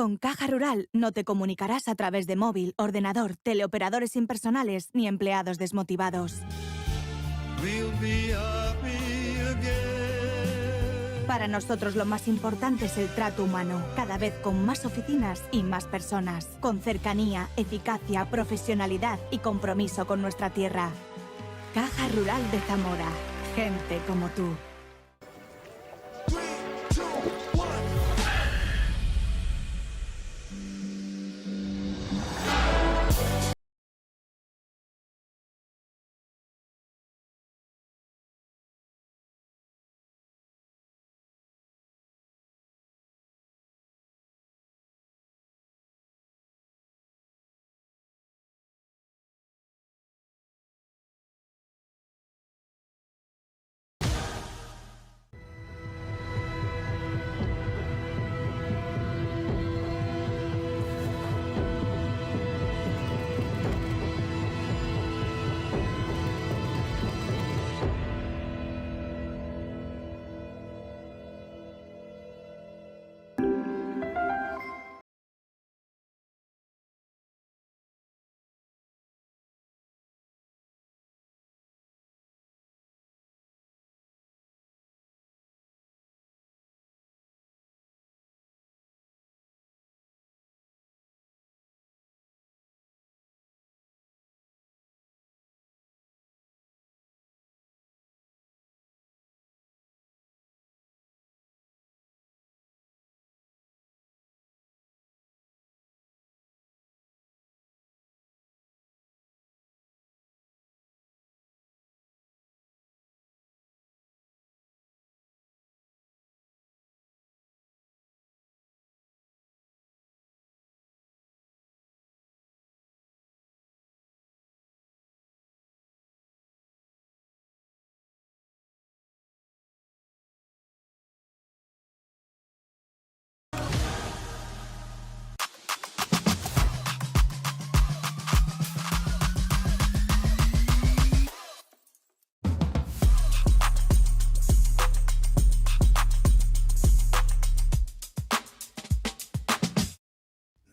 Con Caja Rural no te comunicarás a través de móvil, ordenador, teleoperadores impersonales ni empleados desmotivados. Para nosotros lo más importante es el trato humano, cada vez con más oficinas y más personas, con cercanía, eficacia, profesionalidad y compromiso con nuestra tierra. Caja Rural de Zamora. Gente como tú.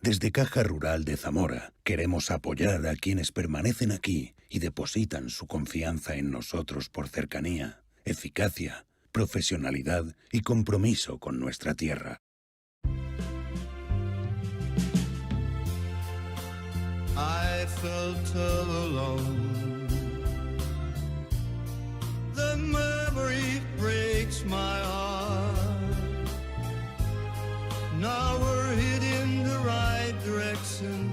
Desde Caja Rural de Zamora queremos apoyar a quienes permanecen aquí y depositan su confianza en nosotros por cercanía, eficacia, profesionalidad y compromiso con nuestra tierra. I felt all alone. The memory breaks my heart. Now we're heading the right direction.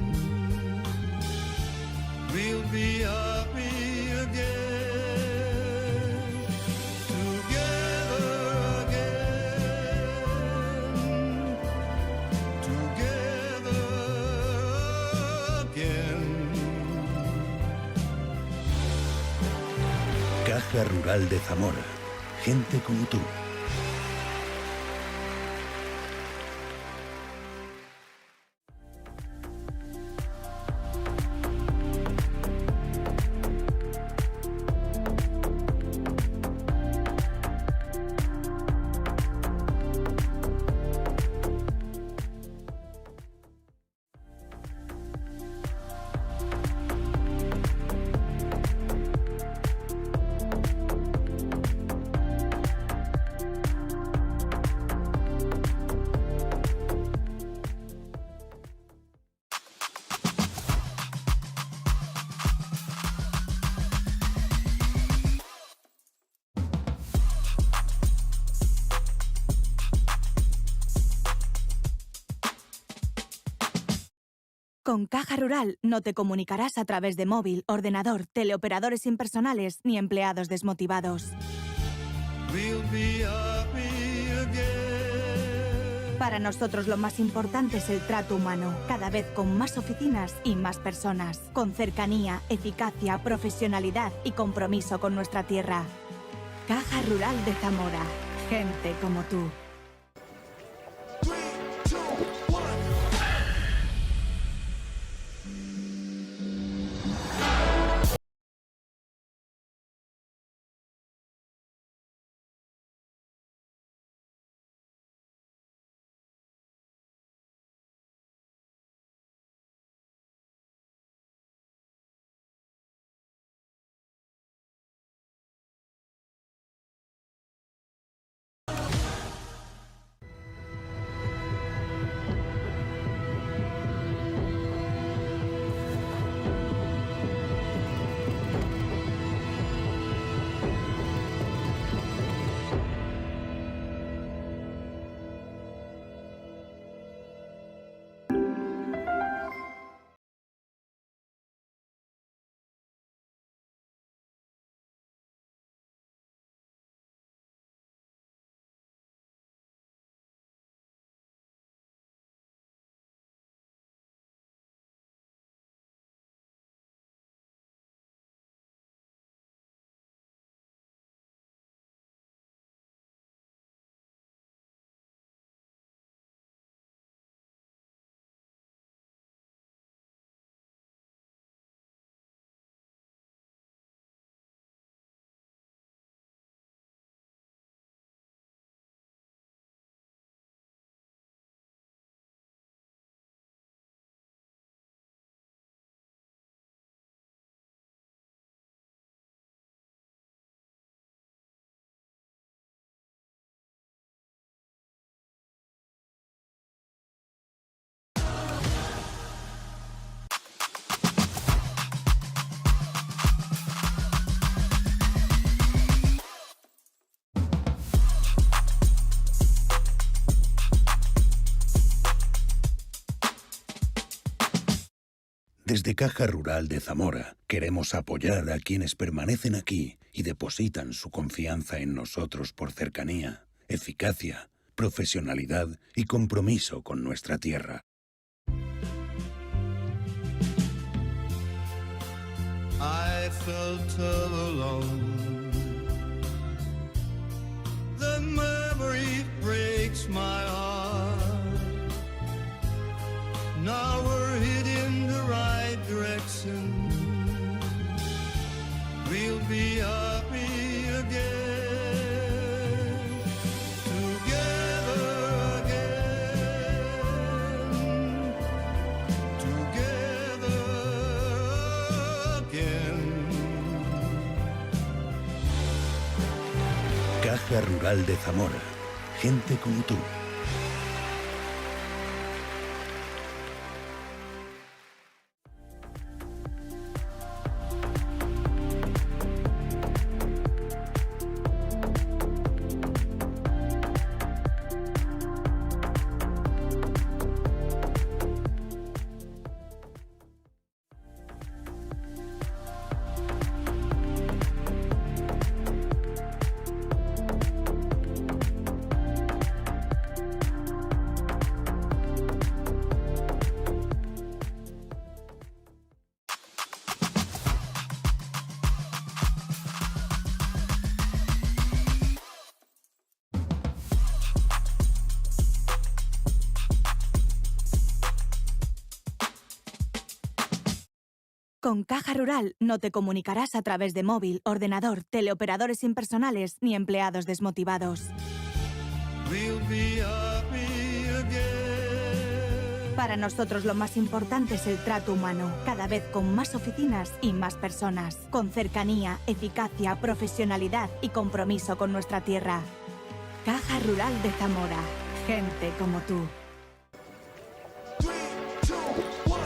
We'll be happy again, together again, together again. Caja Rural de Zamora. Gente como tú. Con Caja Rural no te comunicarás a través de móvil, ordenador, teleoperadores impersonales ni empleados desmotivados. We'll be happy again. Para nosotros lo más importante es el trato humano, cada vez con más oficinas y más personas, con cercanía, eficacia, profesionalidad y compromiso con nuestra tierra. Caja Rural de Zamora. Gente como tú. Desde Caja Rural de Zamora queremos apoyar a quienes permanecen aquí y depositan su confianza en nosotros por cercanía, eficacia, profesionalidad y compromiso con nuestra tierra. I felt all alone. The memory breaks my heart. Now we're heading the right direction. We'll be happy again, together again, together again. Caja Rural de Zamora. Gente como tú. Con Caja Rural no te comunicarás a través de móvil, ordenador, teleoperadores impersonales ni empleados desmotivados. We'll be happy again. Para nosotros lo más importante es el trato humano, cada vez con más oficinas y más personas, con cercanía, eficacia, profesionalidad y compromiso con nuestra tierra. Caja Rural de Zamora. Gente como tú. 3, 2, 1.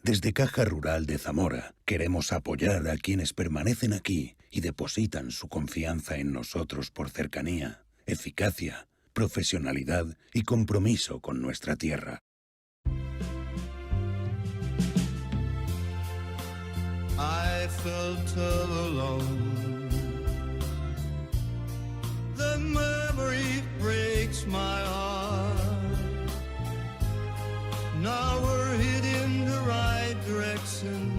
Desde Caja Rural de Zamora queremos apoyar a quienes permanecen aquí y depositan su confianza en nosotros por cercanía, eficacia, profesionalidad y compromiso con nuestra tierra. I felt all alone. The memory breaks my heart. Now we're heading the right direction.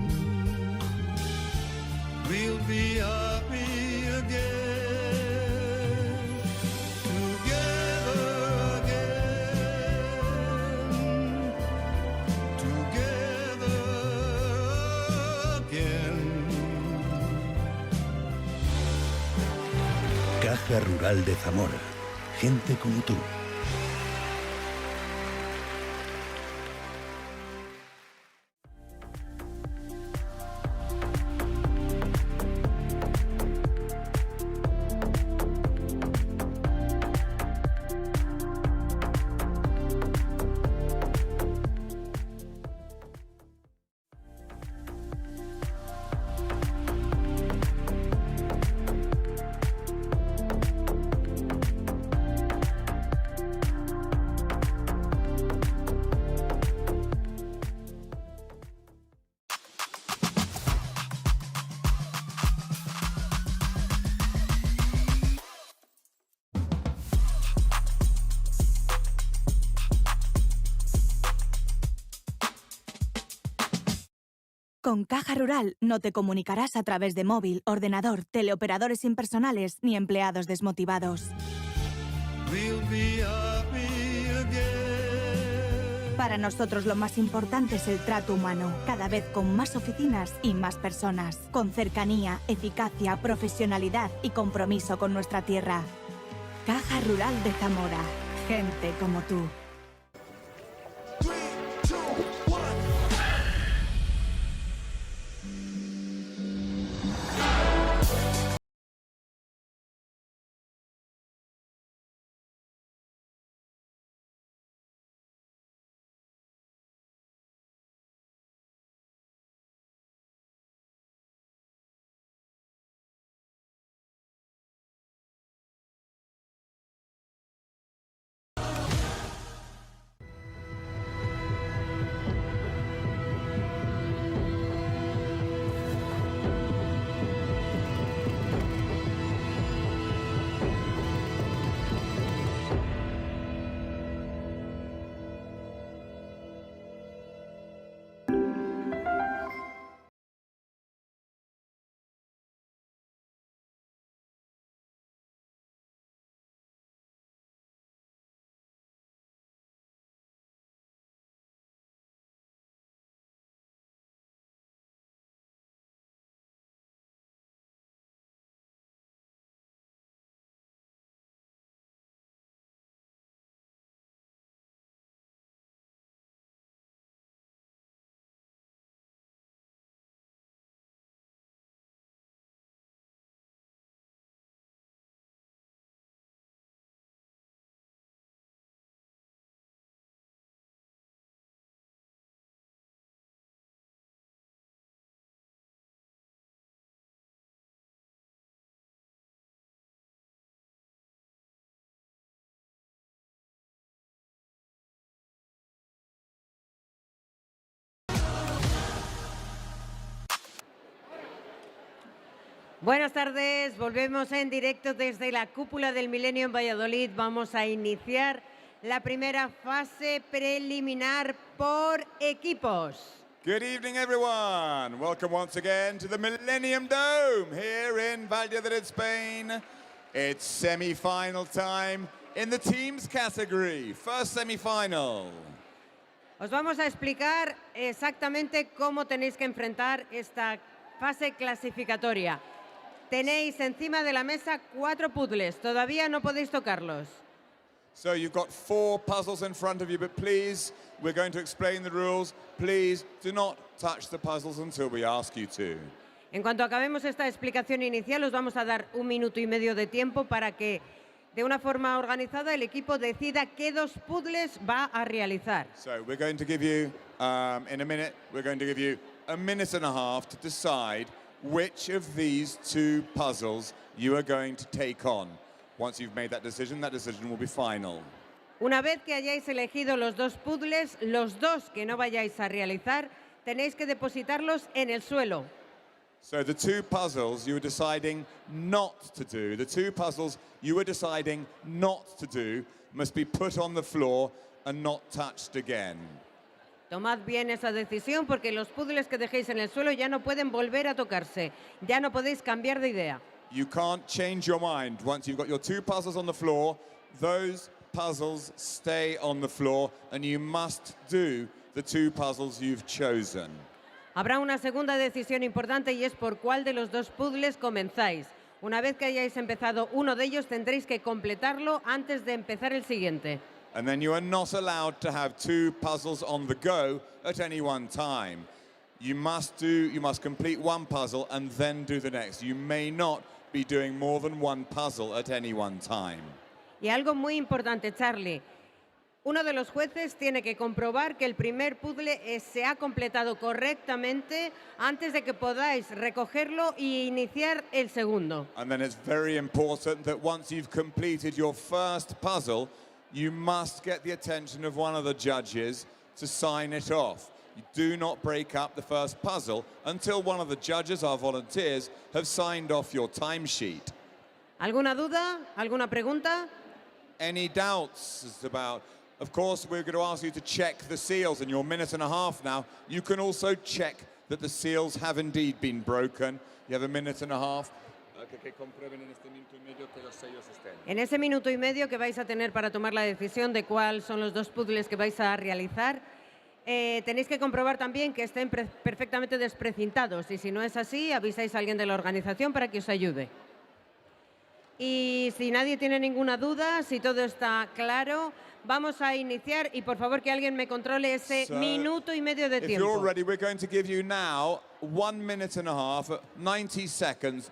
We'll be happy again, together again, Caja Rural de Zamora. Gente como tú. Con Caja Rural no te comunicarás a través de móvil, ordenador, teleoperadores impersonales ni empleados desmotivados. We'll be happy again. Para nosotros lo más importante es el trato humano, cada vez con más oficinas y más personas, con cercanía, eficacia, profesionalidad y compromiso con nuestra tierra. Caja Rural de Zamora. Gente como tú. 3, 2, 1. Buenas tardes, volvemos en directo desde la cúpula del Millennium Valladolid. Vamos a iniciar la primera fase preliminar por equipos. Good evening, everyone. Welcome once again to the Millennium Dome here in Valladolid, Spain. It's semi-final time in the teams category. First semi-final. Os vamos a explicar exactamente cómo tenéis que enfrentar esta fase clasificatoria. Tenéis encima de la mesa 4 puzzles, todavía no podéis tocarlos. So you've got 4 puzzles in front of you, but please, we're going to explain the rules. Please do not touch the puzzles until we ask you to. En cuanto acabemos esta explicación inicial, os vamos a dar 1 minuto y medio de tiempo para que, de una forma organizada, el equipo decida qué 2 puzzles va a realizar. So we're going to give you, in a minute, we're going to give you a minute and a half to decide which of these 2 puzzles you are going to take on. Once you've made that decision will be final. Una vez que hayáis elegido los 2 puzzles, los 2 que no vayáis a realizar, tenéis que depositarlos en el suelo. So the 2 puzzles you were deciding not to do, the 2 puzzles you were deciding not to do must be put on the floor and not touched again. Tomad bien esa decisión porque los puzzles que dejéis en el suelo ya no pueden volver a tocarse. Ya no podéis cambiar de idea. You can't change your mind. Once you've got your 2 puzzles on the floor, those puzzles stay on the floor and you must do the 2 puzzles you've chosen. Habrá una segunda decisión importante y es por cuál de los 2 puzzles comenzáis. Una vez que hayáis empezado uno de ellos, tendréis que completarlo antes de empezar el siguiente. And then you are not allowed to have 2 puzzles on the go at any one time. You must complete one puzzle and then do the next. You may not be doing more than one puzzle at any one time. Y algo muy importante, Charlie. Uno de los jueces tiene que comprobar que el primer puzzle se ha completado correctamente antes de que podáis recogerlo y iniciar el segundo. And then it's very important that once you've completed your first puzzle, you must get the attention of one of the judges to sign it off. You do not break up the first puzzle until one of the judges, our volunteers, have signed off your timesheet. ¿Alguna duda? ¿Alguna pregunta? Any doubts as about... Of course, we're going to ask you to check the seals in your minute and a half now. You can also check that the seals have indeed been broken. You have a minute and a half. En ese minuto y medio que vais a tener para tomar la decisión de cuáles son los 2 puzzles que vais a realizar, tenéis que comprobar también que estén perfectamente desprecintados. Y si no es así, avisáis a alguien de la organización para que os ayude. Y si nadie tiene ninguna duda, si todo está claro, vamos a iniciar y por favor que alguien me controle ese minuto y medio de tiempo. If you're ready, we're going to give you now 1 minute and a half, 90 seconds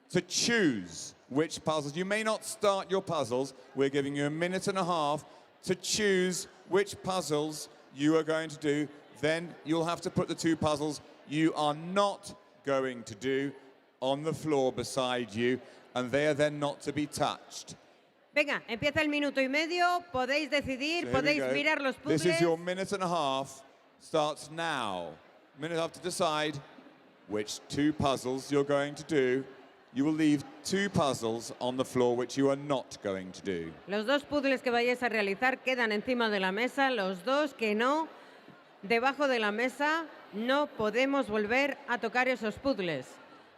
to choose which puzzles. You may not start your puzzles. We're giving you a minute and a half to choose which puzzles you are going to do. Then you'll have to put the 2 puzzles you are not going to do on the floor beside you, and they are then not to be touched. Venga, empieza el minuto y medio, podéis decidir, podéis mirar los puzzles. This is your minute and a half, starts now. Minute and a half to decide which 2 puzzles you're going to do. You will leave 2 puzzles on the floor which you are not going to do. Los 2 puzzles que vayáis a realizar quedan encima de la mesa, los 2 que no, debajo de la mesa. No podemos volver a tocar esos puzzles.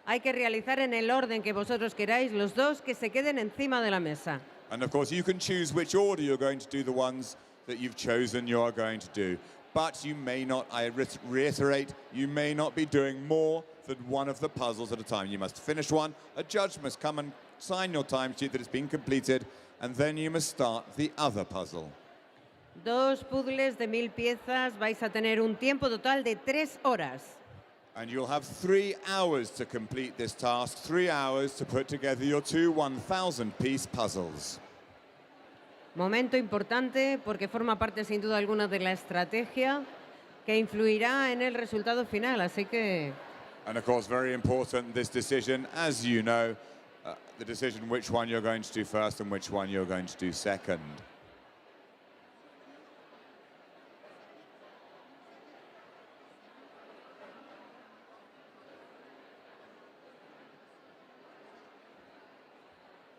Hay que realizar en el orden que vosotros queráis los 2 que se queden encima de la mesa. And of course you can choose which order you're going to do the ones that you've chosen you are going to do. But you may not, I reiterate, you may not be doing more than one of the puzzles at a time. You must finish one, a judge must come and sign your timesheet that it's been completed, and then you must start the other puzzle. 2 puzzles de 1000 piezas, vais a tener un tiempo total de 3 horas. And you'll have 3 hours to complete this task, 3 hours to put together your 2 1,000-piece puzzles. Momento importante porque forma parte sin duda alguna de la estrategia que influirá en el resultado final, así que... And of course, very important, this decision, as you know, the decision which one you're going to do first and which one you're going to do second.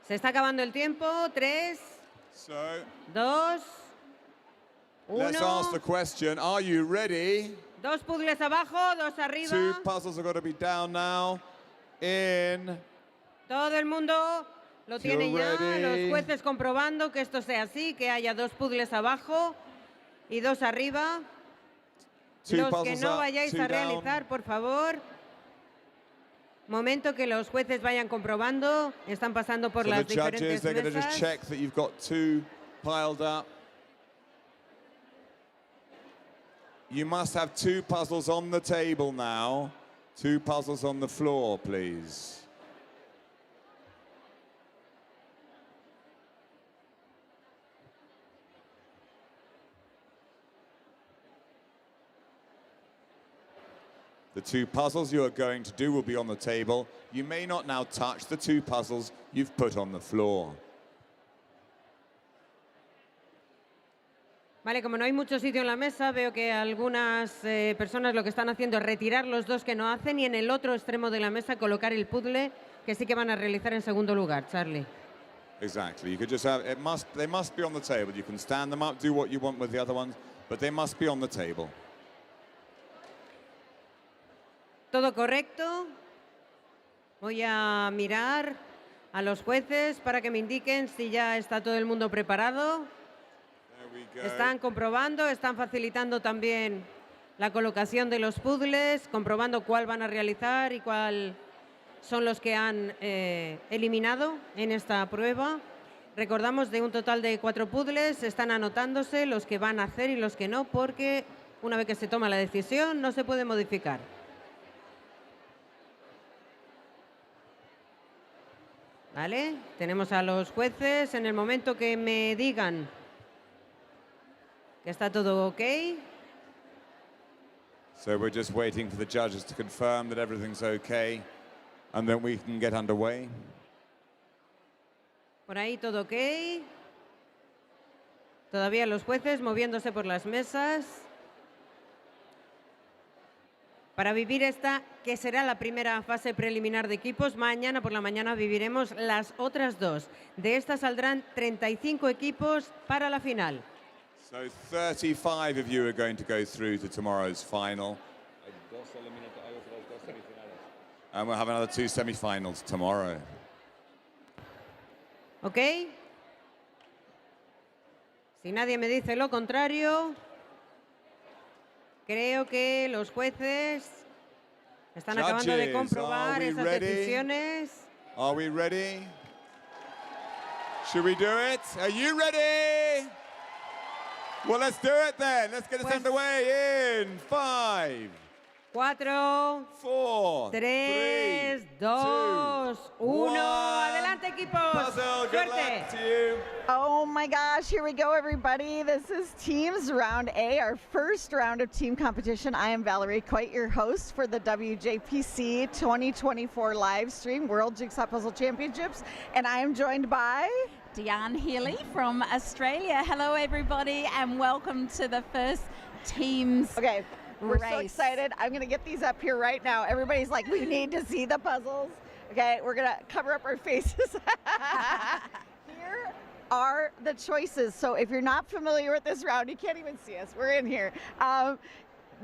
Se está acabando el tiempo. 3, 2, 1. Let's ask the question. Are you ready? 2 puzzles abajo, 2 arriba. 2 puzzles are going to be down now. In. Todo el mundo lo tiene ya. Ready. Los jueces comprobando que esto sea así, que haya 2 puzzles abajo y 2 arriba. Los que no vayáis a realizar, por favor. Momento que los jueces vayan comprobando, están pasando por las diferentes they're going to just mesas. check that you've got 2 piled up. You must have 2 puzzles on the table now. 2 puzzles on the floor, please. The 2 puzzles you are going to do will be on the table. You may not now touch the 2 puzzles you've put on the floor. Vale, como no hay mucho sitio en la mesa, veo que algunas personas lo que están haciendo es retirar los 2 que no hacen y en el otro extremo de la mesa colocar el puzzle que sí que van a realizar en segundo lugar, Charlie. Exactly. You could just have they must be on the table. You can stand them up, do what you want with the other ones, but they must be on the table. Todo correcto. Voy a mirar a los jueces para que me indiquen si ya está todo el mundo preparado. Están comprobando, están facilitando también la colocación de los puzzles, comprobando cuál van a realizar y cuál son los que han eliminado en esta prueba. Recordamos, de un total de 4 puzzles, están anotándose los que van a hacer y los que no, porque una vez que se toma la decisión no se puede modificar. Vale, tenemos a los jueces. En el momento que me digan que está todo ok. So we're just waiting for the judges to confirm that everything's okay, and then we can get underway. Por ahí todo ok. Todavía los jueces moviéndose por las mesas. Para vivir esta, que será la primera fase preliminar de equipos, mañana por la mañana viviremos las otras 2. De estas saldrán 35 equipos para la final. So 35 of you are going to go through to tomorrow's final. And we'll have another 2 semi-finals tomorrow. ¿Ok? Si nadie me dice lo contrario, creo que los jueces están acabando de comprobar esas decisiones. Are we ready? Should we do it? Are you ready? Well, let's do it then. Let's get this underway in 5, 4, 4, 3, 2, 1. Adelante, equipos. Puzzle, good luck to you. Oh my gosh, here we go, everybody. This is Teams Round A, our first round of team competition. I am Valerie Coit, your host for the WJPC 2024 live stream World Jigsaw Puzzle Championships, and I am joined by Diane Healy from Australia. Hello, everybody, and welcome to the first teams. Okay, we're so race. excited. I'm going to get these up here right now. Everybody's like, we need to see the puzzles. Okay, we're going to cover up our faces. Here are the choices. So if you're not familiar with this round, you can't even see us. We're in here.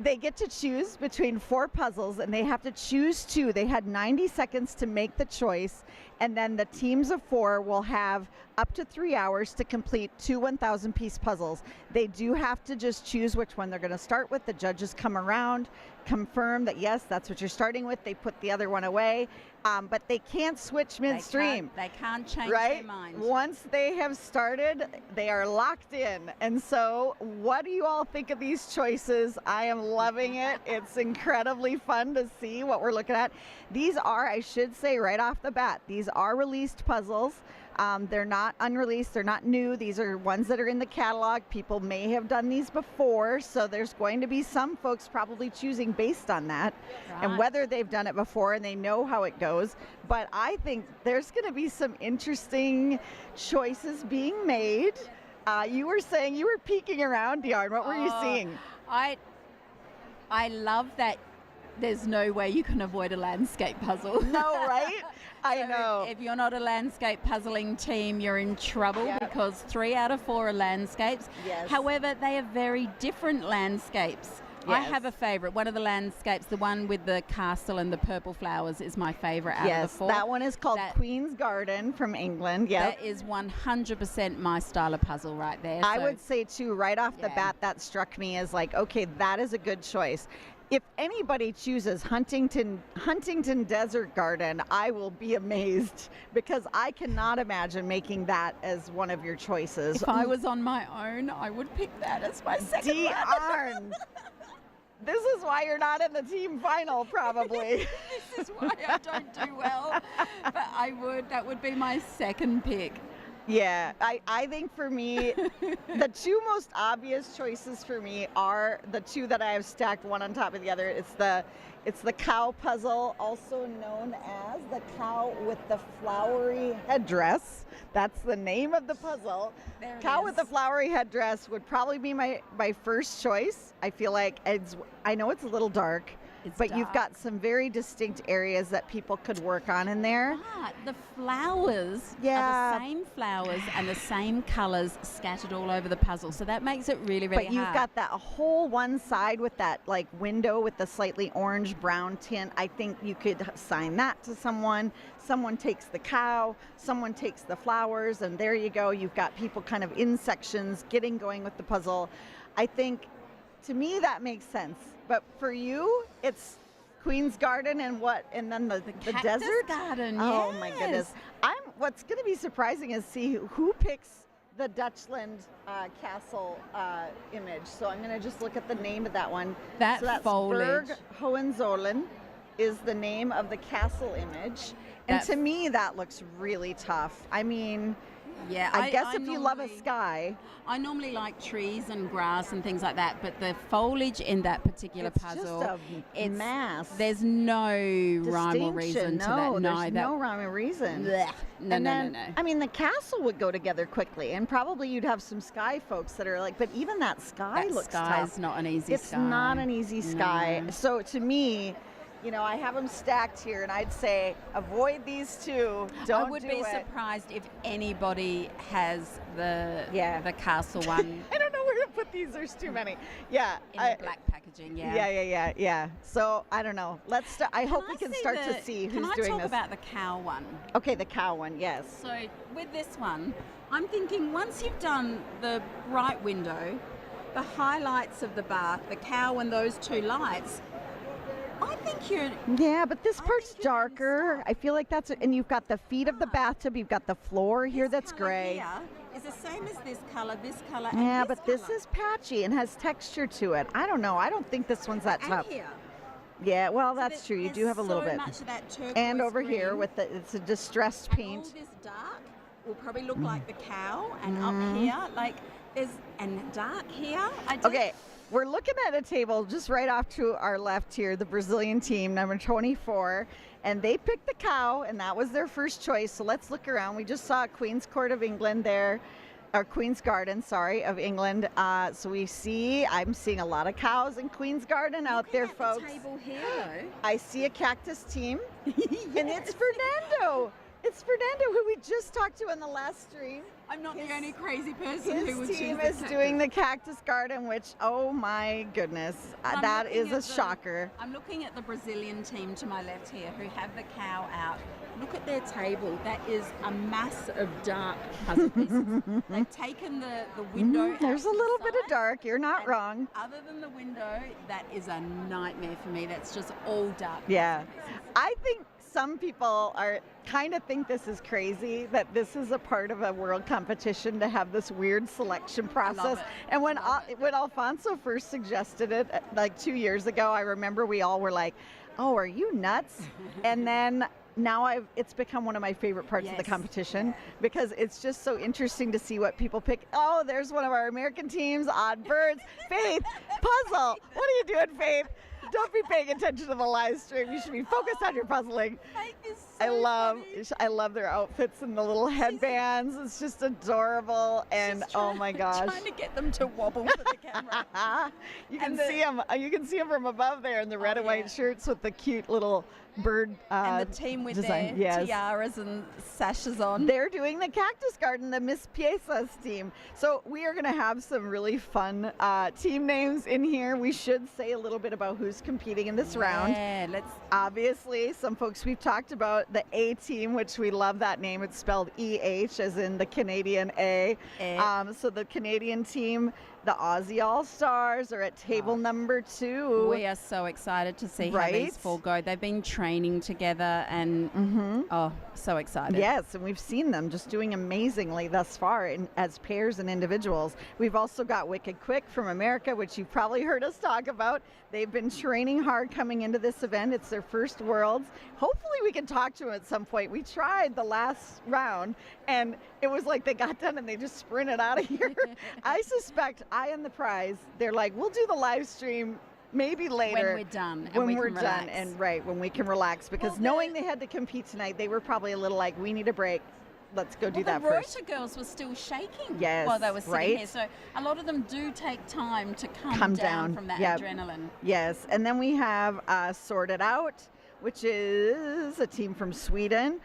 They get to choose between 4 puzzles, and they have to choose 2. They had 90 seconds to make the choice, and then the teams of 4 will have up to 3 hours to complete 2 1,000-piece puzzles. They do have to just choose which one they're going to start with. The judges come around, confirm that, yes, that's what you're starting with. They put the other one away, but they can't switch midstream. They can't change right? their mind. Once they have started, they are locked in. And so what do you all think of these choices? I am loving it. It's incredibly fun to see what we're looking at. These are, I should say right off the bat, these are released puzzles. They're not unreleased, they're not new. These are ones that are in the catalog. People may have done these before, so there's going to be some folks probably choosing based on that and whether they've done it before and they know how it goes. But I think there's going to be some interesting choices being made. You were saying you were peeking around, Dion. What were you seeing? I love that there's no way you can avoid a landscape puzzle. No, right? I know. If you're not a landscape puzzling team, you're in trouble because 3 out of 4 are landscapes. Yes. However, they are very different landscapes. I have a favorite. One of the landscapes, the one with the castle and the purple flowers, is my favorite out of the 4. That one is called Queen's Garden from England. Yeah, that is 100% my style of puzzle right there. I would say too, right off the bat, that struck me as like, okay, that is a good choice. If anybody chooses Huntington Desert Garden, I will be amazed because I cannot imagine making that as one of your choices. If I was on my own, I would pick that as my second one. This is why you're not in the team final, probably. This is why I don't do well. But that would be my second pick. Yeah, I think for me, the 2 most obvious choices for me are the 2 that I have stacked one on top of the other. It's the cow puzzle, also known as the cow with the flowery headdress. That's the name of the puzzle. Cow with the flowery headdress would probably be my first choice. I feel like I know it's a little dark. But you've got some very distinct areas that people could work on in there. But the flowers are the same flowers and the same colors scattered all over the puzzle. So that makes it really, really hard. But you've got that whole one side with that like window with the slightly orange-brown tint. I think you could assign that to someone. Someone takes the cow, someone takes the flowers, and there you go. You've got people kind of in sections getting going with the puzzle. I think, to me, that makes sense. But for you, it's Queen's Garden and what? And then the Cactus desert? Garden, Oh my goodness. What's going to be surprising is see who picks the Dutchland castle image. So I'm going to just look at the name of that one. That so that's foliage. Berg Hohenzollern is the name of the castle image. And to me, that looks really tough. I mean, yeah, I guess if you love a sky. I normally like trees and grass and things like that, but the foliage in that particular puzzle, just a mass. There's no rhyme or reason to that. There's no rhyme or reason. Blech. No. I mean, the castle would go together quickly, and probably you'd have some sky folks that are like, but even that sky looks tough. It's not an easy It's sky. not an easy sky. No. So to me, you know, I have them stacked here, and I'd say avoid these two. Don't I would do be it. surprised if anybody has the castle one. I don't know where to put these. There's too many. Yeah. In the black packaging, Yeah. So I don't know. I hope we can start to see who's doing this. Can I talk about the cow one? Okay, the cow one, yes. So with this one, I'm thinking once you've done the bright window, the highlights of the bath, the cow and those two lights, I think you're... Yeah, but this part's darker. I feel like that's... And you've got the feet of the bathtub. You've got the floor here that's gray. Here is the same as this color, Yeah, and but this is patchy and has texture to it. I don't know. I don't think this one's that tough. And here. Yeah, well, that's true. You do have a little bit. Much of that turquoise and over green. Here with it's a distressed paint. And all this dark will probably look like the cow, and up here, like there's and dark here. Okay. We're looking at a table just right off to our left here, the Brazilian team, number 24, and they picked the cow, and that was their first choice. So let's look around. We just saw Queen's Court of England there, or Queen's Garden, sorry, of England. So I'm seeing a lot of cows in Queen's Garden out there, folks. The table here, though. I see a cactus team, and it's Fernando. It's Fernando, who we just talked to in the last stream. I'm not the only crazy person who would choose the His team cactus. is doing the cactus garden, which, oh my goodness, that is a shocker. I'm looking at the Brazilian team to my left here who have the cow out. Look at their table. That is a mass of dark puzzle pieces. They've taken the window out There's a to the little bit of side, dark. You're not and wrong. Other than the window, that is a nightmare for me. That's just all dark. Yeah. puzzle pieces. I think some people kind of think this is crazy, that this is a part of a world competition to have this weird selection process. And when Alfonso first suggested it, like 2 years ago, I remember we all were like, "Oh, are you nuts?" And then now it's become one of my favorite parts of the competition because it's just so interesting to see what people pick. Oh, there's one of our American teams, Odd Birds. Faith, puzzle. What are you doing, Faith? Don't be paying attention to the live stream. You should be focused on your puzzling. I love their outfits and the little headbands. It's just adorable. And oh my gosh. Trying to get them to wobble for the camera. You can see them. You can see them from above there in the red and white shirts with the cute little bird and the team with design. their tiaras and sashes on. They're doing the cactus garden, the Miss Piezas team. So we are going to have some really fun team names in here. We should say a little bit about who's competing in this round. Yeah, let's. Obviously, some folks we've talked about, the A team, which we love that name. It's spelled E-H, as in the Canadian A. So the Canadian team, the Aussie All-Stars, are at table number 2. We are so excited to see how these four go. They've been training together and so excited. Yes, and we've seen them just doing amazingly thus far as pairs and individuals. We've also got Wicked Quick from America, which you've probably heard us talk about. They've been training hard coming into this event. It's their first Worlds. Hopefully we can talk to them at some point. We tried the last round, and it was like they got done and they just sprinted out of here. I suspect I am the prize. They're like, we'll do the live stream maybe later. When we're done. When we're done and when we can relax. Because knowing they had to compete tonight, they were probably a little like, we need a break. Let's go do that first. The Rota girls were still shaking while they were sitting here. So a lot of them do take time to come down from that adrenaline. Yes, and then we have Sort It Out, which is a team from Sweden.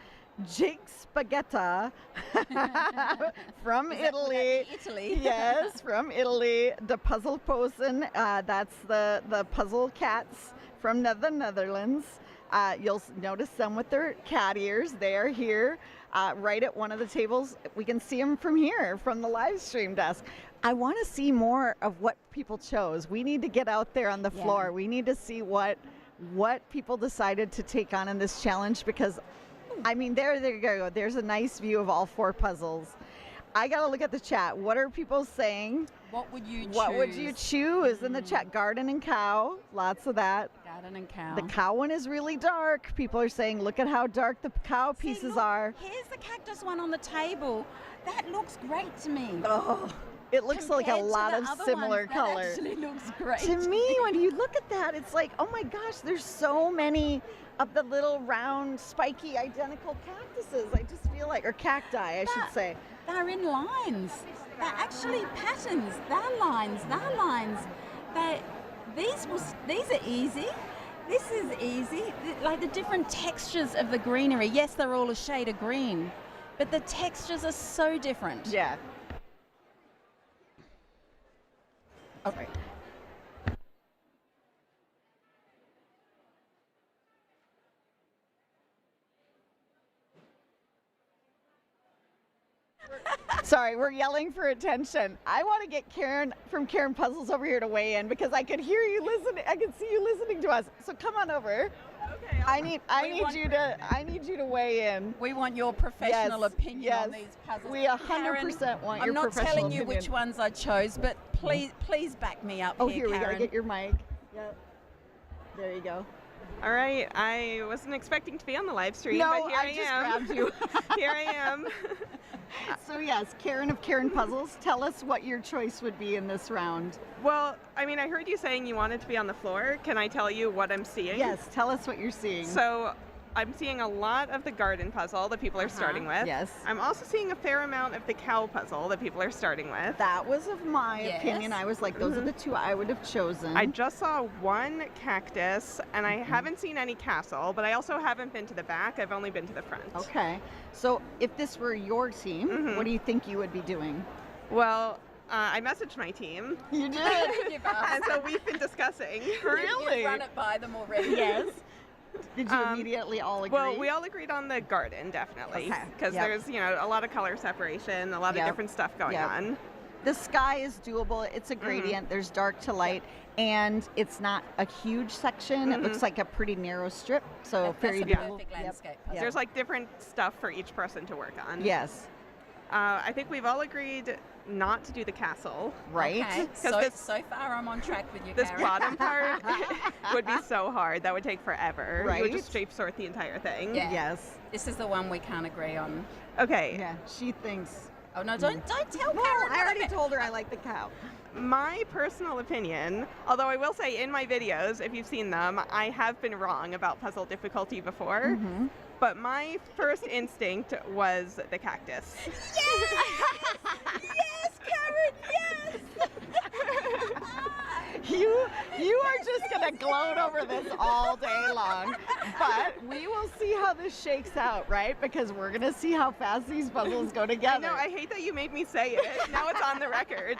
Jigsaw from Italy. Yes, from Italy. The Puzzle Posen, that's the puzzle cats from the Netherlands. You'll notice them with their cat ears. They are here right at one of the tables. We can see them from here, from the live stream desk. I want to see more of what people chose. We need to get out there on the floor. We need to see what what people decided to take on in this challenge because, I mean, there you go. There's a nice view of all 4 puzzles. I got to look at the chat. What are people saying? What would you choose? What would you choose in the chat? Garden and cow. Lots of that. Garden and cow. The cow one is really dark. People are saying, look at how dark the cow pieces are. Here's the cactus one on the table. That looks great to me. Oh, it looks like a Compared to lot the of other similar ones, colors. That actually looks great. To me, when you look at that, it's like, oh my gosh, there's so many of the little round, spiky, identical cactuses. I just feel like, or cacti, I should say. They're in lines. They're actually patterns. They're lines. They're lines. These are easy. This is easy. Like the different textures of the greenery. Yes, they're all a shade of green, but the textures are so different. Yeah. Okay. Sorry, we're yelling for attention. I want to get Karen from Karen Puzzles over here to weigh in because I could hear you listening. I could see you listening to us. So come on over. Okay. I need you to weigh in. We want your professional opinion on these puzzles. We 100% want your professional opinion. I'm not telling you which ones I chose, but please back me up. Oh, here, we Karen. gotta get your mic. Yep. There you go. All right, I wasn't expecting to be on the live stream, No, but here I just am. grabbed you. Here I am. So yes, Karen of Karen Puzzles, tell us what your choice would be in this round. Well, I mean, I heard you saying you wanted to be on the floor. Can I tell you what I'm seeing? Yes, tell us what you're seeing. So I'm seeing a lot of the garden puzzle that people are starting with. Yes. I'm also seeing a fair amount of the cow puzzle that people are starting with. That was of my opinion. I was like, those are the 2 I would have chosen. I just saw 1 cactus, and I haven't seen any castle, but I also haven't been to the back. I've only been to the front. Okay. So if this were your team, what do you think you would be doing? Well, I messaged my team. You did? And so we've been discussing. Really? You've run it by them already. Yes. Did you immediately all agree? Well, we all agreed on the garden, definitely. Because Yep. there's, a lot of color separation, a lot of different stuff going on. The sky is doable. It's a gradient. There's dark to light. And it's not a huge section. It looks like a pretty narrow strip. So very doable. Perfect landscape puzzle. There's like different stuff for each person to work on. Yes. I think we've all agreed not to do the castle. Right. Okay. So far I'm on track with you, This Karen. bottom part would be so hard. That would take forever. You would Right. just shape sort the entire thing. Yeah. Yes. This is the one we can't agree on. Okay. Yeah. She thinks. Oh no! Don't tell Karen. I already told her I like the cow. My personal opinion, although I will say in my videos, if you've seen them, I have been wrong about puzzle difficulty before. But my first instinct was the cactus. Yes! Yes, Karen, yes! You are just gonna gloat over this all day long, but we will see how this shakes out, right? Because we're gonna see how fast these puzzles go together. I know, I hate that you made me say it. Now it's on the record.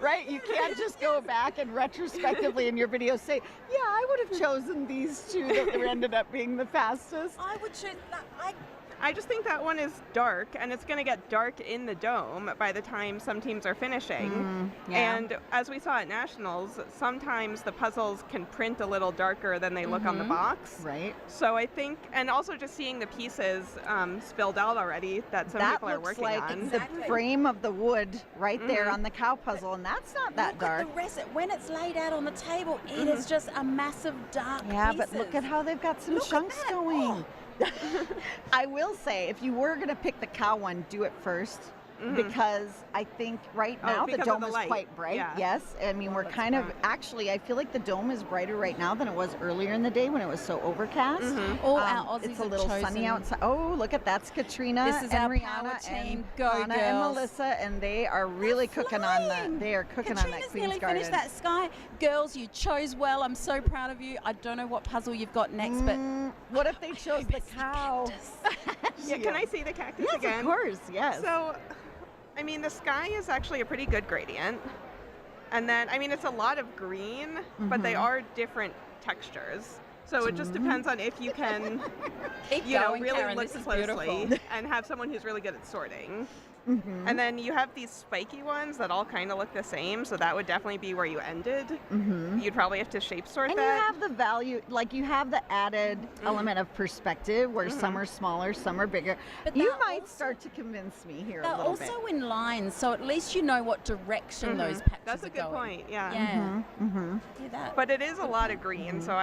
Right? You can't just go back and retrospectively in your video say, yeah, I would have chosen these 2 that ended up being the fastest. I would choose that. I just think that one is dark, and it's going to get dark in the dome by the time some teams are finishing. And as we saw at Nationals, sometimes the puzzles can print a little darker than they look on the box. Right. So I think, and also just seeing the pieces spilled out already that some people are working that looks on. like the frame of the wood right there on the cow puzzle, and that's not that Look dark. at the rest. When it's laid out on the table, it is just a massive dark Yeah, pieces. but look at how they've got some Look at chunks that. going. I will say, if you were going to pick the cow one, do it first. Because I think right now the because of dome the is light. quite bright. Yeah. Yes. I mean, we're kind of, actually, I feel like the dome is brighter right now than it was earlier in the day when it was so overcast. All our Aussies It's a have little sunny chosen- outside. Oh, look at that's Katrina This is and our Rihanna power team. and Go, Anna and girls. Melissa, and they are really cooking on flying. the. They are cooking Katrina's on that nearly Queen's Garden. finished that sky. Girls, you chose well. I'm so proud of you. I don't know what puzzle you've got next, but What if they chose the cow? Yeah, can I see the cactus Yes, again? of course. Yes. So, I mean, the sky is actually a pretty good gradient. And then, I mean, it's a lot of green, but they are different textures. So it just depends on if you can, keep you know, going, really Karen. look This is closely beautiful. and have someone who's really good at sorting. And then you have these spiky ones that all kind of look the same, so that would definitely be where you ended. You'd probably have to shape sort And that. you have the value, like you have the added element of perspective where some are smaller, some are bigger. But You they're might also- start to convince me here They're a little bit. also in lines, so at least you know what direction those patches That's a are good going. point, yeah. Yeah. Do that. But it is a lot of green, so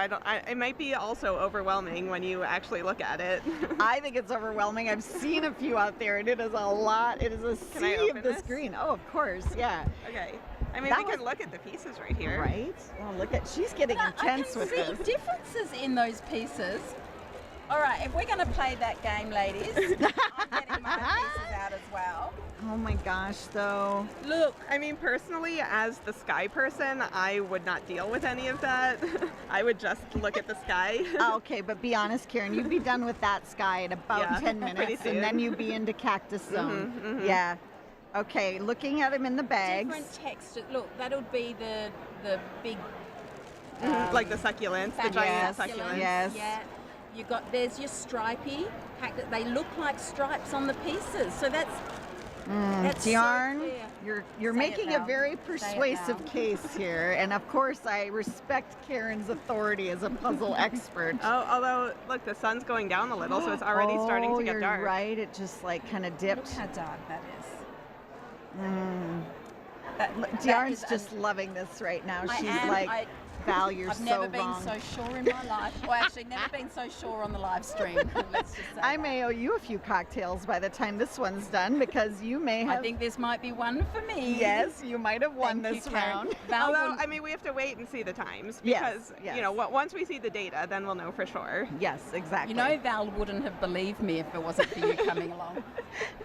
it might be also overwhelming when you actually look at it. I think it's overwhelming. I've seen a few out there, and it is a lot. It is a Can I sea open of this this? green. Oh, of course, yeah. Okay. I mean, That we was- can look at the pieces right here. Right? Oh, look at, she's getting I intense can with see this. differences in those pieces. All right, if we're going to play that game, ladies, I'm getting my pieces out as well. Oh my gosh, though. Look, I mean, personally, as the sky person, I would not deal with any of that. I would just look at the sky. Okay, but be honest, Karen, you'd be done with that sky in about Yeah, 10 pretty minutes, and soon. then you'd be into cactus zone. Yeah. Okay, looking at them in the bags. Different textures. Look, that'll be the big Like the succulents, the giant succulents. Yes. Yeah. You got there's your stripy cactus. They look like stripes on the pieces. So that's so Yarn, clear. you're Say it, making a Val. very Say it, persuasive Val. case here, and of course I respect Karen's authority as a puzzle expert. Oh, although, look, the sun's going down a little, so it's already starting to get you're dark. right. It just like kind of Look dipped. how dark that is. That Yarn's is just loving this right now. I She's am- like, Val, you're I've so never been wrong. so sure in my life. Well, actually, never been so sure on the live stream. Let's just say I that. may owe you a few cocktails by the time this one's done because you may have. I think this might be one for me. Yes, you might have won Thank this you, Karen. round. Val Although, will- I mean, we have to wait and see the times Yes, because, yes. you know, once we see the data, then we'll know for sure. Yes, exactly. you know, Val wouldn't have believed me if it wasn't for you coming along.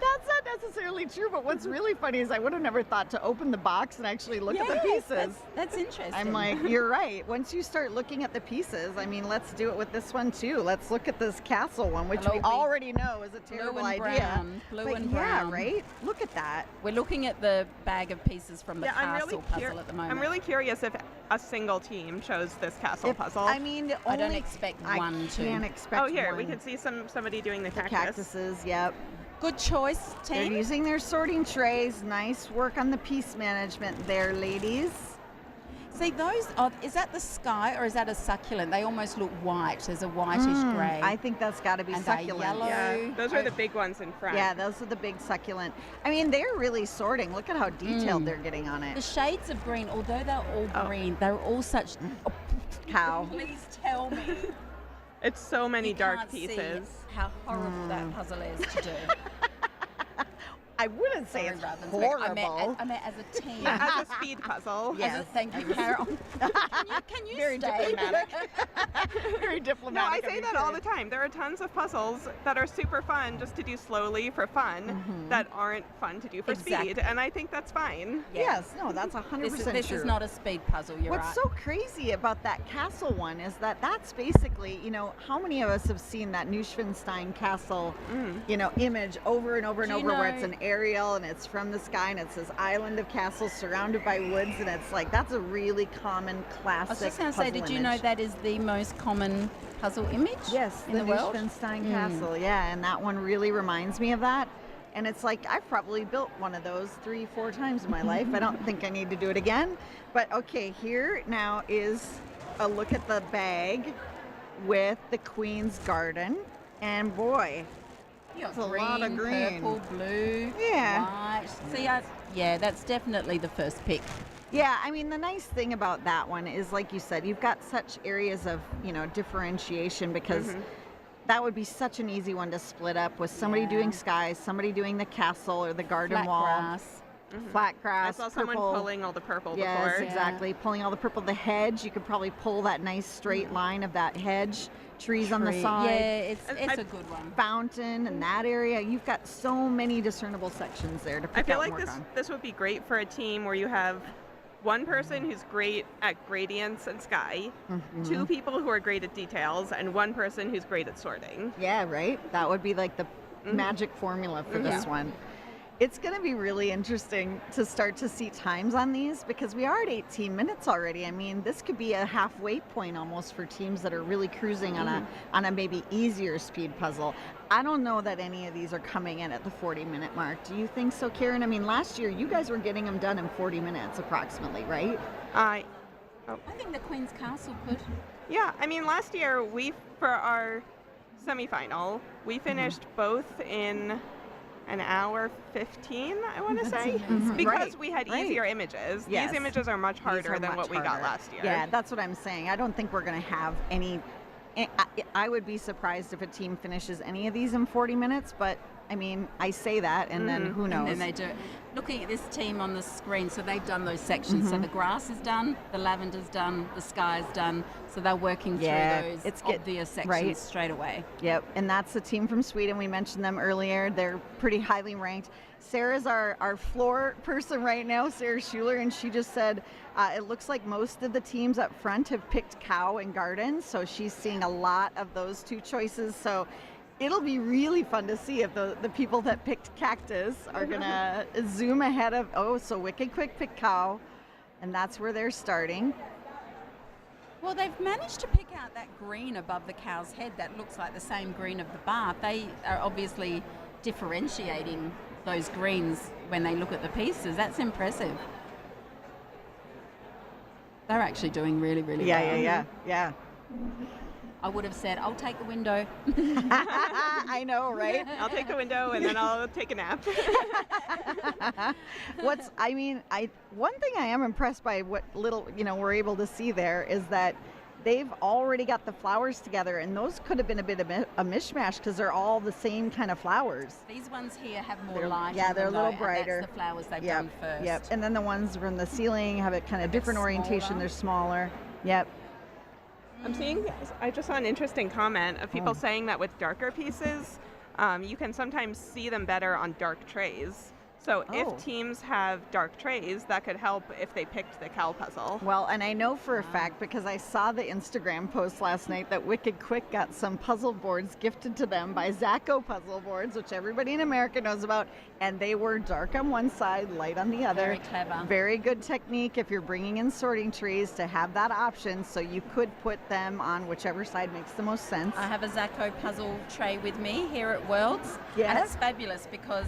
That's not necessarily true, but what's really funny is I would have never thought to open the box and actually look at the Yes, pieces. That's interesting. I'm like, you're right. Once you start looking at the pieces, I mean, let's do it with this one too. Let's look at this castle one, which we Hello, already know is a terrible and idea. brown, blue but and yeah, brown. right? Look at that. We're looking at the bag of pieces from the Yeah, castle puzzle at the moment. I'm really curious if a single team chose this castle puzzle. I mean, I don't only- expect I one to. can't expect Oh, here, we one. can see somebody doing the cactus. Cactuses, yep. Good choice, They're team. using their sorting trays. Nice work on the piece management there, ladies. See, those are, is that the sky or is that a succulent? They almost look white. There's a whitish grey. I think that's got to be And they're succulent. yellow. Yeah, those are the big ones in front. Yeah, those are the big succulent. I mean, they're really sorting. Look at how detailed they're getting on The it. shades of green, although they're all green, they're all such. Oh, Cow. please tell me. It's so many You dark can't see pieces. how horrible that puzzle is to do. I wouldn't say Sorry, it's Ravenswick. horrible. I meant as a team. As a speed puzzle. Yes. Thank you, Carol. Can you Very stay? diplomatic. Very No, diplomatic. I of say you, that all Karen. the time. There are tons of puzzles that are super fun just to do slowly for fun that aren't fun to do for Exactly. speed, and I think that's fine. Yes, no, that's 100% This true. is not a speed puzzle. You're What's right. so crazy about that castle one is that that's basically, you know, how many of us have seen that Neuschwanstein castle, you know, image over and over and Do you over where it's know- an aerial and it's from the sky and it's this island of castles surrounded by woods and it's like, that's a really common classic I was just going to say, puzzle did you know image. that is the most common puzzle image Yes, in the world? Neuschwanstein castle, yeah, and that one really reminds me of that. And it's like, I've probably built one of those 3-4 times in my life. I don't think I need to do it again. But okay, here now is a look at the bag with the Queen's Garden. And boy, You got It's a lot of green. purple, blue, Yeah. white. See, yeah, that's definitely the first pick. yeah, I mean, the nice thing about that one is, like you said, you've got such areas of, you know, differentiation because that would be such an easy one to split up with somebody Yeah. doing skies, somebody doing the castle or the garden Flat wall. grass. Flat I grass, saw purple. someone pulling all the purple Yes, before. exactly. Pulling all the purple. The hedge, you could probably pull that nice straight line of that hedge. Trees on the Tree. side. Yeah, And it's I- a good one. Fountain and that area. You've got so many discernible sections there to I pick feel out like and work on. this would be great for a team where you have one person who's great at gradients and sky, two people who are great at details, and one person who's great at sorting. Yeah, right? That would be like the magic formula for this one. It's going to be really interesting to start to see times on these because we are at 18 minutes already. I mean, this could be a halfway point almost for teams that are really cruising on a maybe easier speed puzzle. I don't know that any of these are coming in at the 40-minute mark. Do you think so, Karen? I mean, last year you guys were getting them done in 40 minutes approximately, right? I think the Queen's Castle could. Yeah, I mean, last year for our semifinal, we finished both in an hour 15, I want to say, because we had easier images. Yes. These images are much harder than what we got last year. Yeah, that's what I'm saying. I don't think we're going to have any. I would be surprised if a team finishes any of these in 40 minutes, but I mean, I say that, and then who knows? And then they do it. Looking at this team on the screen, so they've done those sections. So the grass is done, the lavender's done, the sky's done. So they're working through those obvious sections straight away. Yep, and that's the team from Sweden. We mentioned them earlier. They're pretty highly ranked. Sarah's our floor person right now, Sarah Schuler, and she just said it looks like most of the teams up front have picked cow and garden, so she's seeing a lot of those two choices. So it'll be really fun to see if the people that picked cactus are going to zoom ahead of, so Wicked Quick picked cow, and that's where they're starting. Well, they've managed to pick out that green above the cow's head that looks like the same green of the bath. They are obviously differentiating those greens when they look at the pieces. That's impressive. They're actually doing really, really well. Yeah. I would have said, I'll take the window. I know, right? I'll take the window and then I'll take a nap. One thing I am impressed by what little, we're able to see there is that they've already got the flowers together, and those could have been a bit of a mishmash because they're all the same kind of flowers. These ones here have more light. Yeah, they're a little brighter. That's the flowers they've done first. Yep, and then the ones from the ceiling have a kind of different orientation. They're smaller. Yep. I just saw an interesting comment of people saying that with darker pieces, you can sometimes see them better on dark trays. So if teams have dark trays, that could help if they picked the cow puzzle. Well, and I know for a fact because I saw the Instagram post last night that Wicked Quick got some puzzle boards gifted to them by Zacco Puzzle Boards, which everybody in America knows about, and they were dark on one side, light on the other. Very clever. Very good technique if you're bringing in sorting trees to have that option, so you could put them on whichever side makes the most sense. I have a Zacco puzzle tray with me here at Worlds, and it's fabulous because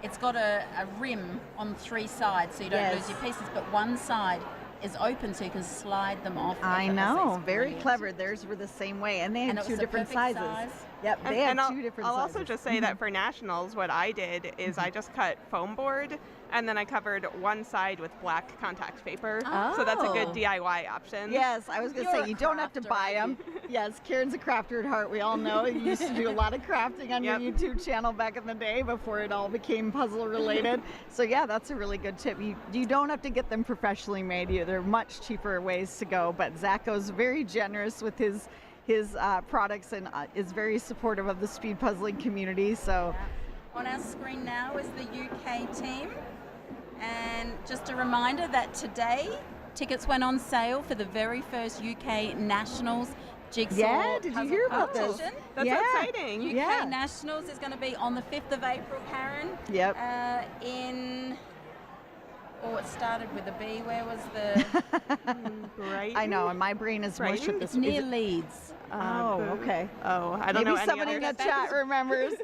it's got a rim on 3 sides so you don't lose your pieces, but one side is open so you can slide them off. I know, very clever. Theirs were the same way, and they had 2 different sizes. Yep, they had 2 different sizes. I'll also just say that for nationals, what I did is I just cut foam board, and then I covered one side with black contact paper. So that's a good DIY option. Yes, I was going to say, you don't have to buy them. Yes, Karen's a crafter at heart. We all know you used to do a lot of crafting on your YouTube channel back in the day before it all became puzzle related. So yeah, that's a really good tip. You don't have to get them professionally made. There are much cheaper ways to go, but Zacco's very generous with his products and is very supportive of the speed puzzling community. So on our screen now is the UK team, and just a reminder that today tickets went on sale for the very first UK Nationals Jigsaw. Yeah, did you hear about this? That's exciting. UK Nationals is going to be on the 5th of April, Karen. Yep. It started with a B. Where was the... Brighton? I know, and my brain is mush at this. Near Leeds. Okay. I don't know. Maybe somebody in the chat remembers.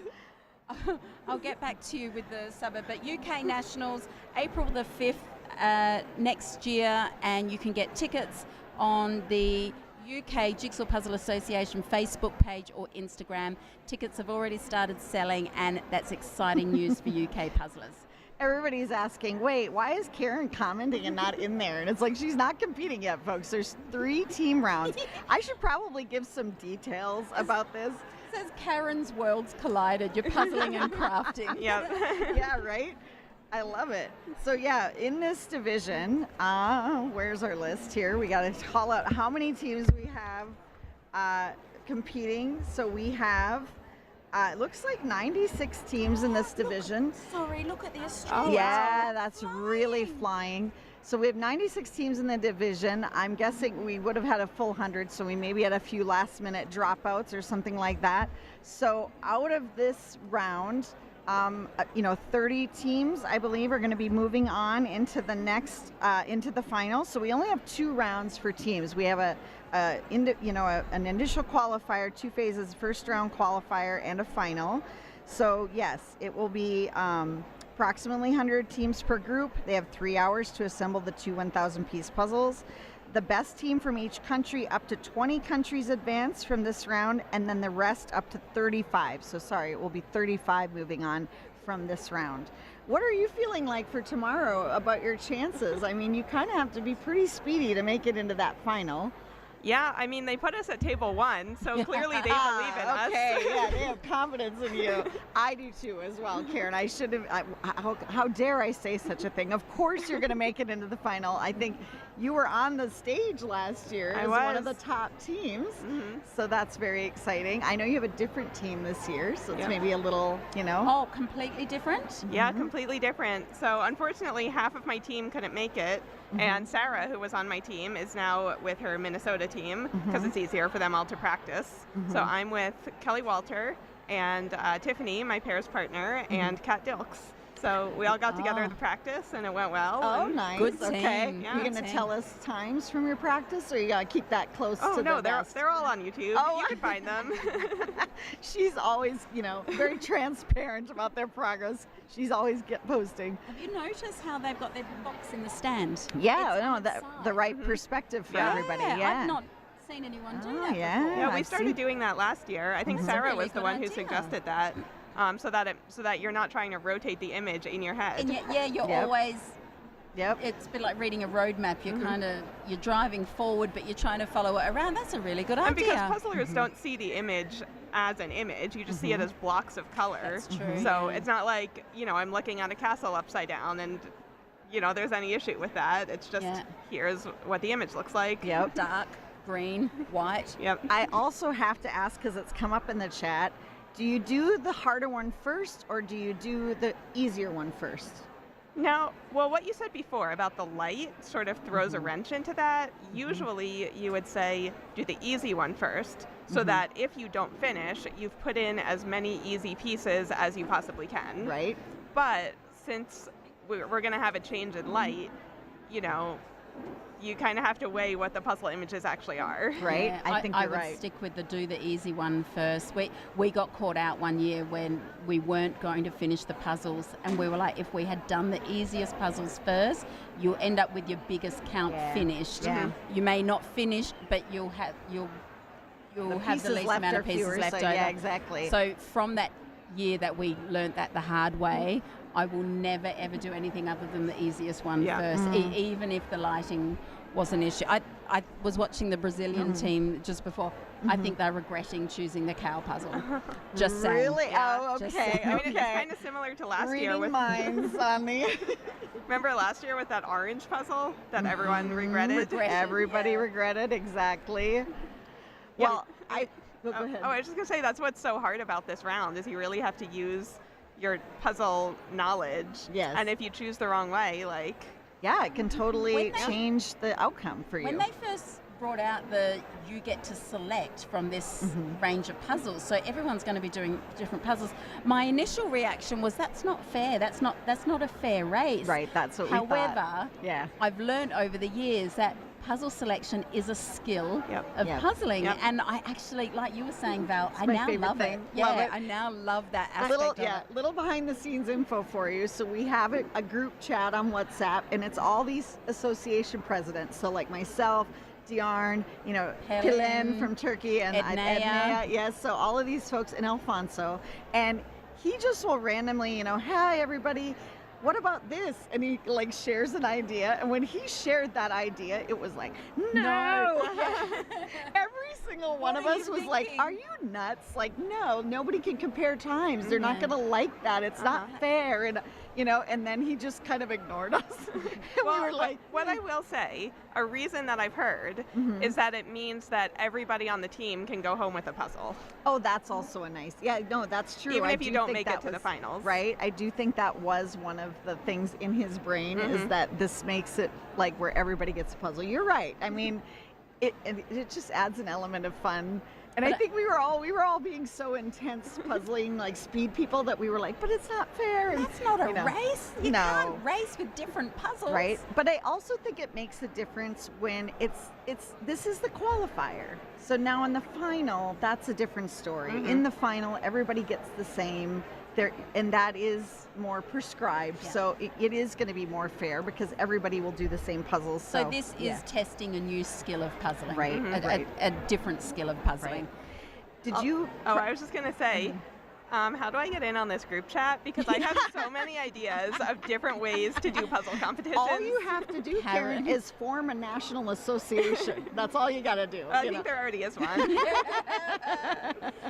I'll get back to you with the suburb. But UK Nationals, April the 5th next year, and you can get tickets on the UK Jigsaw Puzzle Association Facebook page or Instagram. Tickets have already started selling, and that's exciting news for UK puzzlers. Everybody's asking, wait, why is Karen commenting and not in there? And it's like, she's not competing yet, folks. There's 3 team rounds. I should probably give some details about this. It says Karen's worlds collided. You're puzzling and crafting. Yep. Yeah, right? I love it. So yeah, in this division, where's our list here? We got to call out how many teams we have competing. So we have... it looks like 96 teams in this division. Sorry, look at the Australians. Yeah, that's really flying. So we have 96 teams in the division. I'm guessing we would have had a full 100, so we maybe had a few last-minute dropouts or something like that. So out of this round, 30 teams, I believe, are going to be moving on into the next, into the final. So we only have 2 rounds for teams. We have an initial qualifier, 2 phases, first round qualifier, and a final. So yes, it will be approximately 100 teams per group. They have 3 hours to assemble the 2 1,000-piece puzzles. The best team from each country, up to 20 countries advance from this round, and then the rest up to 35. So sorry, it will be 35 moving on from this round. What are you feeling like for tomorrow about your chances? I mean, you kind of have to be pretty speedy to make it into that final. Yeah, I mean, they put us at table 1, so clearly they believe in us. Okay, yeah, they have confidence in you. I do too as well, Karen. I should have, how dare I say such a thing? Of course you're going to make it into the final. I think you were on the stage last year as one of the top teams, so that's very exciting. I know you have a different team this year, so it's maybe a little, Oh, completely different? Yeah, completely different. So unfortunately, half of my team couldn't make it, and Sarah, who was on my team, is now with her Minnesota team because it's easier for them all to practice. So I'm with Kelly Walter and Tiffany, my pairs partner, and Kat Dilks. So we all got together to practice, and it went well. Oh, nice. Good okay. team. You're going to tell us times from your practice, or you got to keep that close to the vest? They're all on YouTube. Oh. You can find them. She's always, very transparent about their progress. She's always posting. Have you noticed how they've got their box in the stand? Yeah, It's no, on the the side. right perspective for everybody. Yeah. I've not seen anyone do that yeah. before. Yeah, we I've started seen- doing that last year. I think That's a Sarah really was the good one who idea. suggested that, so that you're not trying to rotate the image in your head. And yet, you're Yep. always, Yep. it's a bit like reading a road map. You're you're driving forward, but you're trying to follow it around. That's a really good And idea. because puzzlers don't see the image as an image, you just see it as blocks of color. That's true. So it's not like, I'm looking at a castle upside down and, there's any issue with that. It's just, here's what the image looks like. Yep. Dark, green, white. Yep. I also have to ask, because it's come up in the chat, do you do the harder one first, or do you do the easier one first? Now, well, what you said before about the light sort of throws a wrench into that. Usually you would say do the easy one first, so that if you don't finish, you've put in as many easy pieces as you possibly can. Right. But since we're going to have a change in light, you kind of have to weigh what the puzzle images actually are. Right. Yeah, I think you're would right. stick with the do the easy one first. We got caught out one year when we weren't going to finish the puzzles, and we were like, if we had done the easiest puzzles first, you'll end up with your biggest count finished. Yeah. You may not finish, but you'll have the pieces least left amount are of pieces fewer, left so over. yeah, exactly. So from that year that we learnt that the hard way, I will never ever do anything other than the easiest one first, even if the lighting was an issue. I was watching the Brazilian team just before. I think they're regretting choosing the cow puzzle. Just saying. Really? Oh, Just okay. saying. I mean, it's okay. kind of similar to last Reading year with minds on the. Remember last year with that orange puzzle that everyone regretted? Everybody regretted, exactly. Well, go ahead. Oh, I was just gonna say that's what's so hard about this round is you really have to use your puzzle knowledge. Yes. And if you choose the wrong way, like. Yeah, it can totally When they- change the outcome for you. When they first brought out you get to select from this range of puzzles, so everyone's going to be doing different puzzles. My initial reaction was that's not fair. That's not a fair race. Right, that's what we thought. However, Yeah. I've learned over the years that puzzle selection is a skill of Yep. puzzling, Yep. and I actually, like you were saying, Val, I my now favorite love thing. it. Yeah, Love it. I now love that aspect of it. Little behind the scenes info for you. So we have a group chat on WhatsApp, and it's all these association presidents. So like myself, Diarn, Helen, Pilen from Turkey, and Ednea. Yes, so all of these folks, and Alfonso, and he just will randomly, hi everybody, what about this? And he shares an idea, and when he shared that idea, it was like, no. Every single one of are us you was like, thinking? are you nuts? Like, no, nobody can compare times. They're not gonna like that. It's not fair. And and then he just kind of ignored us. And Well, we were like, what I will say, a reason that I've heard is that it means that everybody on the team can go home with a puzzle. oh, that's also a nice. Yeah, no, that's true. Even I if you do don't think make it that to the was- finals. Right. I do think that was one of the things in his brain is that this makes it where everybody gets a puzzle. You're right. I mean, it just adds an element of fun And I think we were all being so intense puzzling, like speed people, that we were like, but it's not fair. And, That's not a race. You No. can't race with different puzzles. right? But I also think it makes a difference when this is the qualifier. So now in the final, that's a different story. In the final, everybody gets the same. And that is more prescribed. Yeah. So it is going to be more fair because everybody will do the same puzzles. So this is testing a new skill of puzzling. Right, right. A different skill of puzzling. Did you? Oh, I was just going to say, how do I get in on this group chat? Because I have so many ideas of different ways to do puzzle competitions. All you have to do, Karen, is form a national association. That's all you got to do. I think there already is one.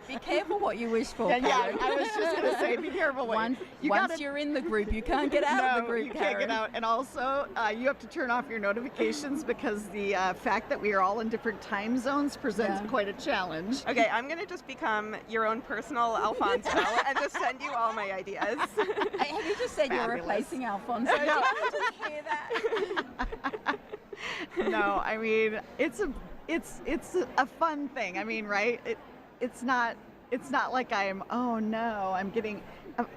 Be careful what you wish for, Yeah, Karen. I was just going to say, be careful. Once you're in the group, you can't get out of the group, you Karen. can't get out. And also, you have to turn off your notifications because the fact that we are all in different time zones presents quite a challenge. Okay, I'm going to just become your own personal Alfonso and just send you all my ideas. Have you just said you're Fabulous. replacing Alfonso? Did I just hear that? No, I mean it's a fun thing. I mean, right? It's not like I'm getting.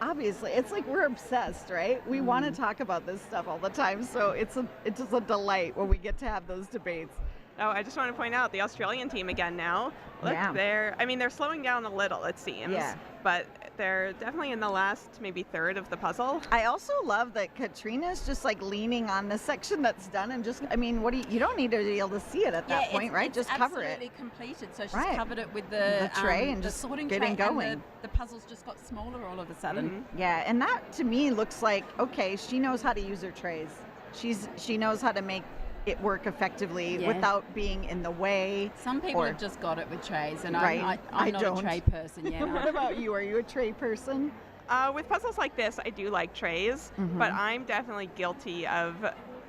Obviously, it's like we're obsessed, right? We want to talk about this stuff all the time, so it's just a delight when we get to have those debates. Oh, I just want to point out the Australian team again now. Look, they're slowing down a little, it seems. Yeah. But they're definitely in the last maybe third of the puzzle. I also love that Katrina's just like leaning on the section that's done and just, I mean, you don't need to be able to see it at that point, right? It's just cover it. absolutely completed. So she's Right. covered it with the tray and the just sorting getting tray, going. and the puzzles just got smaller all of a sudden. Yeah, and that to me looks like, okay, she knows how to use her trays. She knows how to make it work effectively without being in the way. Some people have just got it with trays, and Right. I'm not don't. a tray person yet. What about you? Are you a tray person? With puzzles like this, I do like trays, but I'm definitely guilty of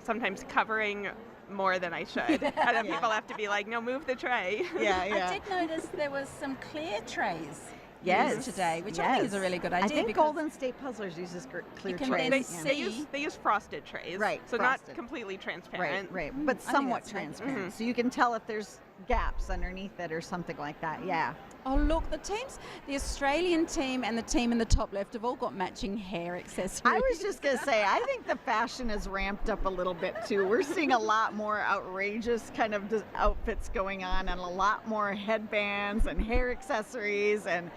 sometimes covering more than I should. And then people have to be like, no, move the tray. Yeah. I did notice there was some clear trays Yes. used today, which I think is a really good idea. I think because Golden State Puzzlers uses clear you can trays. then see. They use frosted trays. Right, So frosted. not completely transparent. Right, but think somewhat that's nice. transparent. So you can tell if there's gaps underneath it or something like that. Yeah. Oh, look, the Australian team and the team in the top left have all got matching hair accessories. I was just going to say, I think the fashion has ramped up a little bit too. We're seeing a lot more outrageous kind of outfits going on and a lot more headbands and hair accessories and,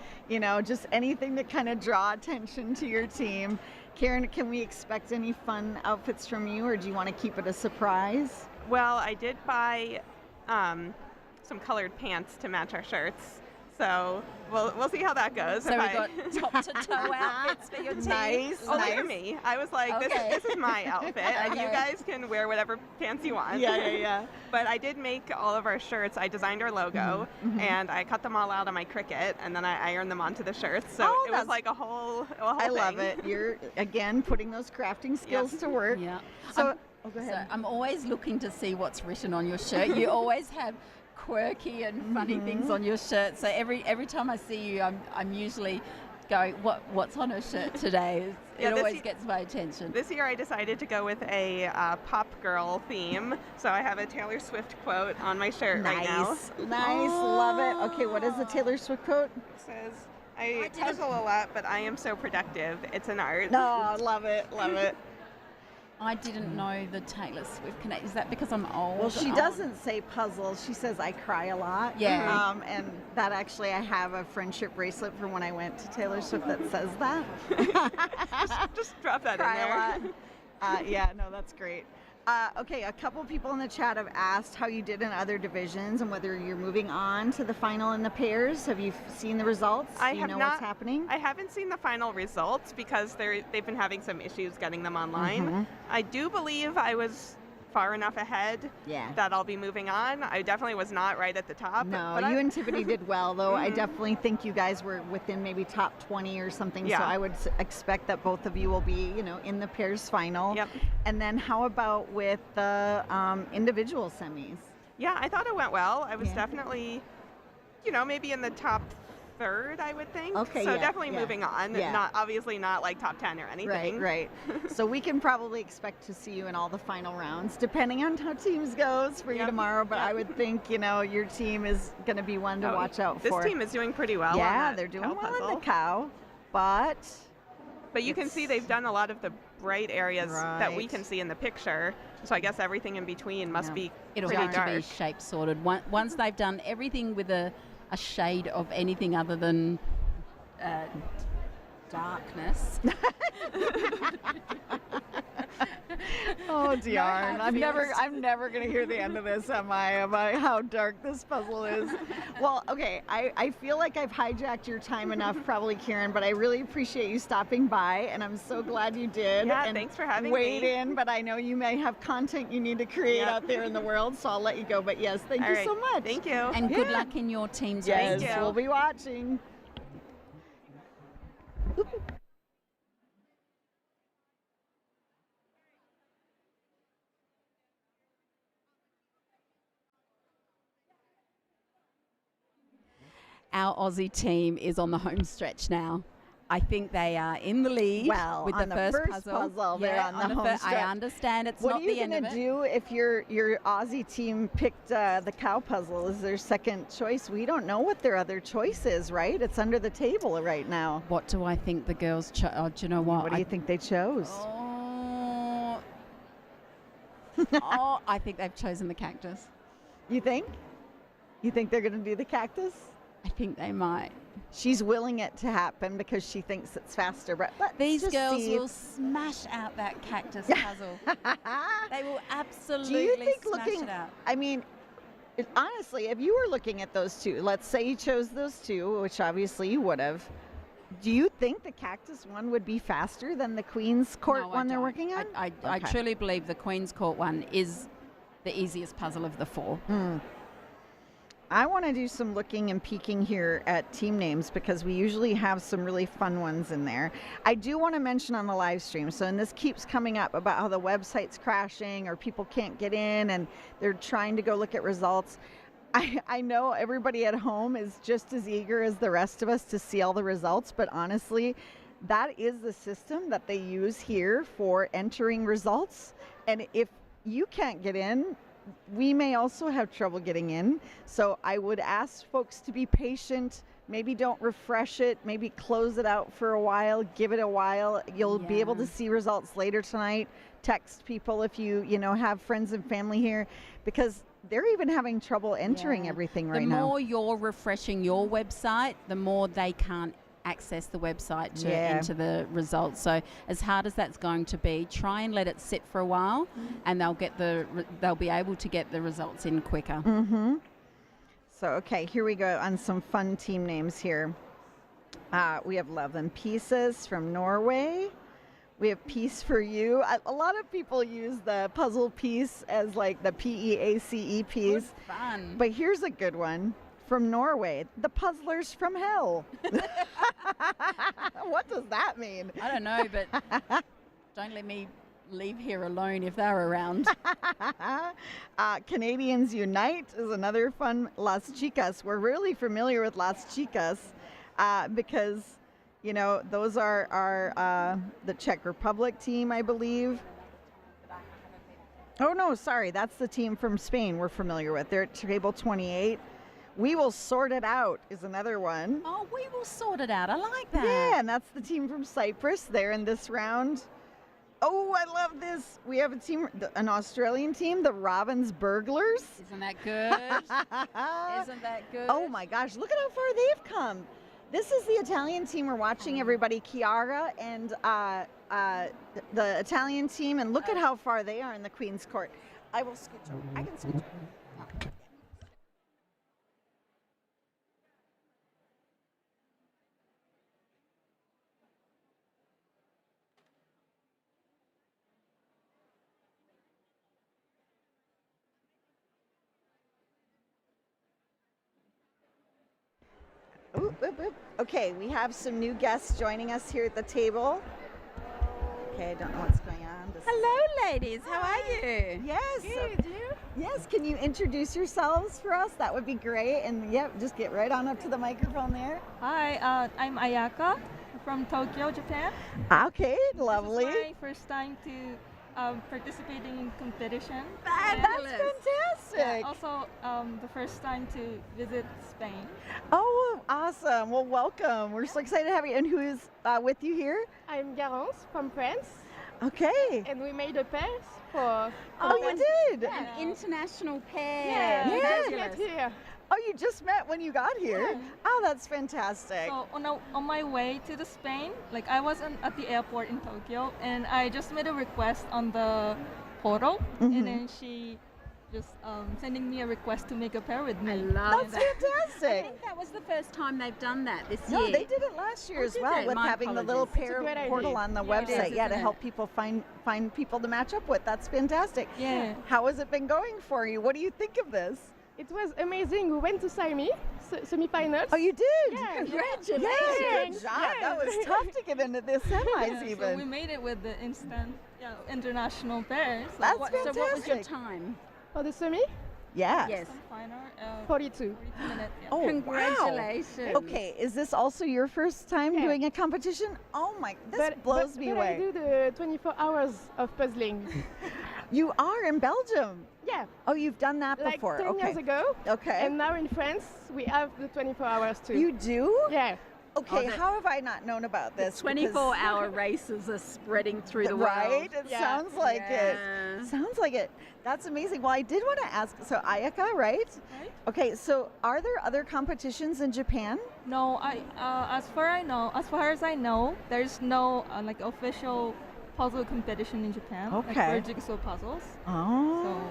just anything to kind of draw attention to your team. Karen, can we expect any fun outfits from you, or do you want to keep it a surprise? Well, I did buy some colored pants to match our shirts. So we'll see how that goes. So we've got top to toe outfits for your team. Nice. Only for me. I was like, Okay. this is my outfit, and you Okay. guys can wear whatever pants you want. Yeah. But I did make all of our shirts. I designed our logo, and I cut them all out of my Cricut, and then I ironed them onto the shirts. So it was like a whole I thing. love it. You're, again, putting those crafting skills to work. Yeah. So, I'm, go ahead. So I'm always looking to see what's written on your shirt. You always have quirky and funny things on your shirt. So every time I see you, I'm usually going, what's on her shirt today? It always gets my attention. This year I decided to go with a pop girl theme. So I have a Taylor Swift quote on my shirt right now. Nice, love it. Okay, what is the Taylor Swift quote? It says, I puzzle a lot, but I am so productive. It's an art. No, love it. I didn't know the Taylor Swift connect. Is that because I'm old? Well, she doesn't say puzzle. She says I cry a lot. Yeah. And that actually, I have a friendship bracelet from when I went to Taylor Swift that says that. Just drop that Cry in there. a lot. Yeah, no, that's great. Okay, a couple people in the chat have asked how you did in other divisions and whether you're moving on to the final in the pairs. Have you seen the results? I Do you have know not, what's happening? I haven't seen the final results because they've been having some issues getting them online. I do believe I was far enough ahead that I'll be moving on. I definitely was not right at the top. No, but you and Tiffany did well, though. I definitely think you guys were within maybe top 20 or something. Yeah. So I would expect that both of you will be, in the pairs final. Yep. And then how about with the individual semis? Yeah, I thought it went well. I was definitely, maybe in the top third, I would think. Okay, so yeah, definitely yeah. moving on. Yeah. Not obviously not like top 10 or anything. Right. So we can probably expect to see you in all the final rounds, depending on how teams goes for you Yep. tomorrow. But Yep. I would think, your team is going to be one to watch out this for. team is doing pretty well. on Yeah, that they're doing cow well puzzle. on the cow, but But you can see they've done a lot of the bright areas that we Right. can see in the picture. So I guess everything in between must Yeah. be It'll pretty have to be dark. shape sorted. Once they've done everything with a shade of anything other than darkness. oh, dear, hard I'm feelings. never going to hear the end of this, am I? About how dark this puzzle is. Well, okay, I feel like I've hijacked your time enough, probably, Karen, but I really appreciate you stopping by, and I'm so glad you did. Yeah, and thanks for having weighed me. in, but I know you may have content you need to create Yep. out there in the world, so I'll let you go. But yes, thank All you right. so much. Thank you. And good Yeah. luck in your team's Yes, race. you. we'll be watching. Our Aussie team is on the home stretch now. I think they are in the lead Well, with on the the first first puzzle, they're on the home I stretch. understand it's What not are you the end going of to it. do if your Aussie team picked the cow puzzle as their second choice? We don't know what their other choice is, right? It's under the table right now. What do I think the girls chose? Oh, do you know what? What do you think they chose? Oh, I think they've chosen the cactus. You think? You think they're going to do the cactus? I think they might. She's willing it to happen because she thinks it's faster. But let's These just girls see. will smash out that cactus puzzle. They will absolutely Do you think smash looking? it out. I mean, honestly, if you were looking at those two, let's say you chose those two, which obviously you would have. Do you think the cactus one would be faster than the Queen's Court No, I one they're don't. working on? I Okay. truly believe the Queen's Court one is the easiest puzzle of the four. I want to do some looking and peeking here at team names because we usually have some really fun ones in there. I do want to mention on the live stream, so and this keeps coming up about how the website's crashing or people can't get in and they're trying to go look at results. I know everybody at home is just as eager as the rest of us to see all the results, but honestly, that is the system that they use here for entering results. And if you can't get in, we may also have trouble getting in. So I would ask folks to be patient. Maybe don't refresh it. Maybe close it out for a while. Give it a while. You'll be able to see results later tonight. Text people if you have friends and family here, because they're even having trouble entering everything right now. The more you're refreshing your website, the more they can't access the website to enter the results. So as hard as that's going to be, try and let it sit for a while, and they'll be able to get the results in quicker. So okay, here we go on some fun team names here. We have Love and Pieces from Norway. We have Peace for You. A lot of people use the puzzle piece as like the PEACE piece. Good fun. But here's a good one from Norway. The Puzzlers from Hell. What does that mean? I don't know, but don't let me leave here alone if they're around. Canadians Unite is another fun. Las Chicas. We're really familiar with Las Chicas because, those are the Czech Republic team, I believe. Oh, no, sorry. That's the team from Spain we're familiar with. They're at table 28. We Will Sort It Out is another one. Oh, we will sort it out. I like that. Yeah, and that's the team from Cyprus. They're in this round. Oh, I love this. We have a team, an Australian team, the Robbins Burglars. Isn't that good? Isn't that good? Oh my gosh, look at how far they've come. This is the Italian team we're watching, everybody. Chiara and the Italian team, and look at how far they are in the Queen's Court. I will scooch over. I can scooch over. Oop, oop, oop. Okay, we have some new guests joining us here at the table. Okay, I don't know what's going on. Hello, ladies. How are you? Yes. Yes, can you introduce yourselves for us? That would be great. And just get right on up to the microphone there. Hi, I'm Ayaka from Tokyo, Japan. Okay, lovely. This is my first time to participating in competition. That's fantastic. Also, the first time to visit Spain. Oh, awesome. Well, welcome. We're so excited to have you. And who is with you here? I'm Garance from France, Okay. and we made a pair for. Oh, you did? An international pair. Yeah, we just Fabulous. get here. Oh, you just met when you got here? Oh, that's fantastic. So on my way to the Spain, like I wasn't at the airport in Tokyo, and I just made a request on the portal, and then she just sending me a request to make a pair with me. I love That's that. I fantastic. think that was the first time they've done that this No, year. they did it last year Oh, as did well they? with My having the little apologies. pair It's a great portal idea. on the Yeah. website, It is, to isn't help it? people find people to match up with. That's fantastic. Yeah. How has it been going for you? What do you think of this? It was amazing. We went to semi-finals. Oh, you did? Yeah. Congratulations. Yeah, good job. That was tough to get into this semis So we even. made it with the instant international pair. So That's So what was your fantastic. time? For the semi, Yeah. Yes. final 42. 42 minutes. Yeah. Oh, Congratulations. wow. Okay, is this also your first time Yeah. doing a competition? Oh my, this blows me but away. I do the 24 hours of puzzling. You are in Belgium. Yeah, Oh, you've done that like before. 10 Okay. years ago. Okay. And now in France, we have the 24 hours too. You do? Yeah. Okay, Oh, how have I not known about this? 24-hour races are spreading through the world. Right? It Yeah. sounds like it. Yeah. Sounds like it. That's amazing. Well, I did want to ask, so Ayaka, right? Right. Okay, so are there other competitions in Japan? No, as far as I know, there's no like official puzzle competition in Japan. Okay. Like for jigsaw puzzles. Oh.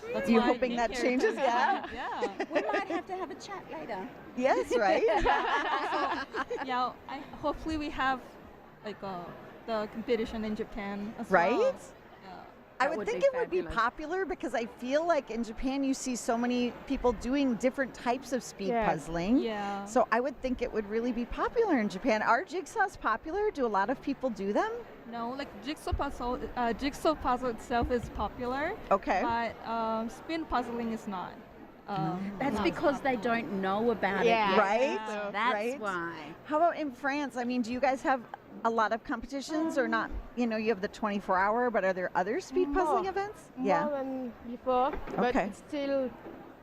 So that's You why I hoping came that here. changes, yeah? Yeah. We might have to have a chat later. Yes, right? Yeah. Hopefully we have like the competition in Japan as Right? well. I That would would think be it would be fabulous. popular because I feel like in Japan you see so many people doing different types of speed Yeah. puzzling. Yeah. So I would think it would really be popular in Japan. Are jigsaws popular? Do a lot of people do them? No, like jigsaw puzzle itself is popular. Okay. But spin puzzling is not. That's not because they popular. don't know about Yeah. it yet. Right? So- That's Right? why. How about in France? I mean, do you guys have a lot of competitions or not? You know, you have the 24-hour, but are there other speed puzzling More. events? More than before, but Okay. it's still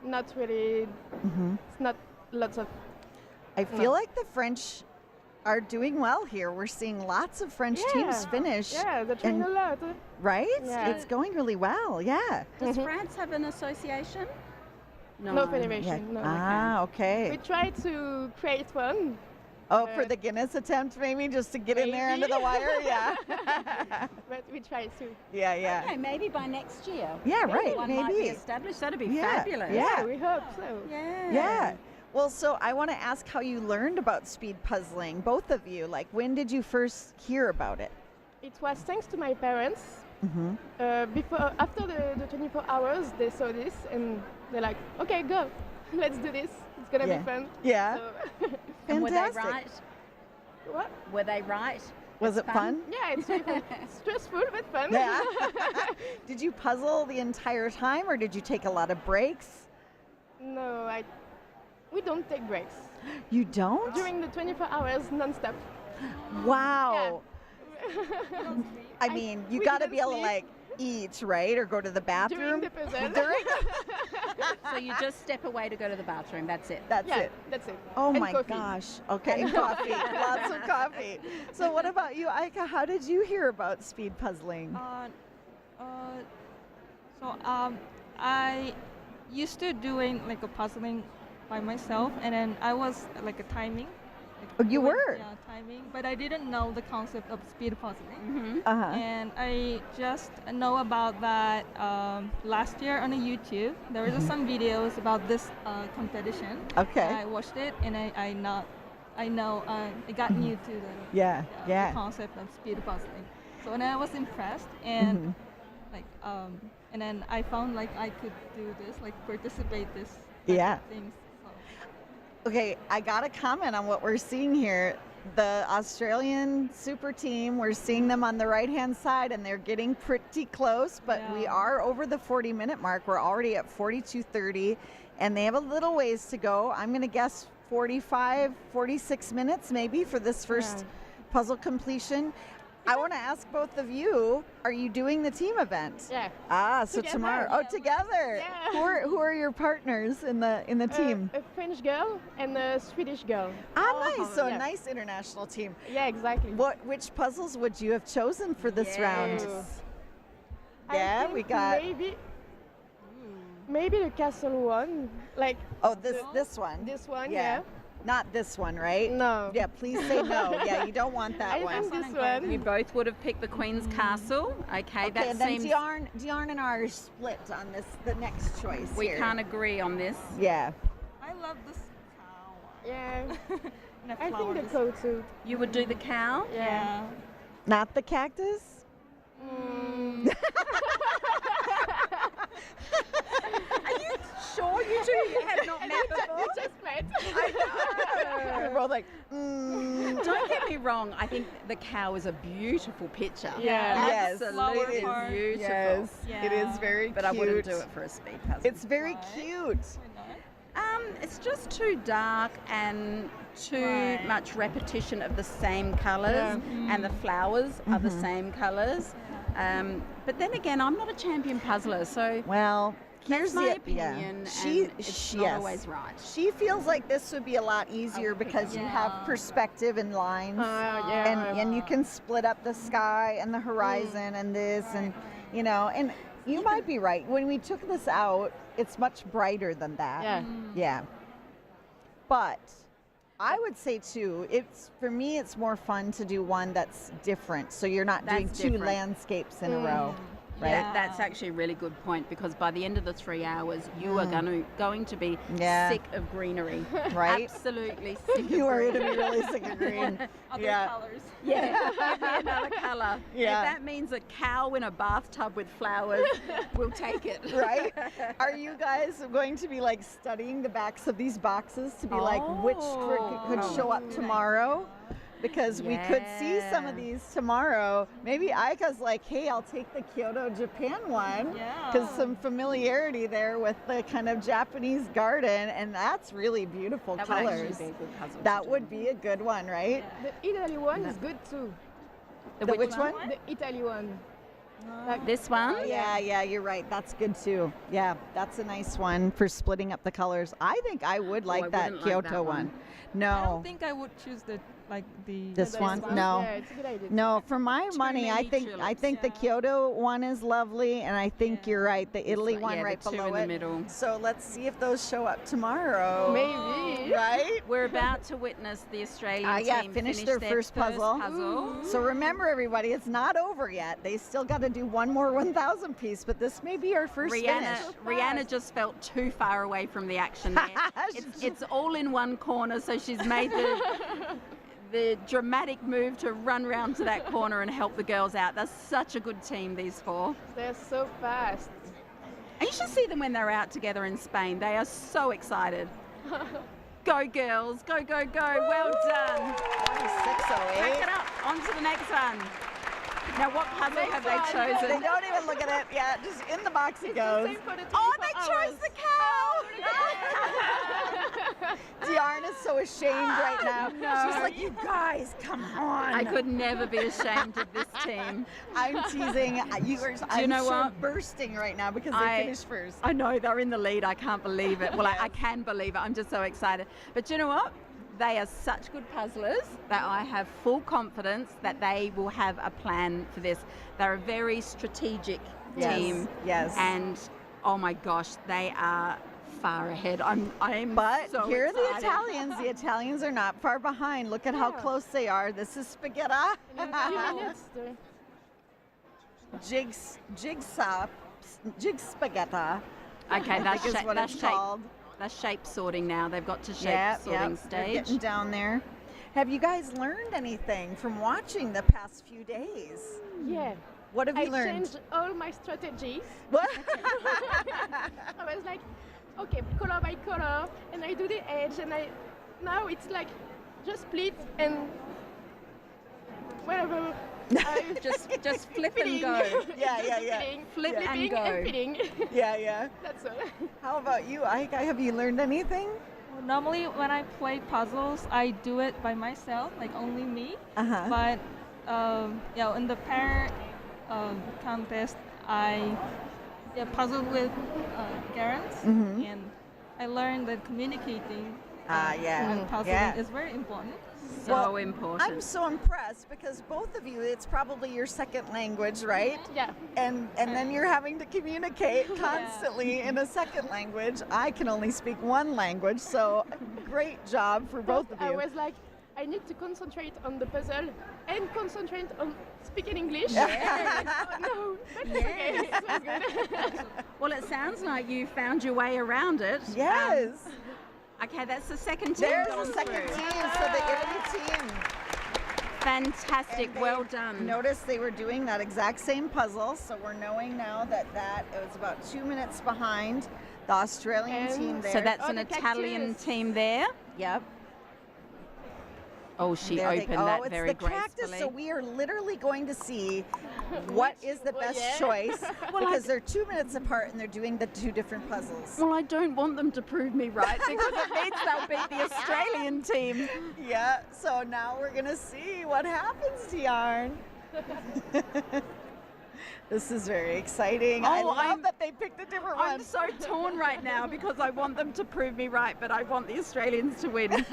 not really. Hmm. It's not lots of. I feel like the French are doing well here. We're seeing lots of French teams Yeah. finish. Yeah, they're trying and- a lot. Right? Yeah. It's going really well. Yeah. Does France have an association? No Yeah. federation. No. Ah, okay. We try to create one. Oh, for the Guinness attempt, maybe just to get in there under the Maybe. wire. Yeah. But we try to. Yeah, yeah. Okay, maybe by next year. Yeah, right. One might be Maybe. established. That'd be Yeah, fabulous. yeah. We hope so. Yeah. Yeah. Well, so I want to ask how you learned about speed puzzling, both of you. Like, when did you first hear about it? It was thanks to my parents. Mm-hmm. After the 24 hours, they saw this and they're like, okay, go. Let's do this. It's going to Yeah. be fun. Yeah. So, And were they Fantastic. right? what? Were they right? Was It's it fun? Yeah, it's really fun. Stressful, but fun. Yeah. Did you puzzle the entire time or did you take a lot of breaks? No, we don't take breaks. You don't? During the 24 hours, non-stop. Wow. I mean, you we got to didn't be able to sleep. like eat, right? Or go to the bathroom. During the puzzle. During- So you just step away to go to the bathroom. That's it. That's Yeah, it. that's it. Oh And my coffee. gosh. Okay, and coffee. Lots of coffee. So what about you, Aika? How did you hear about speed puzzling? I used to doing like a puzzling by myself, and then I was like a timing. Oh, you were? Yeah, timing. But I didn't know the concept of speed puzzling. Mm-hmm. Uh-huh. And I just know about that last year on a YouTube. There was some videos about this competition. Okay. I watched it, and I got new to the Yeah, the yeah. concept of speed puzzling. So and I was impressed, and Mhm. like and then I found like I could do this, like participate this Yeah. things. So. Okay, I got to comment on what we're seeing here. the Australian super team, we're seeing them on the right-hand side, and they're getting pretty close, but we are over the 40-minute mark. We're already at 42:30, and they have a little ways to go. I'm going to guess 45, 46 minutes maybe for this first puzzle completion. I want to ask both of you, are you doing the team event? Yeah. So Together. tomorrow. Oh, together. Yeah. Who are your partners in the team? A French girl and a Swedish girl. Nice. So yeah. a nice international team. Yeah, exactly. Which puzzles would you have chosen for this round? I Yeah, think we got. Maybe the castle one. Like This one. this one, Yeah. yeah. Not this one, right? No. Yeah, please say no. Yeah, you don't want that I one. think this one. You both would have picked the Queen's Castle. Okay, Okay, that and then seems Diarn and I are split on the next choice we here. can't agree on this. Yeah. I love this cow. Yeah. And the I think the flowers. coat too. You would do the cow? Yeah. Not the cactus? Are you sure you two have not met before? We just met. We're both like, Don't get me wrong, I think the cow is a beautiful picture. Yeah. Yes. Absolutely Flower part. beautiful. Yes, it is Yeah. very But cute. I wouldn't do it for a speed puzzle. It's very cute. It's just too dark and too Right. much repetition of the same colours, and the flowers are the same colours. But then again, I'm not a champion puzzler, so Well, here's that's my the opinion, and it's not yes. always right. She feels like this would be a lot easier because you have perspective and lines, yeah. and you can split up the sky and the horizon and this, and you know, and you might be right. When we took this out, it's much brighter than that. Yeah. Yeah. But I would say too, for me it's more fun to do one that's different. So you're not doing That's two different. landscapes in a row. Right? Yeah, that's actually a really good point, because by the end of the 3 hours, you are going to be Yeah. sick of greenery. Right? Absolutely sick You of are greenery. going to be really sick of green. Other Yeah. colors. Yeah, give me another colour. Yeah. If that means a cow in a bathtub with flowers, we'll take it. Right? Are you guys going to be like studying the backs of these boxes to be like which could show up tomorrow? Because we could see some of these tomorrow. Maybe Aika's like, hey, I'll take the Kyoto, Japan one. Yeah. Because some familiarity there with the kind of Japanese garden, and that's really beautiful That would actually colors. be a good puzzle. That to do. would be a good one, right? The Italy one is good too. The which one? The Italy one. This one? Yeah, you're right. That's good too. Yeah, that's a nice one for splitting up the colors. I think I would like I that wouldn't like Kyoto that one. one. No. I don't think I would choose the This one? No. Yeah, it's a good idea. No, for my money, I many think tulips. the Kyoto one is lovely, and I think you're right, the Italy one yeah, right the two below in the it. middle. So let's see if those show up tomorrow. Maybe. Right? We're about to witness the Australian Yeah, team finish finish their first puzzle. So remember, everybody, it's not over yet. They still got to do one more 1,000 piece, but this may be our first finish. Rihanna just felt too far away from the action there. It's all in one corner, so she's made the dramatic move to run round to that corner and help the girls out. That's such a good team, these four. They're so fast. And you should see them when they're out together in Spain. They are so excited. Go girls, go, go, go. Well done. 608. Back it up. On to the next one. Now, what puzzle have they They chosen? don't even look at it yet. Just in the box it goes. Oh, they chose the cow. Diarn is so ashamed right now. She's like, you guys, come on. I could never be ashamed of this team. I'm teasing. I'm know sure what? bursting right now because they finished first. I know, they're in the lead. I can't believe it. Well, I can believe it. I'm just so excited. But you know what? They are such good puzzlers that I have full confidence that they will have a plan for this. They're a very strategic team. Yes. And oh my gosh, they are far ahead. I'm But so here are the excited. Italians. The Italians are not far behind. Look at how close they are. This is spaghetti. Jigsaw spaghetti. Okay, that's is what it's called. That's shape sorting now. They've got to shape sorting They're stage. getting down there. Have you guys learned anything from watching the past few days? Yeah. What have you I learned? changed all my strategies. What? I was like, okay, color by color, and I do the edge, and now it's like just split and whatever. Just flip and go. Yeah. Flip and Flipping go. and fitting. Yeah. That's all. How about you, Aika? Have you learned anything? Well, normally when I play puzzles, I do it by myself, like only me. Uh-huh. But in the pair contest, I puzzled with Garants, and I learned that communicating and puzzling is very important. So important. I'm so impressed because both of you, it's probably your second language, right? Yeah. And then you're having to communicate constantly in a second language. I can only speak one language, so great job for both of I you. was like, I need to concentrate on the puzzle and concentrate on speaking English. Oh, no, but it's okay. It was good. Well, it sounds like you found your way around it. Yes. Okay, that's the second team. There's gone the second through. team, so the Italy team. Fantastic, And they well done. Notice they were doing that exact same puzzle, so we're knowing now that it was about 2 minutes behind the Australian team there. So that's Oh, an the Italian cactus. team there. Yep. Oh, she There opened that it's very the gracefully. cactus, so we are literally going to see what is the best choice because they're 2 minutes apart and they're doing the two different puzzles. Well, I don't want them to prove me right because it means they'll beat the Australian team. Yeah, so now we're going to see what happens, Tiarn. This is very exciting. I love that they picked a different one. I'm so torn right now because I want them to prove me right, but I want the Australians to win.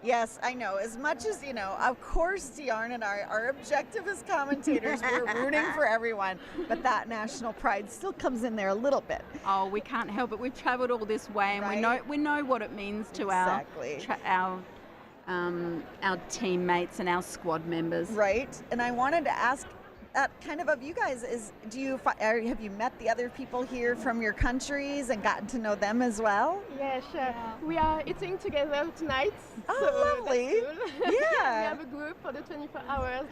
Yes, I know. As much as, of course, Tiarn and our objective as commentators, we're rooting for everyone, but that national pride still comes in there a little bit. Oh, we can't help it. We've travelled all this way, and we know what it means to our teammates and our squad members. Right. And I wanted to ask that kind of you guys is, have you met the other people here from your countries and gotten to know them as well? Yeah, sure. We are eating together tonight. Oh, so lovely. That's cool. Yeah. We have a group for the 24 hours,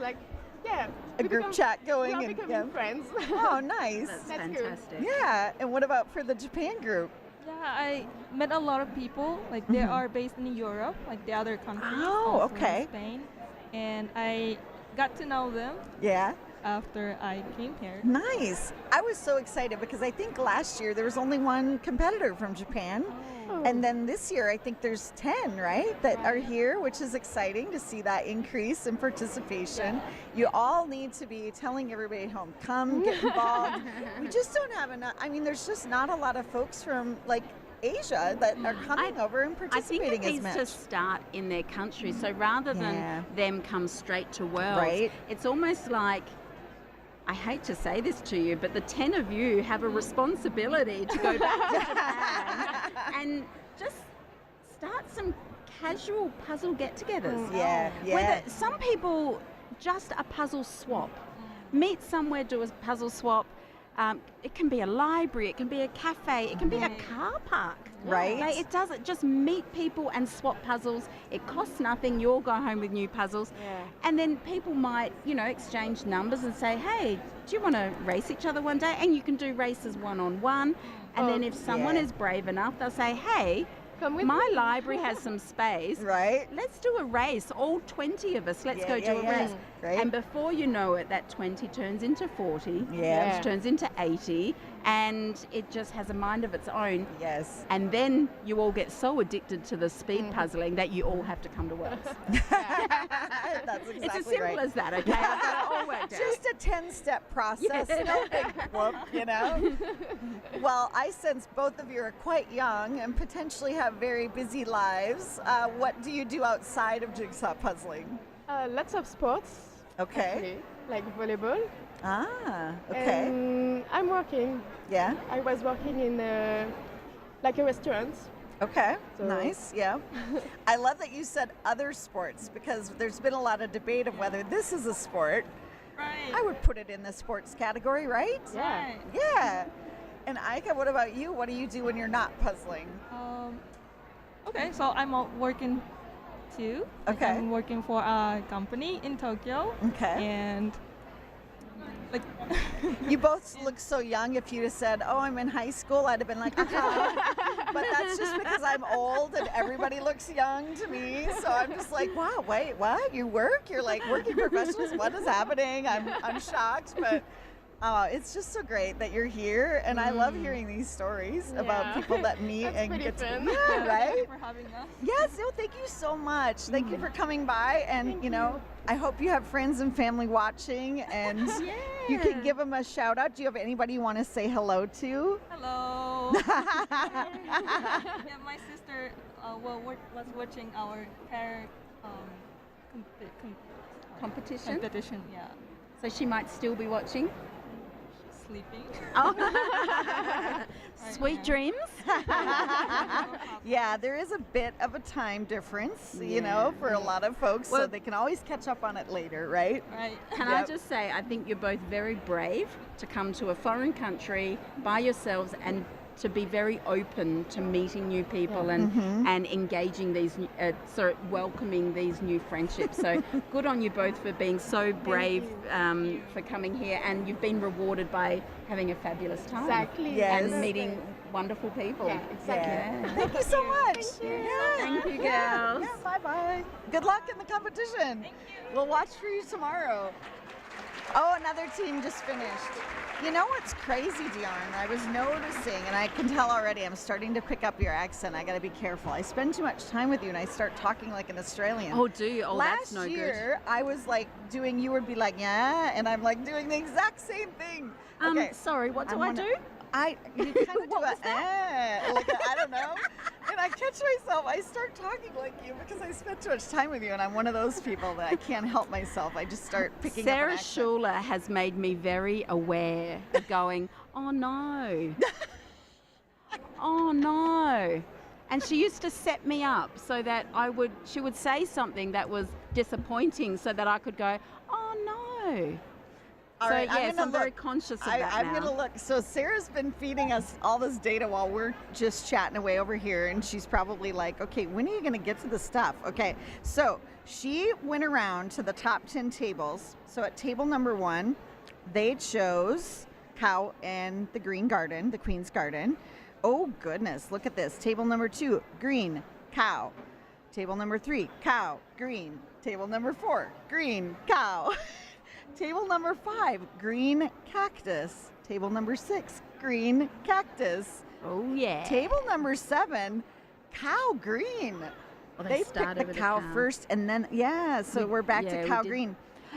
a group chat going. We are becoming friends. Oh, nice. That's fantastic. good. Yeah. And what about for the Japan group? Yeah, I met a lot of people. Like they are based in Europe, like the other countries. Oh, also in okay. Spain, and I got to know them. Yeah. After I came here. Nice. I was so excited because I think last year there was only one competitor from Japan. And then this year I think there's 10, right, that are here, which is exciting to see that increase in participation. You all need to be telling everybody at home, come get involved. We just don't have enough. I mean, there's just not a lot of folks from Asia that are coming over and participating I think it as needs to start in their country. So rather than them come straight to Worlds, it's almost like, I hate to say this to you, but the 10 of you have a responsibility to go back to Japan and just start some casual puzzle get-togethers. Yeah. Whether some people just a puzzle swap. Meet somewhere, do a puzzle swap. It can be a library, it can be a cafe, it can be a car park. Right. It doesn't just meet people and swap puzzles. It costs nothing. You all go home with new puzzles. Yeah. And then people might, exchange numbers and say, hey, do you want to race each other one day? And you can do races one-on-one. And then if someone is brave enough, they'll say, hey, my library has some space. Right. Let's do a race. All 20 of us, let's go do a race. Right. And before you know it, that 20 turns into 40, Yeah. which turns into 80, and it just has a mind of its own. Yes. And then you all get so addicted to the speed puzzling that you all have to come to Worlds. That's exactly It's as simple right. as that, okay? I've got it all worked out. Just a 10-step process, no big whoop, Well, I sense both of you are quite young and potentially have very busy lives. What do you do outside of jigsaw puzzling? Lots of sports. Okay. Actually, like volleyball. Ah, okay. And I'm working. Yeah. I was working in a restaurant. Okay, So- nice, yeah. I love that you said other sports because there's been a lot of debate of whether this is a sport. Right. I would put it in the sports category, right? Yeah. Right. Yeah. And Aika, what about you? What do you do when you're not puzzling? Okay, so I'm working too. Like, Okay. I'm working for a company in Tokyo. Okay. And like You both look so young. If you'd have said, oh, I'm in high school, I'd have been like, But that's just because I'm old and everybody looks young to me. So I'm just like, wow, wait, what? You work? You're like working professionals? What is happening? I'm shocked, but it's just so great that you're here, and I love hearing these stories about people that meet and get fun. to. Yeah, right? Thank you for having us. Yes, no, thank you so much. Thank you for coming by, and you know, I hope you have friends and family watching, and you can give them a shout out. Do you have anybody you want to say hello to? Hello. Yeah, my sister was watching our hair competition. Yeah, So she might still be watching. she's sleeping. Sweet dreams. Yeah, there is a bit of a time difference, you know, for a lot of folks, so Well- they can always catch up on it later, right? Right. Can I just say, I think you're both very brave to come to a foreign country by yourselves and to be very open to meeting new people and engaging these, welcoming these new friendships. So good on you both for being so brave for coming here, and you've been rewarded by having a fabulous time. Exactly. Yes. And meeting wonderful people. Yeah, exactly. Yeah. Thank you so much. Thank you, girls. Yeah, bye-bye. Good luck in the competition. We'll watch for you tomorrow. Oh, another team just finished. You know what's crazy, Dion? I was noticing, and I can tell already, I'm starting to pick up your accent. I got to be careful. I spend too much time with you, and I start talking like an Australian. Oh, do you? Oh, that's no Last good. year, I was like doing, you would be like, yeah, and I'm like doing the exact same thing. Okay. Sorry, what do I do? You kind of do like I don't know. And I catch myself, I start talking like you because I spend too much time with you, and I'm one of those people that I can't help myself. I just start picking up an Sarah accent. Schuler has made me very aware of going, oh no. Oh no. And she used to set me up so that she would say something that was disappointing so that I could go, oh no. All So right, yes, I'm very look. conscious of that I'm now. going to look. So Sarah's been feeding us all this data while we're just chatting away over here, and she's probably like, okay, when are you going to get to the stuff? Okay, so she went around to the top 10 tables. So at table number 1, they chose cow and the green garden, the Queen's Garden. Oh goodness, look at this. Table number 2, green, cow. Table number 3, cow, green. Table number 4, green, cow. Table number 5, green cactus. Table number 6, green cactus. Oh yeah. Table number 7, cow green. Well, They started picked the with cow first, and then so we're back yeah, to we cow did. green.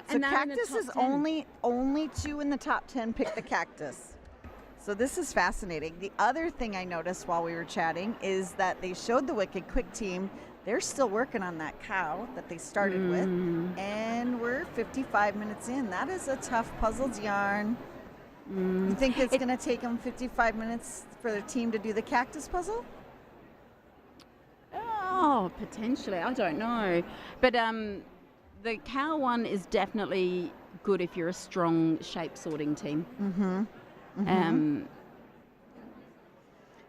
So And they're in the cactus top is 10. only 2 in the top 10 picked the cactus. So this is fascinating. The other thing I noticed while we were chatting is that they showed the Wicked Quick team. They're still working on that cow that they started with, and we're 55 minutes in. That is a tough puzzle, Dion. You think it's going to take them 55 minutes for the team to do the cactus puzzle? Oh, potentially. I don't know. But the cow one is definitely good if you're a strong shape sorting team.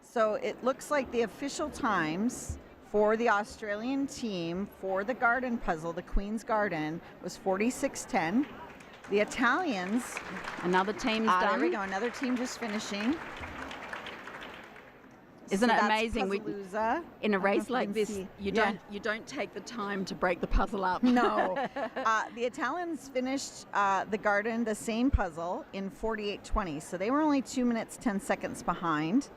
So it looks like the official times for the Australian team for the garden puzzle, the Queen's Garden, was 46:10. The Italians, Another team's done. there we go, another team just finishing. Isn't So it that's amazing? Puzzalooza. In a I don't know race if you like can this, see. you Yeah. don't take the time to break the puzzle up. No. The Italians finished the garden, the same puzzle, in 48:20. So they were only 2 minutes, 10 seconds behind.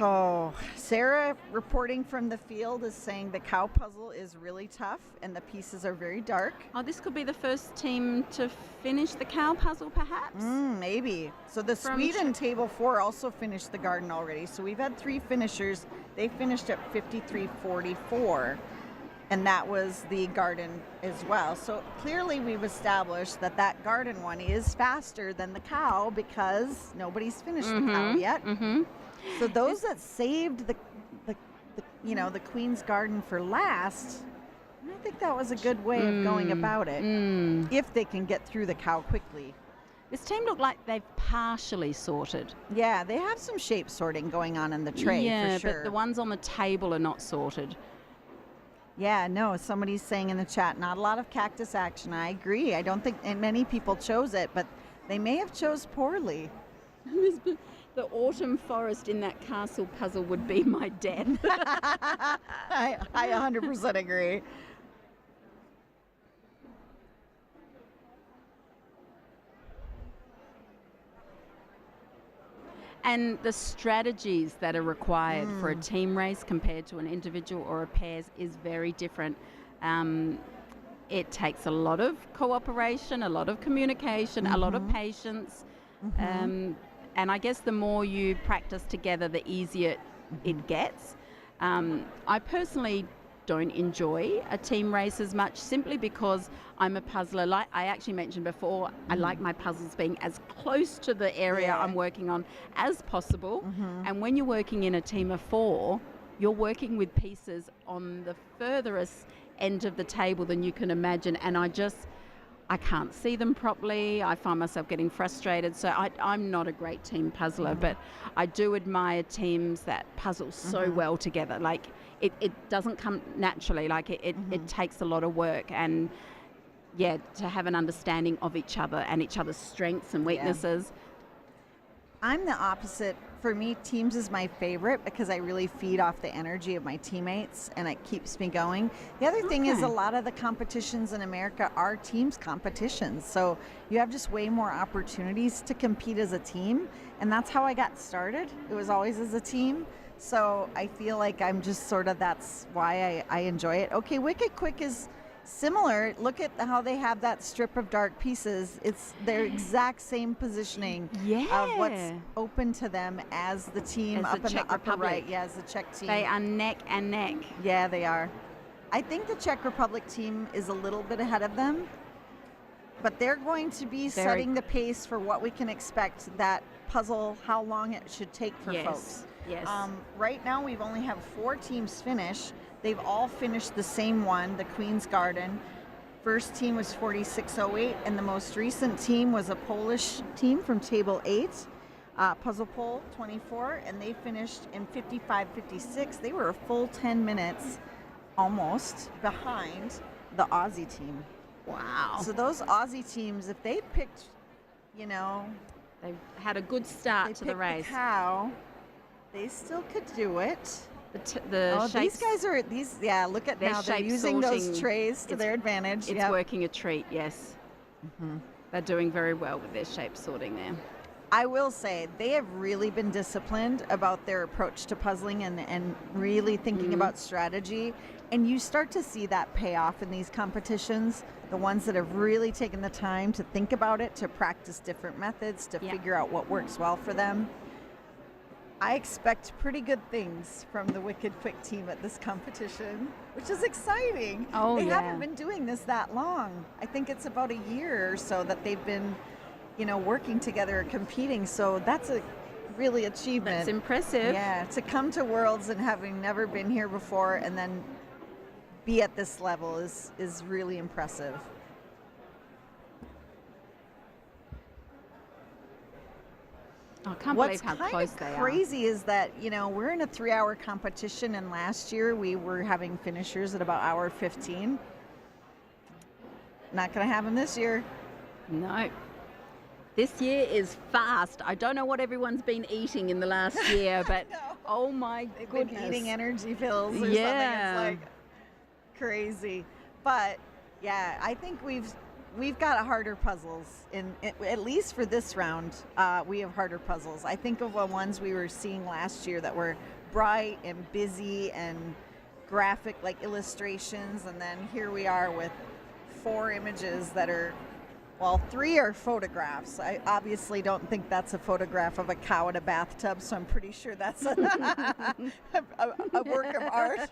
Oh, Sarah reporting from the field is saying the cow puzzle is really tough and the pieces are very dark. Oh, this could be the first team to finish the cow puzzle, perhaps? Maybe. So the From Sweden table 4 also finished the garden already. So we've had 3 finishers. They finished at 53:44. And that was the garden as well. So clearly we've established that that garden one is faster than the cow because nobody's finished the cow yet. So those that saved the Queen's Garden for last, I think that was a good way of going about it. If they can get through the cow quickly. This team look like they've partially sorted. Yeah, they have some shape sorting going on in the tray yeah, for sure. but the ones on the table are not sorted. Yeah, no, somebody's saying in the chat, not a lot of cactus action. I agree. I don't think and many people chose it, but they may have chose poorly. the autumn forest in that castle puzzle would be my death. I 100% agree. And the strategies that are required for a team race compared to an individual or a pairs is very different. It takes a lot of cooperation, a lot of communication, a lot of patience. And I guess the more you practice together, the easier it gets. I personally don't enjoy a team race as much, simply because I'm a puzzler. Like I actually mentioned before, I like my puzzles being as close to the area I'm working on as possible. And when you're working in a team of 4, you're working with pieces on the furthest end of the table than you can imagine, and I can't see them properly. I find myself getting frustrated, so I'm not a great team puzzler, but I do admire teams that puzzle so well together. Like it doesn't come naturally, like it takes a lot of work, and to have an understanding of each other and each other's strengths and weaknesses. I'm the opposite. For me, teams is my favorite because I really feed off the energy of my teammates and it keeps me going. The other thing is a lot of the competitions in America are teams competitions. So you have just way more opportunities to compete as a team. And that's how I got started. It was always as a team. So I feel like I'm just sort of, that's why I enjoy it. Okay, Wicked Quick is similar. Look at how they have that strip of dark pieces. It's their exact same positioning of what's open to them as the team as up the in Czech the upper Republic. right. Yeah, as the Czech team. They are neck and neck. Yeah, they are. I think the Czech Republic team is a little bit ahead of them, but they're going to be setting the pace for what we can expect that puzzle, how long it should take for folks. Yes. Right now, we've only have 4 teams finish. They've all finished the same one, the Queen's Garden. First team was 4608, and the most recent team was a Polish team from Table 8, Puzzle Pole 24, and they finished in 55:56. They were a full 10 minutes almost behind the Aussie team. Wow. So those Aussie teams, if they picked, They've had a good start to the race. The cow, they still could do it. These guys are look at now, they're using those trays to their advantage. It's working a treat, yes. They're doing very well with their shape sorting there. I will say they have really been disciplined about their approach to puzzling and really thinking about strategy, and you start to see that pay off in these competitions. The ones that have really taken the time to think about it, to practice different methods, to figure out what works well for them. I expect pretty good things from the Wicked Quick team at this competition, which is exciting. They haven't been doing this that long. I think it's about a year or so that they've been, working together, competing. So that's a really achievement. That's impressive. Yeah, to come to Worlds and having never been here before and then be at this level is really impressive. I can't believe how close they are. What's crazy is that, we're in a 3-hour competition, and last year we were having finishers at about hour 15. Not going to happen this year. No. This year is fast. I don't know what everyone's been eating in the last year, but oh my goodness. Been eating energy pills or something. It's like crazy. But yeah, I think we've got harder puzzles at least for this round. We have harder puzzles. I think of the ones we were seeing last year that were bright and busy and graphic, like illustrations, and then here we are with 4 images that are, 3 are photographs. I obviously don't think that's a photograph of a cow in a bathtub, so I'm pretty sure that's a work of art.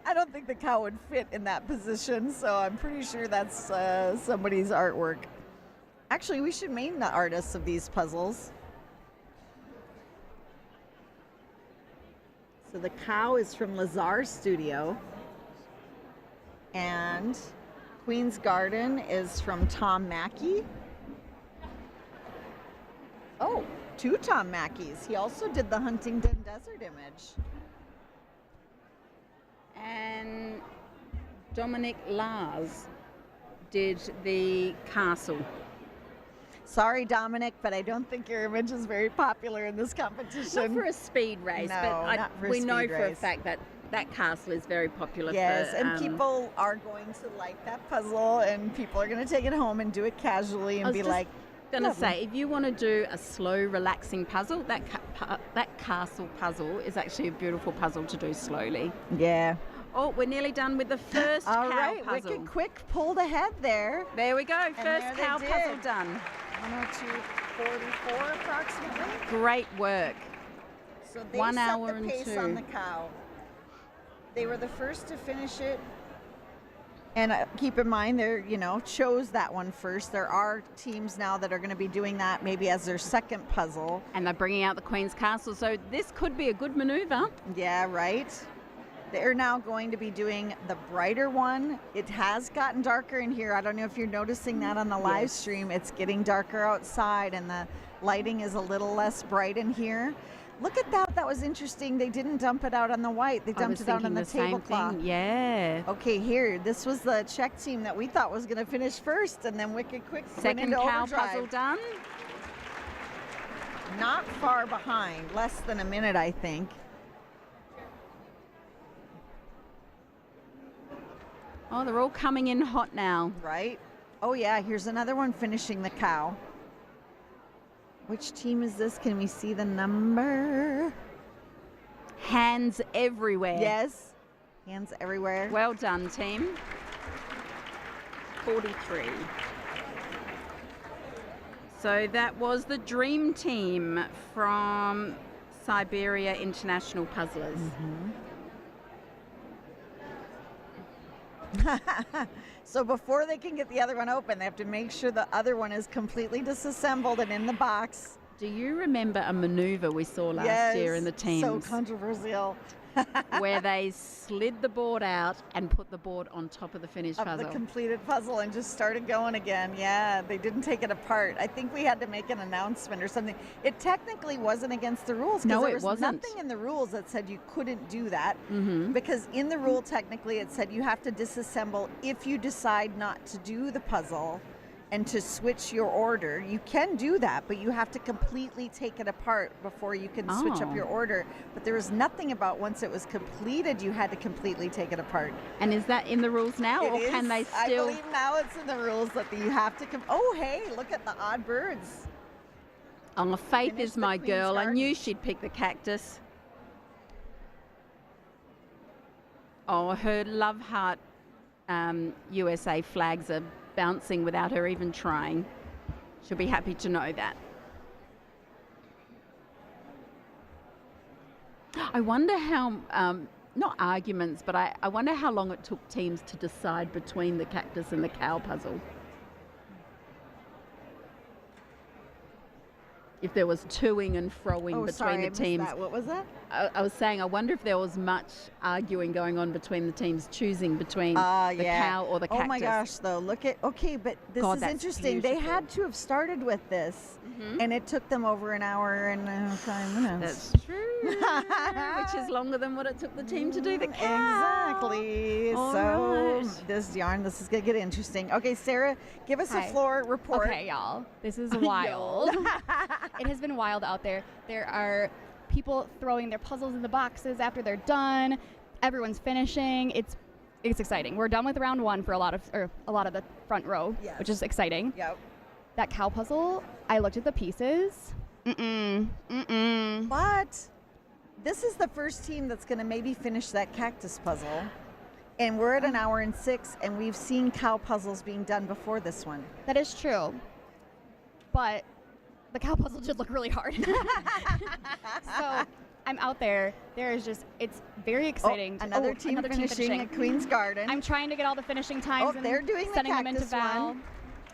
I don't think the cow would fit in that position, so I'm pretty sure that's somebody's artwork. Actually, we should name the artists of these puzzles. So the cow is from Lazar Studio, and Queen's Garden is from Tom Mackey. Oh, 2 Tom Mackeys. He also did the Huntington Desert image. And Dominic Lars did the castle. Sorry, Dominic, but I don't think your image is very popular in this competition. Not for a speed race, No, but not for a we know speed for a race. fact that that castle is very popular. Yes, for, and people are going to like that puzzle, and people are going to take it home and do it casually and be like, Gonna lovely. say, if you want to do a slow, relaxing puzzle, that castle puzzle is actually a beautiful puzzle to do slowly. Yeah. Oh, we're nearly done with the first All cow right, puzzle. Wicked Quick pulled ahead there. There we go, And first there they cow did. puzzle done. 102.44 approximately. Great work. So they 1 set hour the and pace 2. on the cow. They were the first to finish it. And keep in mind, they're, chose that one first. There are teams now that are going to be doing that maybe as their second puzzle. And they're bringing out the Queen's Castle, so this could be a good maneuver. Yeah, right. They're now going to be doing the brighter one. It has gotten darker in here. I don't know if you're noticing that on the live stream. It's getting darker outside and the lighting is a little less bright in here. Look at that. That was interesting. They didn't dump it out on the white. They dumped it out on the tablecloth. Yeah. Okay, here. This was the Czech team that we thought was going to finish first, and then Wicked Quick went Second into cow overdrive. puzzle done. Not far behind. Less than a minute, I think. Oh, they're all coming in hot now. Right? Oh, yeah. Here's another one finishing the cow. Which team is this? Can we see the number? Hands everywhere. Yes. Hands everywhere. Well done, team. 43. So that was the dream team from Siberia International Puzzlers. So before they can get the other one open, they have to make sure the other one is completely disassembled and in the box. Do you remember a maneuver we saw last year in the teams? So controversial. Where they slid the board out and put the board on top of the finished Of puzzle. the completed puzzle and just started going again. Yeah, they didn't take it apart. I think we had to make an announcement or something. It technically wasn't against the rules. No, there it was wasn't. nothing in the rules that said you couldn't do that. Mm-hmm. Because in the rule, technically, it said you have to disassemble if you decide not to do the puzzle and to switch your order. You can do that, but you have to completely take it apart before you can switch up your order. But there was nothing about once it was completed, you had to completely take it apart. And is that in the rules now, It or can is. they still? I believe now it's in the rules that you have to oh, hey, look at the odd birds. Oh, Faith Finish is the my Queen's girl. I Garden. knew she'd pick the cactus. Oh, her love heart USA flags are bouncing without her even trying. She'll be happy to know that. I wonder how, not arguments, but I wonder how long it took teams to decide between the cactus and the cow puzzle. If there was toing and froing between the teams. What was that? I was saying, I wonder if there was much arguing going on between the teams, choosing between the cow or the cactus. Oh my gosh, though, look at, okay, but this God, is that's interesting. They beautiful. had to have started with this, and it took them over an hour and 5 minutes. That's true. Which is longer than what it took the team to do the cow. Exactly. All So right. this is going to get interesting. Okay, Sarah, give us a floor report. Okay, y'all. This is wild. It has been wild out there. There are people throwing their puzzles in the boxes after they're done. Everyone's finishing. It's exciting. We're done with round one for a lot of the front row, Yes. which is exciting. Yep. That cow puzzle, I looked at the pieces. But this is the first team that's going to maybe finish that cactus puzzle. And we're at an hour and 6, and we've seen cow puzzles being done before this one. That is true. But the cow puzzle did look really hard. So I'm out there. There is just, it's very exciting. Another team finishing at Queen's Garden. I'm trying to get all the finishing times. Oh, they're doing the sending them into cactus Val. one.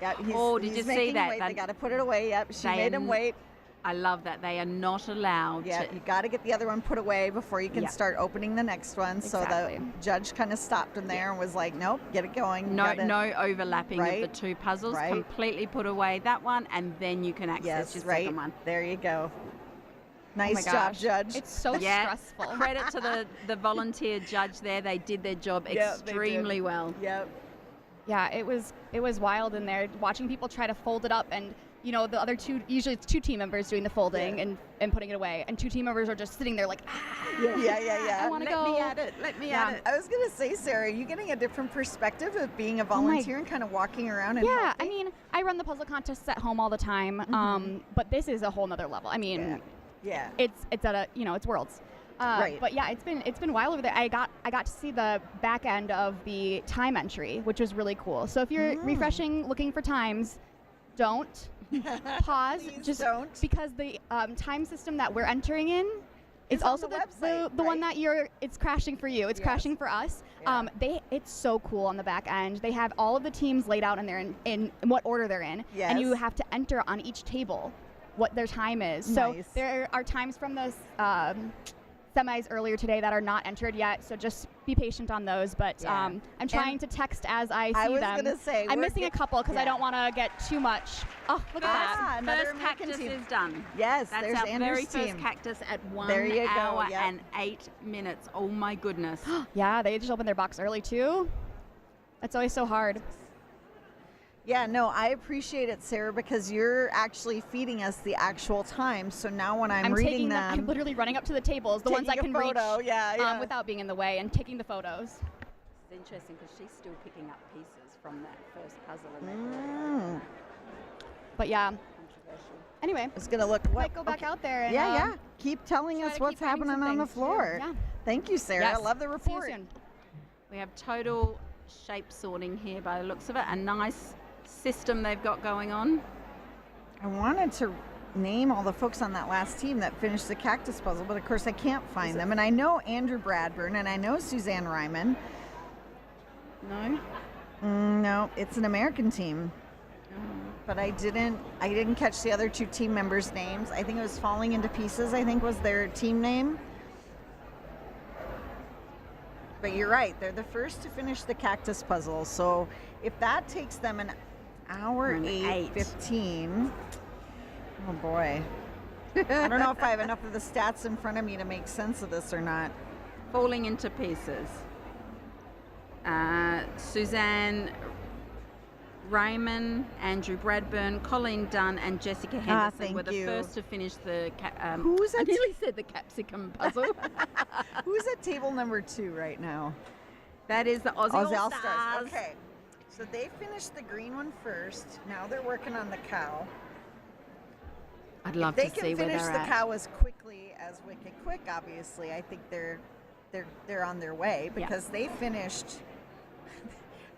Yeah, Did you he's see making that? Wait. They got to put it away. Yep, she made him wait. I love that. They are not allowed Yeah, to. you got to get the other one put away before you can Yeah. start opening the next one. Exactly. So the judge kind of stopped him there and was like, nope, get it going. You No, gotta- no overlapping of the Right, two puzzles. right. Completely put away that one, and then you can access Yes, your right. second one. There you go. Oh Nice my job, gosh. Judge. It's so stressful. Credit to the volunteer judge there. They did their job Yeah, they did. extremely well. Yep. Yeah, it was wild in there, watching people try to fold it up and, you know, the other two, usually it's 2 team members doing the folding and putting it away, and 2 team members are just sitting there like, I want to go. Let me at it. Let me at it. I was going to say, Sarah, are you getting a different perspective of being a volunteer and kind of walking around and Yeah, helping? I mean, I run the puzzle contests at home all the time, but this is a whole nother level. I mean, it's at a, you know, it's worlds. Right. But yeah, it's been wild over there. I got to see the back end of the time entry, which was really cool. So if you're refreshing, looking for times, don't pause. Just don't, because the time system that we're entering in is also the one that it's crashing for you. It's crashing for us. It's so cool on the back end. They have all of the teams laid out in what order they're in, and you have to enter on each table what their time is. So there are times from those semis earlier today that are not entered yet, so just be patient on those. But I'm trying to text as I see them. I was going to say, I'm missing a couple because I don't want to get too much. Oh, look at that. First cactus is done. Yes, that's there's our Andrew's very team. first cactus at 1 there you hour go, and 8 minutes. Oh my goodness. Yeah, they just opened their box early too. That's always so hard. Yeah, no, I appreciate it, Sarah, because you're actually feeding us the actual time. So now when I'm reading them, I'm literally running up to the tables, the ones I can reach without being in the way, and taking the photos. It's interesting because she's still picking up pieces from that first puzzle. But yeah. Anyway, it's gonna look. Might go back out there. And, Keep telling us what's happening on the floor. Yeah. Thank you, Sarah. Yes. I love the report. See you soon. We have total shape sorting here by the looks of it. A nice system they've got going on. I wanted to name all the folks on that last team that finished the cactus puzzle, but of course I can't find them. And I know Andrew Bradburn and I know Suzanne Ryman. No? No, it's an American team. But I didn't catch the other 2 team members' names. I think it was Falling Into Pieces, I think was their team name. But you're right, they're the first to finish the cactus puzzle. So if that takes them an hour 8:15, oh boy. I don't know if I have enough of the stats in front of me to make sense of this or not. Falling Into Pieces. Suzanne Ryman, Andrew Bradburn, Colleen Dunn, and Jessica Henderson were the first to finish the. Who's I nearly said the capsicum puzzle. Who's at table number 2 right now? That is the Aussie All-Stars. Okay, so they finished the green one first. Now they're working on the cow. I'd love to see where they're at. They can finish the cow as quickly as Wicked Quick. Obviously, I think they're on their way because they finished.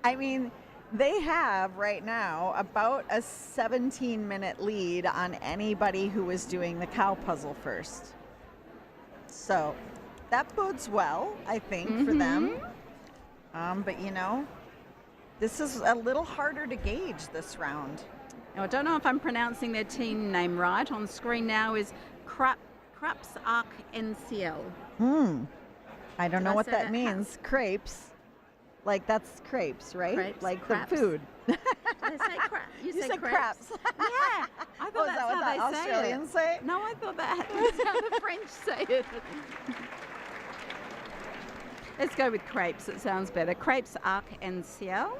I mean, they have right now about a 17-minute lead on anybody who is doing the cow puzzle first. So that bodes well, I think, for them. But you know, this is a little harder to gauge this round. Now, I don't know if I'm pronouncing their team name right. On screen now is Craps Arc NCL. I don't know what that means. Crepes. Like that's crepes, right? Crepes, like craps. the food. Did I say crap? You said craps. Yeah, I thought that's what how the they Australians say it. No, I thought that was how the French say it. Let's go with crepes. It sounds better. Crepes Arc NCL.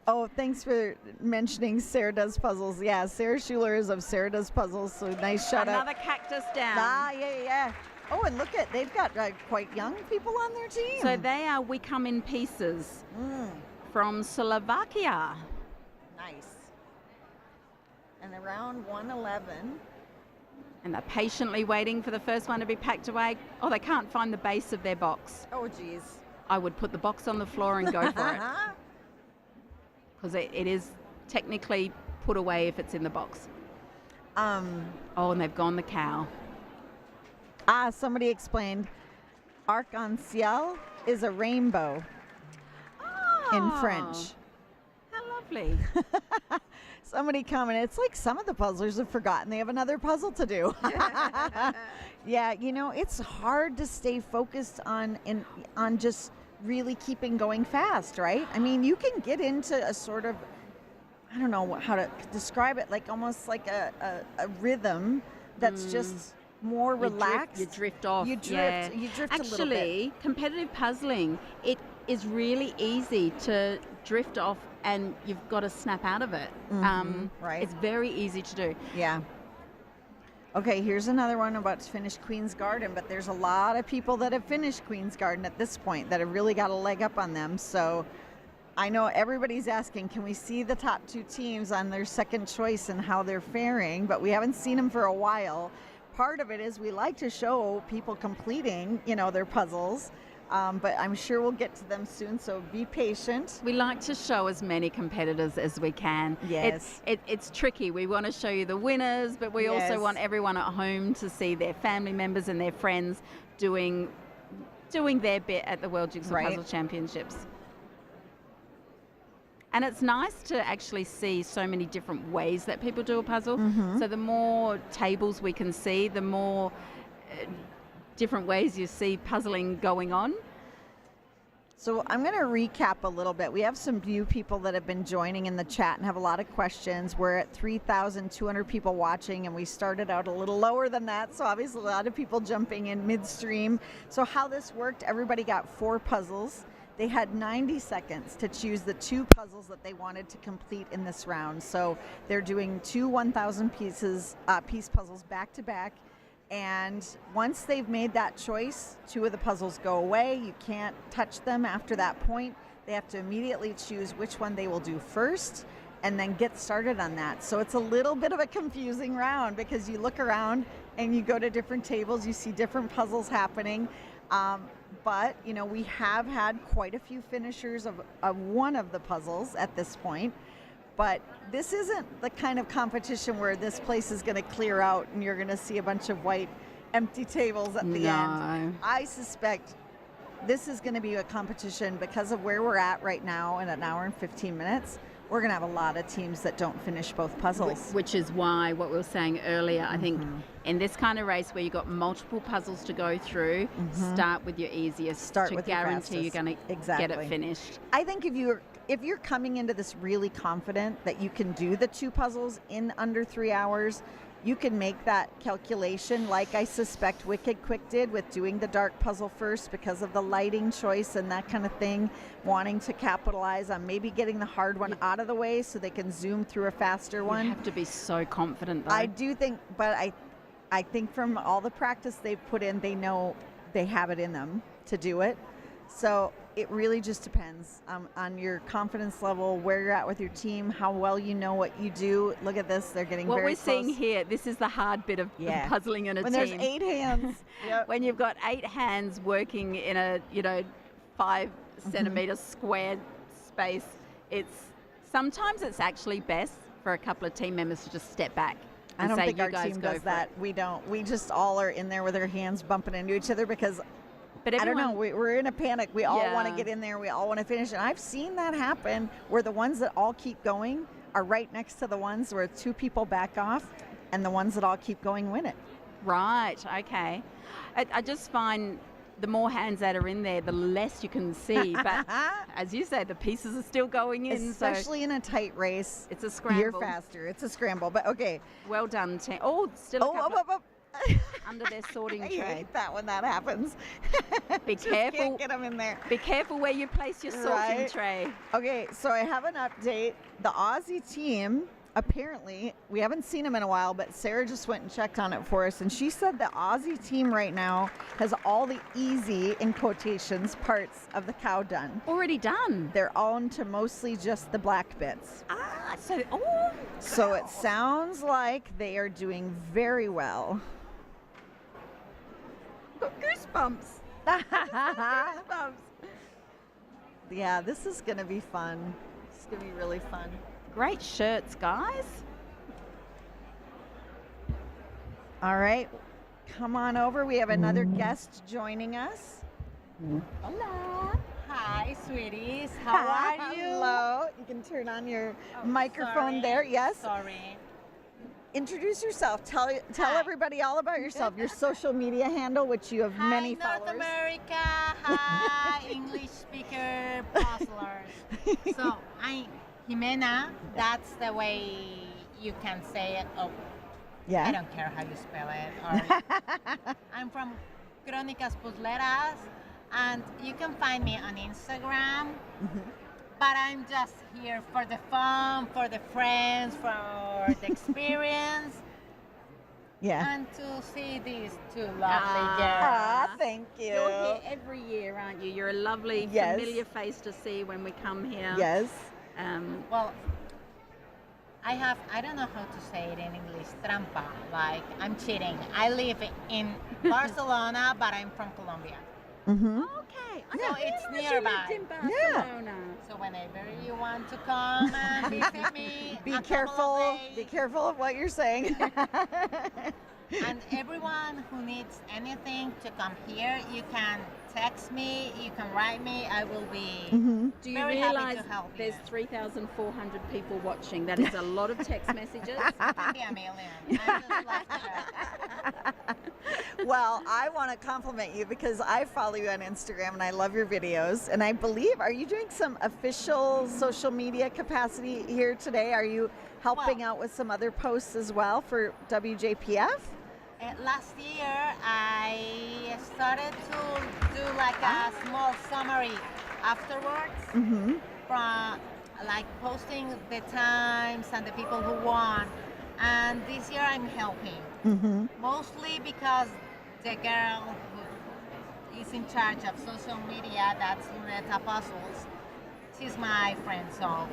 Oh, thanks for mentioning Sarah Does Puzzles. Yeah, Sarah Schuler is of Sarah Does Puzzles, so nice shout out. Another cactus down. Yeah. Oh, and look at, they've got quite young people on their team. So they are We Come in Pieces from Slovakia. Nice. And around 111. And they're patiently waiting for the first one to be packed away. Oh, they can't find the base of their box. Oh, geez. I would put the box on the floor and go for it. Because it is technically put away if it's in the box. Oh, and they've gone the cow. Somebody explained arc-en-ciel is a rainbow in French. How lovely. Somebody commented, it's like some of the puzzlers have forgotten they have another puzzle to do. Yeah, you know, it's hard to stay focused on just really keeping going fast, right? I mean, you can get into a sort of, I don't know how to describe it, like almost like a rhythm that's just more relaxed. You drift off. You drift a little bit. Actually, competitive puzzling, is really easy to drift off and you've got to snap out of it. Right. It's very easy to do. Yeah. Okay, here's another one about to finish Queen's Garden, but there's a lot of people that have finished Queen's Garden at this point that have really got a leg up on them. So I know everybody's asking, can we see the top 2 teams on their second choice and how they're faring? But we haven't seen them for a while. Part of it is we like to show people completing, their puzzles. But I'm sure we'll get to them soon, so be patient. We like to show as many competitors as we can. Yes. It's tricky. We want to show you the winners, but we also want everyone at home to see their family members and their friends doing their bit at the World Jigsaw Puzzle Championships. And it's nice to actually see so many different ways that people do a puzzle. So the more tables we can see, the more different ways you see puzzling going on. So I'm going to recap a little bit. We have some new people that have been joining in the chat and have a lot of questions. We're at 3,200 people watching, and we started out a little lower than that, so obviously a lot of people jumping in midstream. So how this worked, everybody got 4 puzzles. They had 90 seconds to choose the 2 puzzles that they wanted to complete in this round. So they're doing 2 1,000 piece puzzles back to back. And once they've made that choice, 2 of the puzzles go away. You can't touch them after that point. They have to immediately choose which one they will do first and then get started on that. So it's a little bit of a confusing round because you look around and you go to different tables, you see different puzzles happening. But, we have had quite a few finishers of one of the puzzles at this point. But this isn't the kind of competition where this place is going to clear out and you're going to see a bunch of white empty tables at the end. I suspect this is going to be a competition because of where we're at right now in an hour and 15 minutes. We're going to have a lot of teams that don't finish both puzzles. Which is why, what we were saying earlier, I think in this kind of race where you've got multiple puzzles to go through, start with your easiest to guarantee you're going to get it finished. I think if you're coming into this really confident that you can do the 2 puzzles in under 3 hours, you can make that calculation like I suspect Wicked Quick did with doing the dark puzzle first because of the lighting choice and that kind of thing, wanting to capitalize on maybe getting the hard one out of the way so they can zoom through a faster one. You have to be so confident though. I do think, but I think from all the practice they've put in, they know they have it in them to do it. So it really just depends on your confidence level, where you're at with your team, how well you know what you do. Look at this, they're getting very close. What we're seeing here, this is the hard bit of puzzling in a team. When there's 8 hands. When you've got 8 hands working in a 5 centimeter square space, sometimes it's actually best for a couple of team members to just step back. I don't think our team does that. We don't. We just all are in there with our hands bumping into each other because I don't know, we're in a panic. We all want to get in there. We all want to finish. And I've seen that happen where the ones that all keep going are right next to the ones where 2 people back off and the ones that all keep going win it. Right, okay. I just find the more hands that are in there, the less you can see. But as you say, the pieces are still going in. Especially in a tight race. It's a scramble. You're faster. It's a scramble. But okay. Well done, team. Oh, still a couple under their sorting tray. I hate that when that happens. Be careful. Can't get them in there. Be careful where you place your sorting tray. Okay, so I have an update. The Aussie team, apparently, we haven't seen them in a while, but Sarah just went and checked on it for us, and she said the Aussie team right now has all the easy, in quotations, parts of the cow done. Already done? They're on to mostly just the black bits. So it sounds like they are doing very well. Goosebumps. Goosebumps. Yeah, this is going to be fun. It's going to be really fun. Great shirts, guys. All right. Come on over. We have another guest joining us. Hola. Hi, sweeties. How are you? Hello. You can turn on your microphone there. Yes. Sorry. Introduce yourself. Tell everybody all about yourself. Your social media handle, which you have many followers. North America. Hi, English speaker puzzlers. So I'm Jimena. That's the way you can say it. Oh, yeah. I don't care how you spell it. I'm from Crónicas Puzzleras. And you can find me on Instagram. Mm-hmm. But I'm just here for the fun, for the friends, for the experience. Yeah. And to see these two lovely girls. Ah, thank you. You're here every year, aren't you? You're a lovely, Yes. familiar face to see when we come here. Yes. Well, I don't know how to say it in English, trampa, like I'm cheating. I live in Barcelona, but I'm from Colombia. Mm-hmm. Okay. So it's nearby. In Barcelona. So whenever you want to come and visit me, Be a couple careful. of Be days, careful of what you're saying. and everyone who needs anything to come here, you can text me, you can write me. I will be Mm-hmm. Do you very happy realise to help you. there's 3,400 people watching? That is a lot of text messages. Maybe a million. I just love to help. Well, I want to compliment you because I follow you on Instagram and I love your videos. And I believe, are you doing some official social media capacity here today? Are you helping out with some other posts as well for WJPF? Last year, I started to do like a small summary afterwards Mm-hmm. from like posting the times and the people who won. And this year I'm helping, Mm-hmm. mostly because the girl who is in charge of social media, that's Loretta Puzzles, she's my friend, so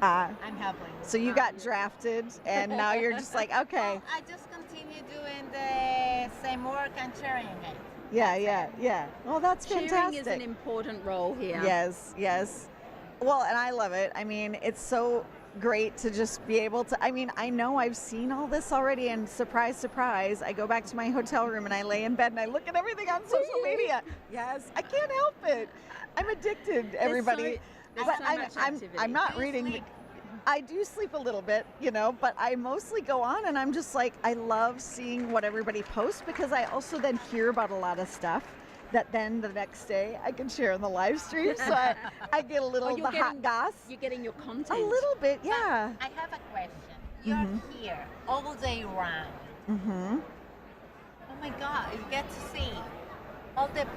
I'm helping. So you got drafted and now you're just like, okay. Well, I just continue doing the same work and sharing it. Yeah. Well, that's Cheering fantastic. is an important role here. Yes. Well, and I love it. I mean, it's so great to just be able to, I mean, I know I've seen all this already and surprise, surprise, I go back to my hotel room and I lay in bed and I look at everything on social media. Yes, I can't help it. I'm addicted, everybody. There's But so much activity. I'm not Do you reading. sleep? I do sleep a little bit, but I mostly go on and I'm just like, I love seeing what everybody posts because I also then hear about a lot of stuff that then the next day I can share on the live stream. So I get a little you're the hot goss. You're getting your content. A little bit, yeah. I have a question. You're here all day round. Mm-hmm. Oh my God, you get to see all the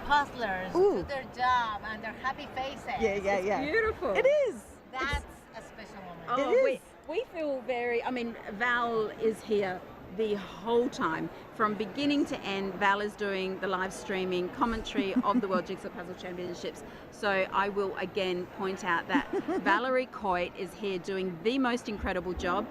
puzzlers Ooh. do their job and their happy faces. Yeah. Beautiful. It is. That's a special moment. Oh, It is. we feel very, Val is here the whole time. From beginning to end, Val is doing the live streaming commentary of the World Jigsaw Puzzle Championships. So I will again point out that Valerie Coit is here doing the most incredible job.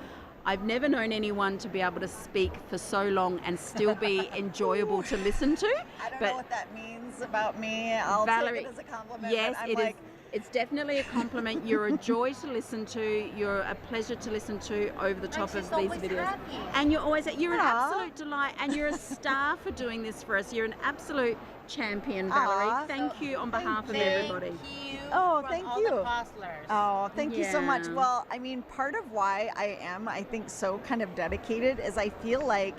I've never known anyone to be able to speak for so long and still be enjoyable to listen to. I don't but know what that means about me. I'll Valerie, take it as a compliment. yes, but I'm it like, is. It's definitely a compliment. You're a joy to listen to. You're a pleasure to listen to over the top she's of these always videos. happy. And you're an Aw. absolute delight. And you're a star for doing this for us. You're an absolute champion, Valerie. Aw. Thank you on behalf of Thank everybody. you Oh, from thank all you. the puzzlers. Oh, thank you so much. Yeah. Well, I mean, part of why I think, so kind of dedicated is I feel like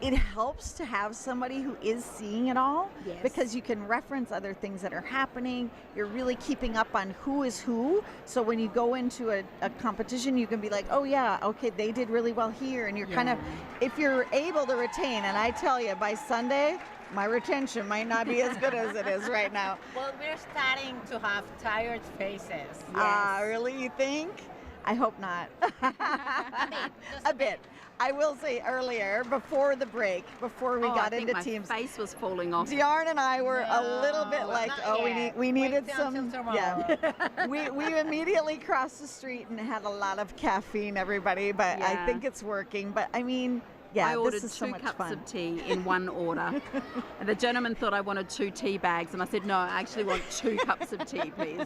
it helps to have somebody who is seeing it all, Yes. because you can reference other things that are happening. You're really keeping up on who is who. So when you go into a competition, you can be like, oh yeah, okay, they did really well here. And you're kind of, if you're able to retain, and I tell you, by Sunday, my retention might not be as good as it is right now. Well, we're starting to have tired faces. Really, you think? I hope not. Just A bit. I will say earlier, before the break, before we Oh, got I think into my teams, face was falling off. Diarn and I were a little bit No, like, not oh, yet. we needed Wait some. until tomorrow. Yeah. we immediately crossed the street and had a lot of caffeine, everybody. But I Yeah. think it's working. But I mean, yeah, I ordered this is so 2 much cups fun. of tea in one order. And the gentleman thought I wanted 2 tea bags. And I said, no, I actually want 2 cups of tea, please.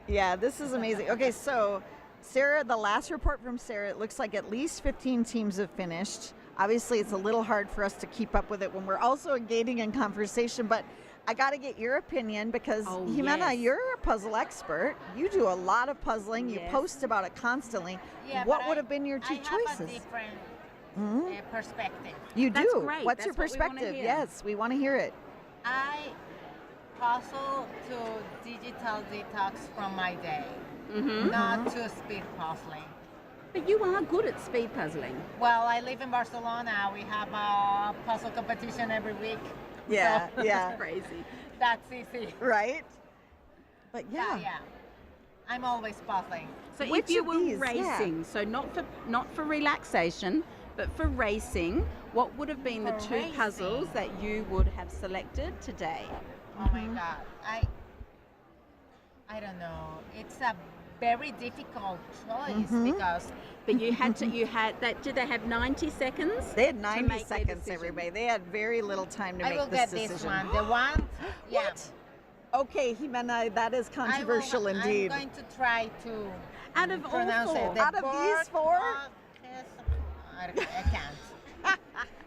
Yeah, this is amazing. Okay, so Sarah, the last report from Sarah, it looks like at least 15 teams have finished. Obviously, it's a little hard for us to keep up with it when we're also engaging in conversation, but I got to get your opinion because, Oh, Jimena, yes. you're a puzzle expert. You do a lot of puzzling. You Yes. post about it constantly. Yeah, What but would have been your 2 I have choices? a different perspective. You That's do. great. What's That's your what we wanna perspective? hear. Yes, we want to hear it. I puzzle to digital detox from my day, not to speed puzzling. But you are good at speed puzzling. Well, I live in Barcelona. We have a puzzle competition every week. Yeah, So, yeah. Crazy. That's easy. Right? But yeah. Yeah. I'm always puzzling. So Which if you of were these? racing, so not for relaxation, but for racing, what would have been the For two racing. puzzles that you would have selected today? Oh my God. I don't know. It's a very difficult choice because But you had that. Did they have 90 seconds? They had to 90 make their seconds, decision? everybody. They had very little time to I make will this get decision. this one. The one. Yeah. What? Okay, Jimena, that is controversial indeed. I'm going to try to Out of all pronounce four. it. The Out of these four? I can't.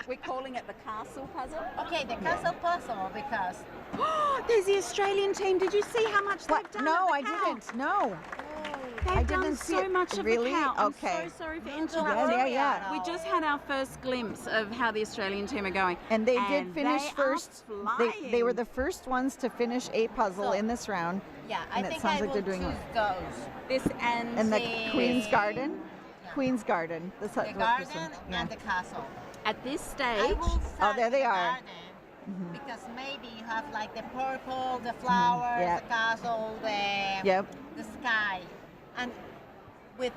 We're calling it the castle puzzle. Okay, the castle puzzle because There's the Australian team. Did you see how much they've done? No, of I the cow? didn't. No. They've I done didn't see so it. much of Really? the cow. I'm Okay. so sorry for Don't interrupting. worry yeah. at We all. just had our first glimpse of how the Australian team are going. And they did finish they are first. They were flying. the first ones to finish a puzzle So- in this round. yeah, I And it think sounds I like will they're doing choose those. This and And the the- Queen's Garden. Yeah. Queen's Garden. This The garden and the castle. at this I stage. will start there they with the are. garden because maybe you have like the purple, the flowers, Yeah. the castle, Yep. the sky, and with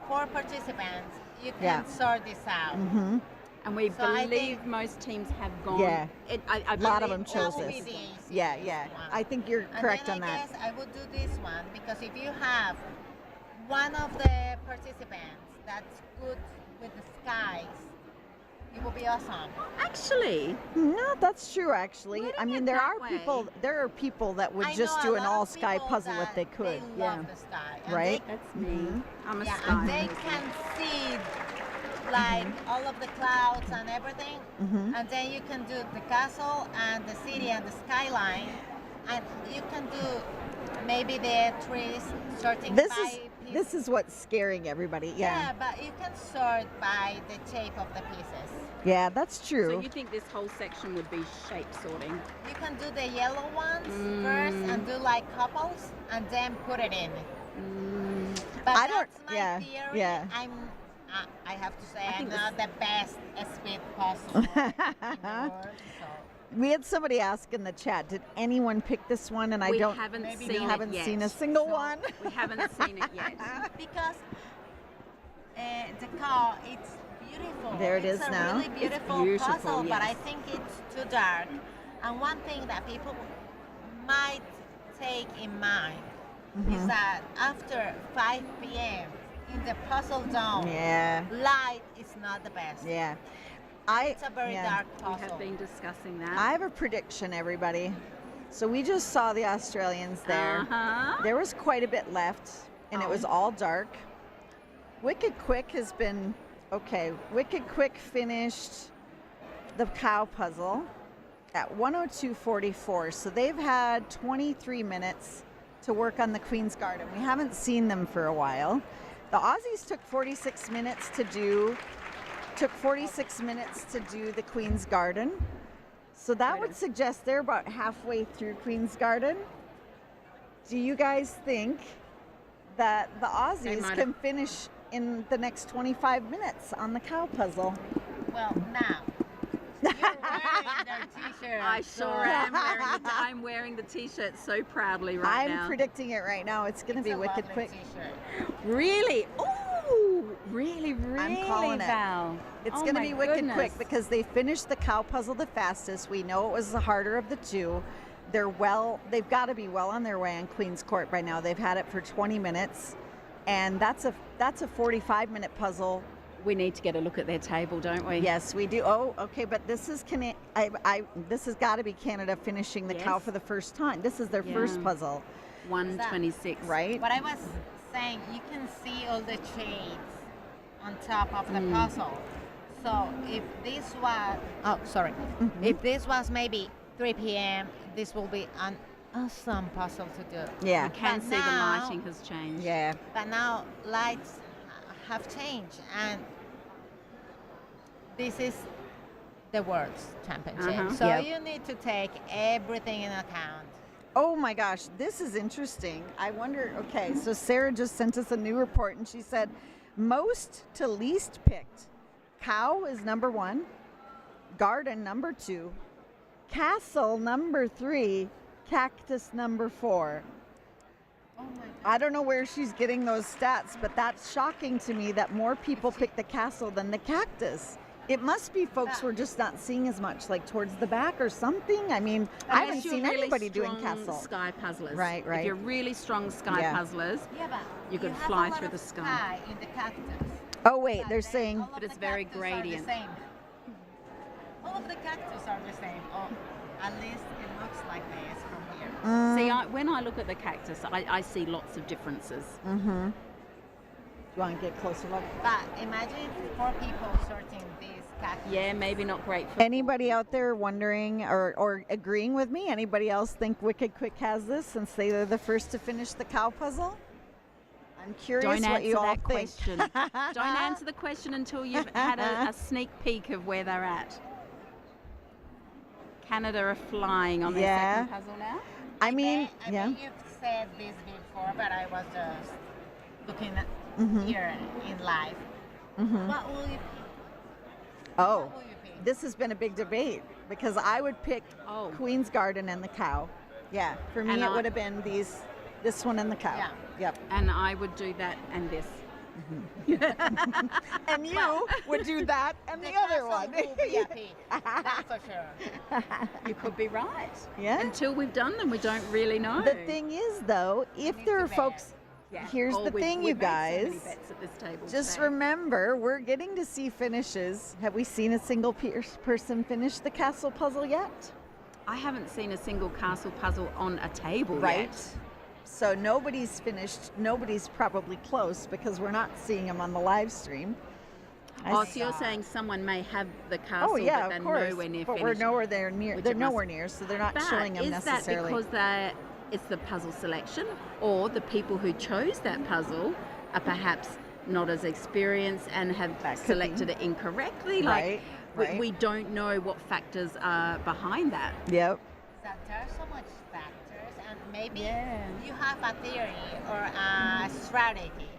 4 participants, you can Yeah. sort this out. And we So I believe think- most teams have gone. Yeah. I A lot of believe them chose that will this. be the easiest Yeah, yeah. one. I think you're And correct then on I that. guess I would do this one because if you have one of the participants that's good with the skies, it will be awesome. Actually, No, that's true. Actually, Putting I mean, it there that are way. people. There are people that would I just know do a an lot of all-sky people puzzle if that they could. They Yeah. love the sky. And Right? that's me. I'm a Yeah, sky and they person. can see like all of the clouds and everything, and then you can do the castle and the city and the skyline, and you can do maybe the trees sorting This by is pieces. this is what's scaring everybody. Yeah. but you can sort by the shape of the pieces. Yeah, that's true. So you think this whole section would be shape sorting? You can do the yellow ones first and do like couples and then put it in. But I don't- that's my yeah, theory. yeah. I have to say I'm think not the best speed puzzler in the world. So. We had somebody ask in the chat, did anyone pick this one? And I We don't. haven't maybe seen we it haven't yet. seen a single So- one. We haven't seen it yet. Because the car, it's beautiful. There it it's is a now. really It's beautiful, beautiful, puzzle, but I yes. think it's too dark. And one thing that people might take in mind is that after 5 p.m. in the puzzle dome, Yeah. light is not the best. Yeah. It's a very dark We puzzle. have been discussing that. I have a prediction, everybody. So we just saw the Australians there. Uh-huh. There was quite a bit left, and it was all dark. Wicked Quick has been okay. Wicked Quick finished the cow puzzle at 102.44. So they've had 23 minutes to work on the Queen's Garden. We haven't seen them for a while. The Aussies took 46 minutes to do the Queen's Garden. So that would suggest they're about halfway through Queen's Garden. Do you guys think that the Aussies might can finish in the next 25 minutes on the cow puzzle? Well, now, you're wearing their t-shirt. I so- sure am wearing the, I'm wearing the t-shirt so proudly right I'm now. predicting it right now. It's going to It's be a wicked lovely quick. T-shirt. Really? Ooh, really, calling it. Val. It's Oh going to my be wicked goodness. quick because they finished the cow puzzle the fastest. We know it was the harder of the two. They've got to be well on their way on Queen's Court by now. They've had it for 20 minutes, and that's a 45-minute puzzle. We need to get a look at their table, don't we? Yes, we do. Oh, okay, but this is this has got to be Canada finishing the cow Yes. for the first time. This is their first Yeah. puzzle, 126. right? What I was saying, you can see all the shades on top of the Mm. puzzle. So if this was, if this was maybe 3 p.m., this will be an awesome puzzle to do. Yeah. You can But see the now- lighting has changed. Yeah. But now lights have changed, and this is the World's Championship. Uh-huh. So Yep. you need to take everything in account. Oh my gosh, this is interesting. I wonder, okay, so Sarah just sent us a new report and she said most to least picked. Cow is number 1, garden number 2, Castle number 3, cactus number 4. Oh my God. I don't know where she's getting those stats, but that's shocking to me that more people pick the castle than the cactus. It must be folks we're just not seeing as much, like towards the back or something. I mean, I haven't seen anybody doing castle. Sky puzzlers. Right. If you're really strong sky puzzlers, But you could have fly a lot through of the sky. in the cactus. Oh wait, they're saying. All of But it's the very cactus are the gradient. same. All of the cactus are the same. Or at least it looks like this from here. See, when I look at the cactus, I see lots of differences. Mm-hmm. Do you want to get closer look? But imagine 4 people sorting these cactus. Yeah, maybe not great for Anybody out there wondering or agreeing with me? Anybody else think Wicked Quick has this since they are the first to finish the cow puzzle? I'm curious Don't what you answer all that think. question. Don't answer the question until you've had a sneak peek of where they're at. Canada are flying on their second puzzle now. I mean, I think you've said this before, but I was just looking at here in live. What will you pick? Oh, What will you pick? this has been a big debate because I would pick Queen's Garden and the cow. Yeah, for me And it would have been this one and the cow. Yeah. Yep. And I would do that and this. And you would do that and the other one. Will be happy. That's for sure. You could be right. Yeah. Until we've done them, we don't really know. The thing is, though, if there are folks, here's the thing, you we've made so guys. many bets at this table Just today. remember, we're getting to see finishes. Have we seen a single person finish the castle puzzle yet? I haven't seen a single castle puzzle on a table Right. yet. So nobody's finished. Nobody's probably close because we're not seeing them on the live stream. So you're saying someone may have the castle, Oh yeah, but they're of course. nowhere near but finished. we're nowhere there near. Which They're it must- nowhere near, so they're not But showing them is necessarily. that because it's the puzzle selection, or the people who chose that puzzle are perhaps not as experienced and have selected it incorrectly? Right, Like right. we don't know what factors are behind that. Yep. That there are so much factors, and maybe you have a theory or a strategy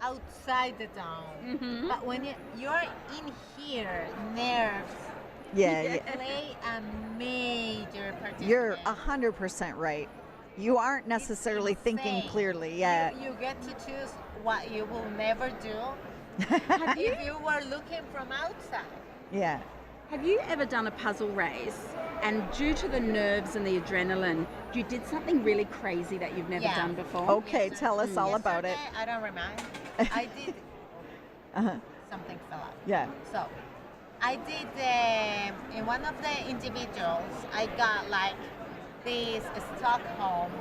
outside the dome. But when you're in here, nerves Yeah. play a major participant. You're 100% right. You aren't necessarily thinking insane. clearly. Yeah. You get to choose what you will never do if you were looking from outside. Yeah. Have you ever done a puzzle race and due to the nerves and the adrenaline, you did something really crazy that you've never done before? Okay, tell us all about it. Yesterday, I don't remind. I did something fell out. Yeah. So I did in one of the individuals. I got like this Stockholm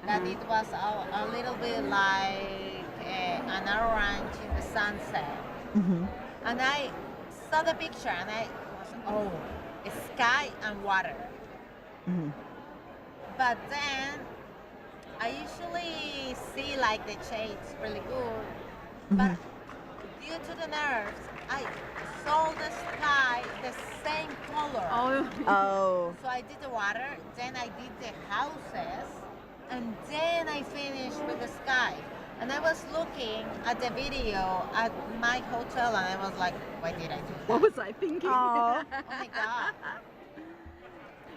that it was a little bit like an orange in the sunset, and I saw the picture and I was it's sky and water. But then I usually see like the shades really good, but due to the nerves, I saw the sky the same color. Oh. So I did the water, then I did the houses, and then I finished with the sky. And I was looking at the video at my hotel, and I was like, why did I do that? What was I thinking? Oh. Oh my God.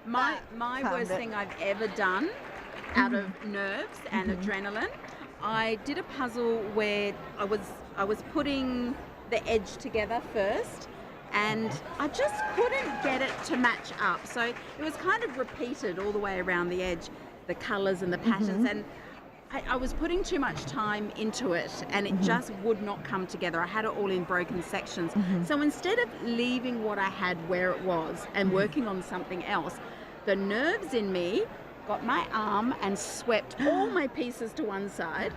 My worst thing I've ever done out of nerves and adrenaline, I did a puzzle where I was putting the edge together first, and I just couldn't get it to match up. So it was kind of repeated all the way around the edge, the colours and the patterns, and I was putting too much time into it, and it just would not come together. I had it all in broken sections. So instead of leaving what I had where it was and working on something else, the nerves in me got my arm and swept all my pieces to one side.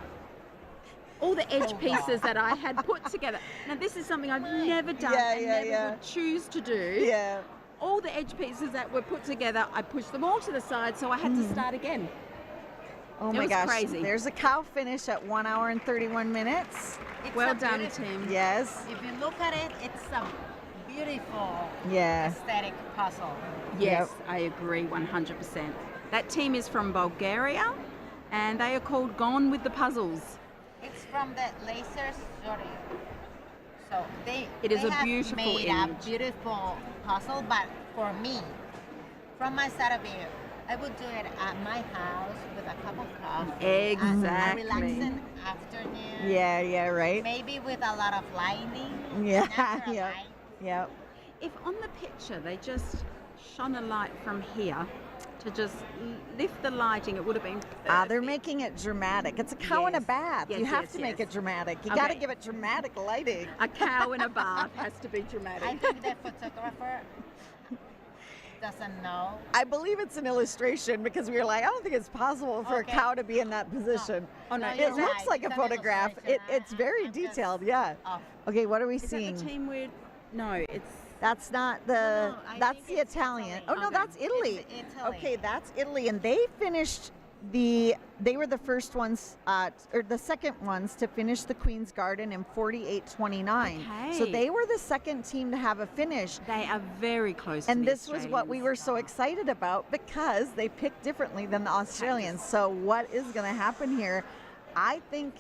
All the edge pieces that I had put together. Now this is something I've never done and never would choose to do. Yeah. All the edge pieces that were put together, I pushed them all to the side, so I had to start again. Oh It my was gosh. crazy. There's a cow finish at 1 hour and 31 minutes. It's Well a done, beautiful- team. Yes. If you look at it, it's a beautiful Yeah. aesthetic puzzle. Yes, I agree 100%. That team is from Bulgaria, and they are called Gone with the Puzzles. It's from the laser studio. So It is they a have beautiful made image. a beautiful puzzle, but for me, from my side of view, I would do it at my house with a cup of coffee. Exactly. A relaxing afternoon. Yeah, right. Maybe with a lot of lighting. Yeah, natural yeah, light. yeah. If on the picture they just shone a light from here to just lift the lighting, it would have been perfect. They're making it dramatic. It's a cow in a Yes. bath. Yes, You have yes, to make yes. it dramatic. You Okay. got to give it dramatic lighting. A cow in a bath has to be dramatic. I think the photographer doesn't know. I believe it's an illustration because we were like, I don't think it's possible for Okay. a cow to be in that position. Oh, no, No, It you're looks right. like It's a an photograph. illustration. It's very I'm just detailed, yeah. off. Okay, what are we Is that seeing? the team where? No, it's. That's not the. No, I that's think the it's Italian. Italy. Oh no, Okay. that's Italy. It's Italy. Okay, that's Italy, and they finished the. They were the first ones, or the second ones to finish the Queen's Garden in 48:29. So Okay. they were the second team to have a finish. They are very close. And to the this was what we were so Australians. excited about because they picked differently than the Australians. So what is going to happen here? I think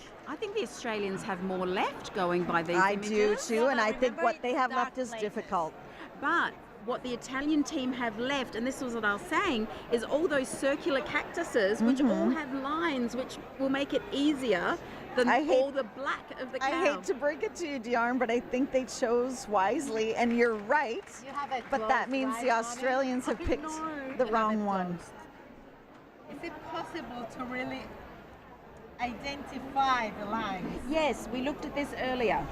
the Australians have more left going by these I images. do too, and but I think remember what they it's have dark left is places. difficult. But what the Italian team have left, and this was what I was saying, is all those circular cactuses, which all have lines, which will make it easier than I hate- all the black of the cow. I hate to break it to you, Diarm, but I think they chose wisely, and you're right. You have it But that closed, means right, the on it? Australians have picked the wrong one. Is it possible to really identify the lines? Yes, we looked at this earlier.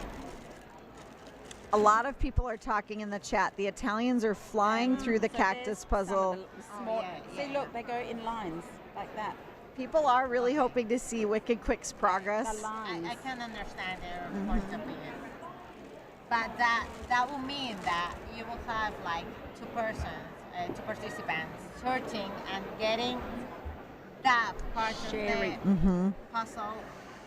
A lot of people are talking in the chat. The Italians are flying through the cactus puzzle. Small, yeah, see, look, they go in lines like that. People are really hoping to see Wicked Quick's progress. The lines. I can understand their point of view. But that will mean that you will have like two participants searching and getting that part Sharing. of the puzzle,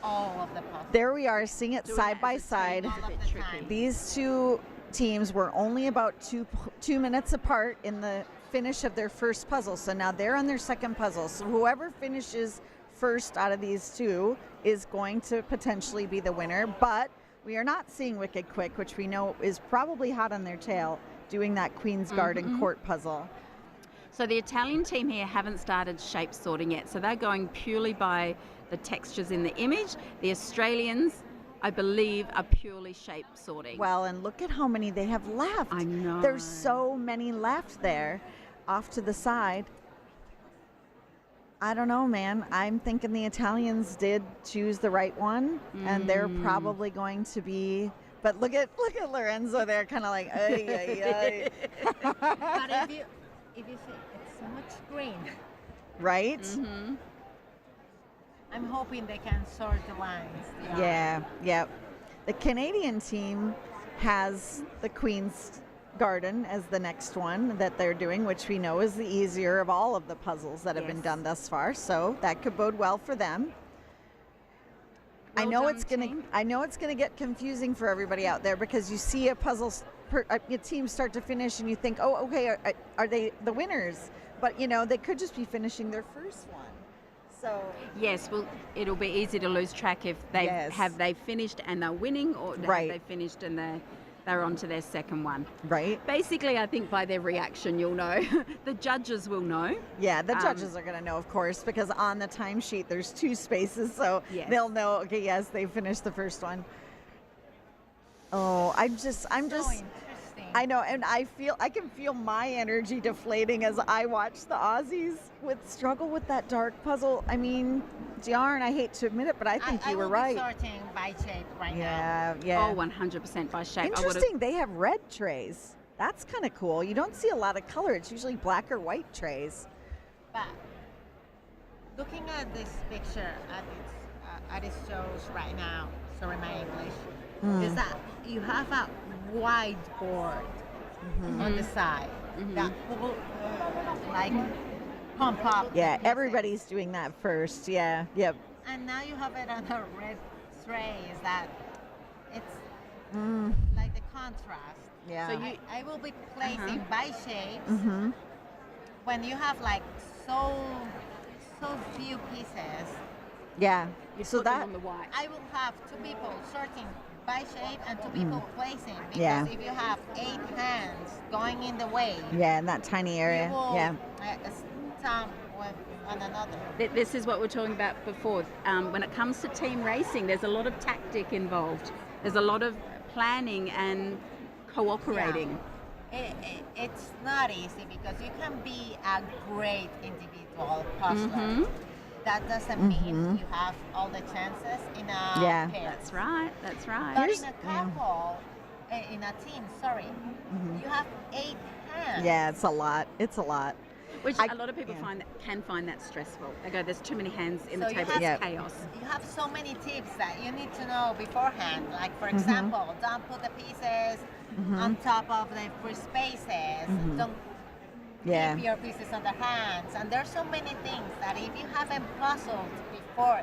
all of the puzzle. There we are, seeing it Doing side it by as a side. team is a bit tricky. These two teams were only about two minutes apart in the finish of their first puzzle. So now they're on their second puzzle. So whoever finishes first out of these two is going to potentially be the winner. But we are not seeing Wicked Quick, which we know is probably hot on their tail, doing that Queen's Garden court puzzle. So the Italian team here haven't started shape sorting yet. So they're going purely by the textures in the image. The Australians, I believe, are purely shape sorting. Well, and look at how many they have left. I know. There's so many left there off to the side. I don't know, man. I'm thinking the Italians did choose the right one, and they're probably going to be. But look at Lorenzo there, kind of like, ay, ay, ay. But if you see, it's so much green. Right? Mm-hmm. I'm hoping they can sort the lines. Yeah. The Canadian team has the Queen's Garden as the next one that they're doing, which we know is the easier of all of the puzzles that have been Yes. done thus far. So that could bode well for them. I Well know done, it's gonna. team. I know it's gonna get confusing for everybody out there because you see a puzzle, a team start to finish, and you think, oh, okay, are they the winners? But you know, they could just be finishing their first one. So Yes, well, it'll be easy to lose track if they have they finished and they're winning, or Right. have they finished and they're on to their second one. right. Basically, I think by their reaction, you'll know. The judges will know. Yeah, the judges are going to know, of course, because on the timesheet there's 2 spaces, so Yes. they'll know. Okay, yes, they finished the first one. Oh, I'm just. Interesting. I know, and I can feel my energy deflating as I watch the Aussies struggle with that dark puzzle. I mean, Diarn, I hate to admit it, but I think you were right. I will be sorting by shape right now. Yeah. Oh, 100% by shape. Interesting. They have red trays. That's kind of cool. You don't see a lot of color. It's usually black or white trays. But looking at this picture at its shows right now, sorry my English, is that you have a whiteboard on the side that will like pump up. Yeah, the pieces. everybody's doing that first. Yeah, yep. And now you have it on a red tray. Is that it's like the contrast. Yeah. So I will be placing by shapes Mm-hmm. when you have like so few pieces. Yeah. You So put them that on the white. I will have 2 people sorting by shape and 2 people placing. Because Yeah. if you have 8 hands going in the way, Yeah, in that tiny area. you will Yeah. stomp with one another. This is what we're talking about before. When it comes to team racing, there's a lot of tactic involved. There's a lot of planning and cooperating. It's not easy because you can be a great individual puzzler. That doesn't mean you have all the chances in a pair. That's right. That's right. But in a couple, in a team, you have 8 hands. Yeah, it's a lot. It's a lot. Which a lot of people can find that stressful. They go, there's too many hands in the table, it's chaos. You have so many tips that you need to know beforehand. Like, for example, don't put the pieces on top of the free spaces. Don't keep your pieces on the hands. And there's so many things that if you haven't puzzled before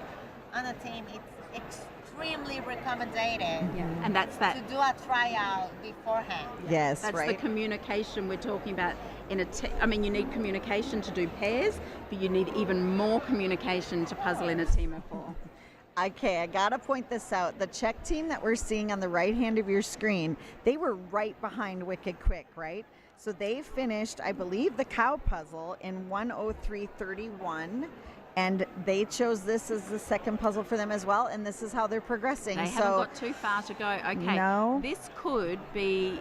on a team, it's extremely recommended And that's that. to do a tryout beforehand. Yes, That's the communication we're talking about. I mean, you need communication to do pairs, but you need even more communication to puzzle in a team of 4. Okay, I gotta point this out. The Czech team that we're seeing on the right hand of your screen, they were right behind Wicked Quick, right? So they finished, I believe, the cow puzzle in 1:03:31, and they chose this as the second puzzle for them as well, and this is how they're progressing. They haven't got too far to go. Okay, No. This could be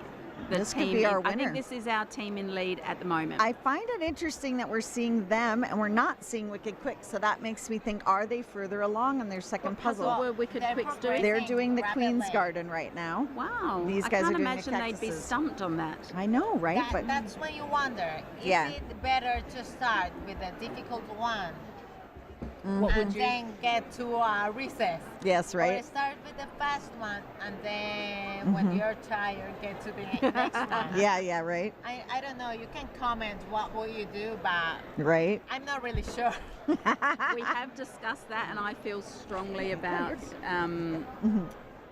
This team could be our I think winner. this is our team in lead at the moment. I find it interesting that we're seeing them and we're not seeing Wicked Quick, so that makes me think, are they further along on their second puzzle? What were Wicked Quicks doing? They're doing the Queen's Garden right now. Wow. These I guys can't are doing imagine the they'd be cactuses. stumped on that. I know, right? But That's when you wonder, is it better to start with a difficult one and then get to a recess? Yes, right. Or start with the fast one and then when you're tired, get to the next one. Yeah, right. I don't know, you can comment what will you do, but Right. I'm not really sure. We have discussed that, and I feel strongly about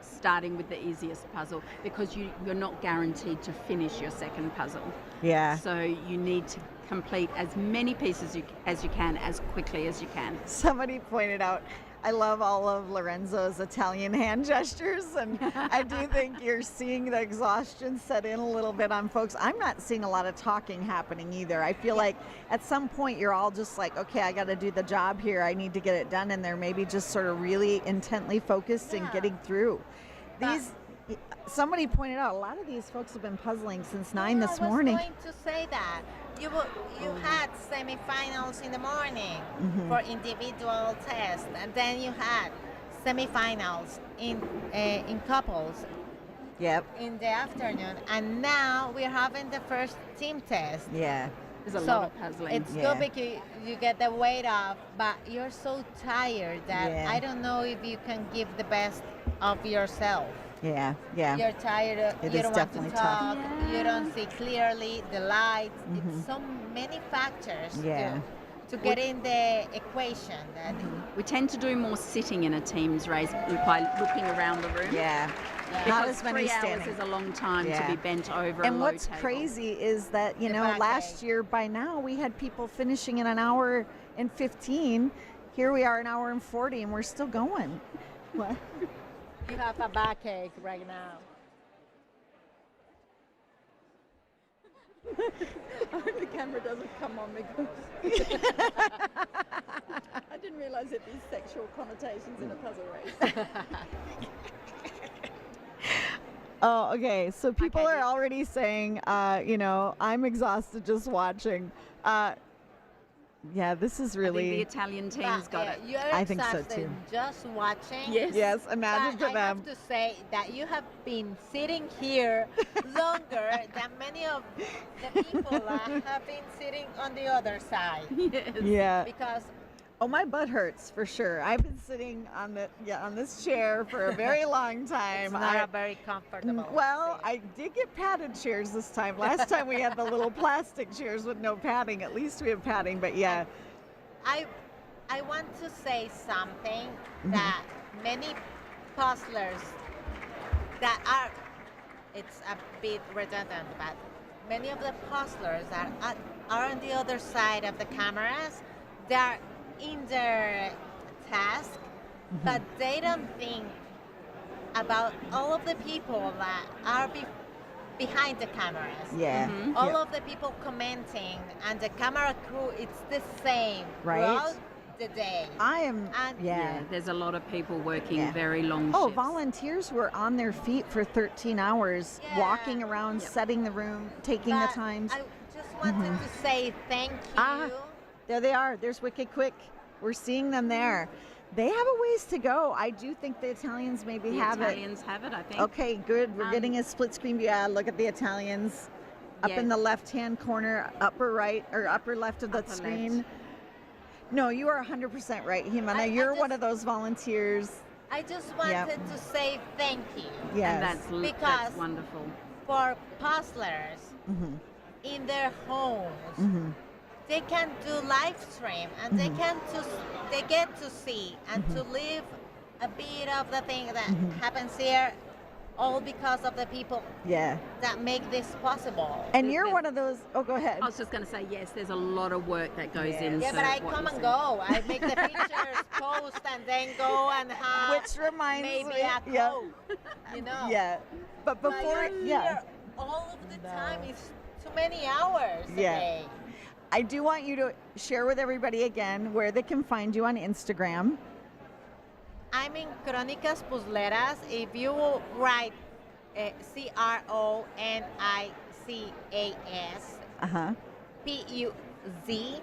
starting with the easiest puzzle because you're not guaranteed to finish your second puzzle. Yeah. So you need to complete as many pieces as you can, as quickly as you can. Somebody pointed out, I love all of Lorenzo's Italian hand gestures, and I do think you're seeing the exhaustion set in a little bit on folks. I'm not seeing a lot of talking happening either. I feel like at some point you're all just like, okay, I got to do the job here. I need to get it done, and they're maybe just sort of really intently focused and getting through. Somebody pointed out, a lot of these folks have been puzzling since 9 this morning. I was going to say that. You had semifinals in the morning for individual tests, and then you had semifinals in couples in the afternoon, and now we're having the first team test. Yeah. There's a lot of puzzling. It's good because you get the weight off, but you're so tired that I don't know if you can give the best of yourself. Yeah. You're tired, It you is don't want to definitely tough. talk, you don't see clearly, the lights, it's so many factors to get in the equation. That We tend to do more sitting in a team's race by looking around the room. Yeah. Because Not as many 3 hours standing. is a long time Yeah. to be bent over And a what's low table. crazy is that, you know, last year by now we had people finishing in an hour and 15. Here we are an hour and 40 and we're still going. What? you have a backache right now. I hope the camera doesn't come on me. I didn't realise there'd be sexual connotations in a puzzle race. Oh, okay. So people are already saying, you know, I'm exhausted just watching. Yeah, this is really. I think the Italian team's got it. You're I think so exhausted too. just watching. Yes, imagine but for them. I have to say that you have been sitting here longer than many of the people that have been sitting on the other side. Yes. Yeah. Because Oh, my butt hurts for sure. I've been sitting on on this chair for a very long time. it's not a very comfortable. Well, I did get padded chairs this time. Last time we had the little plastic chairs with no padding. At least we have padding, but yeah. I want to say something that many puzzlers that are, it's a bit redundant, but many of the puzzlers that are on the other side of the cameras, they're in their task, but they don't think about all of the people that are behind the cameras. Yeah. All of the people commenting and the camera crew, it's the same throughout the day. Yeah, there's a lot of people working very long Oh, shifts. volunteers were on their feet for 13 hours, walking around, setting the room, taking the But times. I just wanted to say thank you. There they are. There's Wicked Quick. We're seeing them there. They have a ways to go. I do think the Italians maybe have Italians have it, I think. Okay, good. We're getting a split screen view. Yeah, look at the Italians up in the left-hand corner, upper right or upper left of the screen. No, you are 100% right, Jimena. You're one of those volunteers. I just wanted to say thank you. Yes. And because that's wonderful. For puzzlers in their homes, they can do live stream and they get to see and to live a bit of the thing that happens here, all because of the people that make this possible. And you're one of those. Oh, go ahead. I was just going to say, yes, there's a lot of work that goes into Yeah, but I come and go. I make the pictures, post, and then go and have Which reminds maybe me, a Coke, you know. Yeah, but before, you're here all of the time. It's too many hours a day. I do want you to share with everybody again where they can find you on Instagram. I'm in Crónicas Puzzleras. If you write CRONICAS PUZ,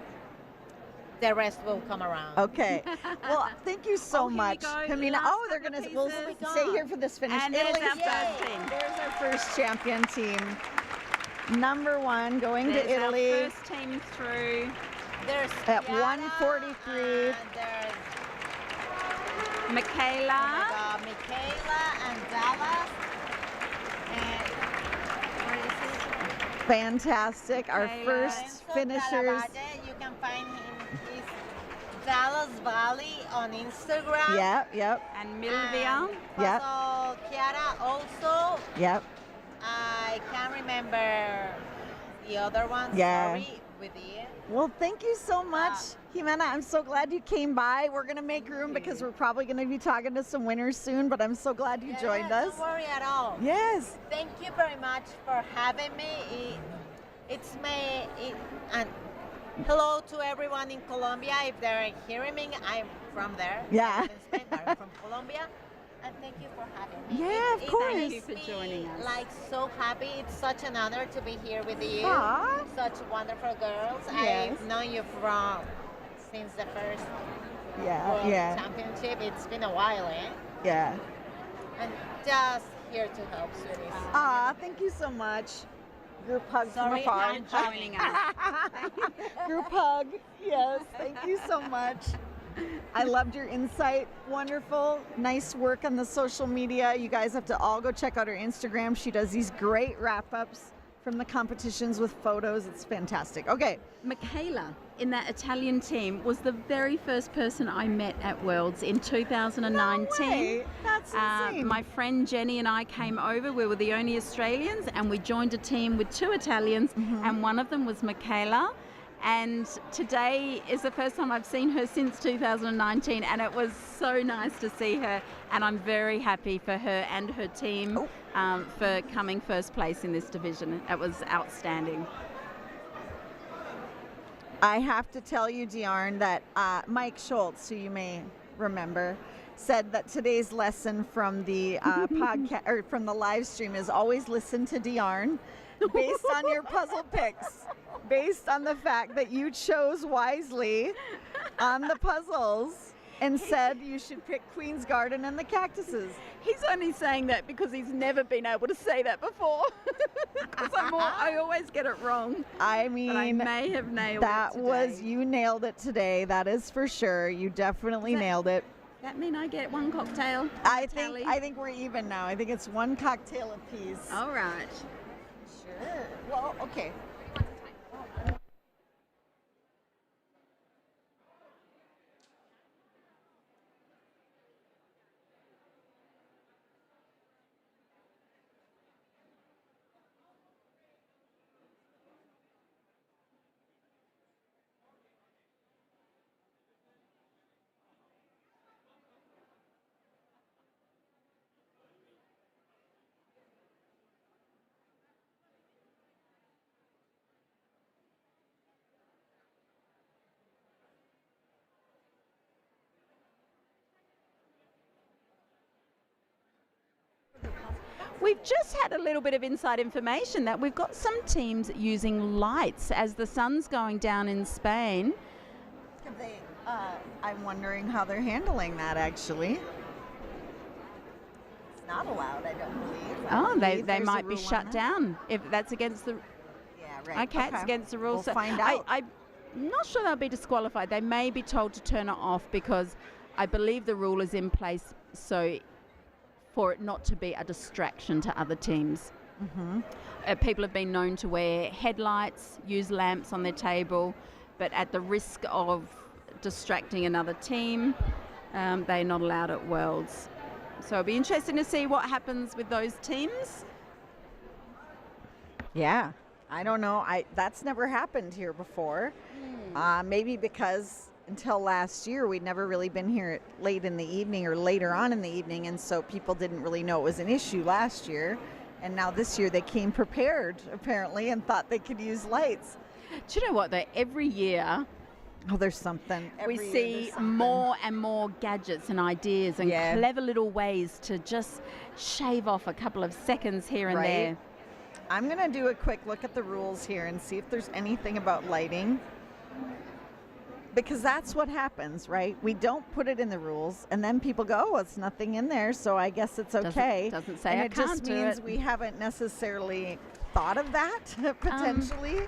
the rest will come around. Okay. Well, thank you so much, Pamina. Oh, they're gonna. We'll stay here for this finish. And there's Italy's our first team. There's our first champion team. Number one going to Italy. Our first team through. There's at 1:43. Michaela. Michaela and Dallas. And where is it? Fantastic. Our first Enzo finishers. Talavade, you can find him. He's Dallas Valley on Instagram. Yep. And Milvia. Yep. Puzzle Chiara also. Yep. I can't remember the other one. Yeah. Sorry, with you. Well, thank you so much, Jimena. I'm so glad you came by. We're going to make room because we're probably going to be talking to some winners soon, but I'm so glad you joined us. Don't worry at all. Yes. Thank you very much for having me. And hello to everyone in Colombia. If they're hearing me, I'm from there. Yeah. I live in Spain, but I'm from Colombia. And thank you for having me. Yeah, of course. Thank you for joining us. Like so happy. It's such an honor to be here with you. Aw. Such wonderful girls. Yes. I've known you since the first World Yeah. Championship. It's been a while, eh? Yeah. And just here to help, sweeties. Thank you so much. Group hug Sorry, from afar. I'm joining us. Group hug. Yes. Thank you so much. I loved your insight. Wonderful. Nice work on the social media. You guys have to all go check out her Instagram. She does these great wrap-ups from the competitions with photos. It's fantastic. Okay. Michaela in that Italian team was the very first person I met at Worlds in 2019. No way. That's insane. My friend Jenny and I came over. We were the only Australians, and we joined a team with two Italians, and one of them was Michaela. And today is the first time I've seen her since 2019, and it was so nice to see her, and I'm very happy for her and her team for coming first place in this division. It was outstanding. I have to tell you, Diarn, that Mike Schultz, who you may remember, said that today's lesson from the podcast or from the live stream is always listen to Diarn based on your puzzle picks, based on the fact that you chose wisely on the puzzles and said you should pick Queen's Garden and the cactuses. He's only saying that because he's never been able to say that before. Because I always get it wrong. I mean, but I may have nailed that it today. was, you nailed it today. That is for sure. You definitely nailed it. Does that mean I get one cocktail? I think we're even now. I think it's one cocktail apiece. All right. Sure. Well, okay. We've just had a little bit of inside information that we've got some teams using lights as the sun's going down in Spain. I'm wondering how they're handling that, actually. It's not allowed, I don't believe. They might be shut down if that's against the... Yeah, right. Okay, it's against the rules. We'll find out. I'm not sure they'll be disqualified. They may be told to turn it off because I believe the rule is in place so for it not to be a distraction to other teams. People have been known to wear headlights, use lamps on their table, but at the risk of distracting another team, they're not allowed at Worlds. So it'll be interesting to see what happens with those teams. Yeah, I don't know. That's never happened here before. Maybe because until last year we'd never really been here late in the evening or later on in the evening, and so people didn't really know it was an issue last year. And now this year they came prepared, apparently, and thought they could use lights. Do you know what, though? Every year... Oh, there's something. We see more and more gadgets and ideas and clever little ways to just shave off a couple of seconds here and there. I'm going to do a quick look at the rules here and see if there's anything about lighting. Because that's what happens, right? We don't put it in the rules, and then people go, oh, it's nothing in there, so I guess it's okay. Doesn't say and I it can't just do means it. we haven't necessarily thought of that, potentially.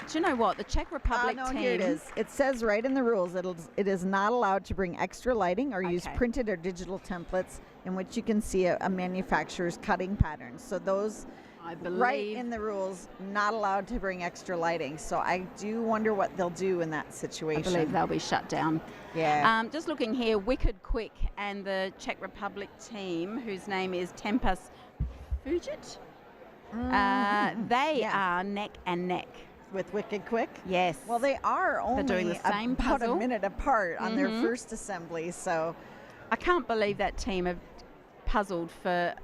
Do you know what? The Czech Republic no, team... here it is. It says right in the rules, it is not allowed to bring extra lighting or use printed or digital templates in which you can see a manufacturer's cutting patterns. So those... I believe, right in the rules, not allowed to bring extra lighting. So I do wonder what they'll do in that situation. I believe they'll be shut down. Yeah. Just looking here, Wicked Quick and the Czech Republic team, whose name is Tempus Fugit, they are neck and neck. With Wicked Quick? Yes. Well, they are only doing the same about puzzle. a minute apart on their first assembly. So I can't believe that team have puzzled for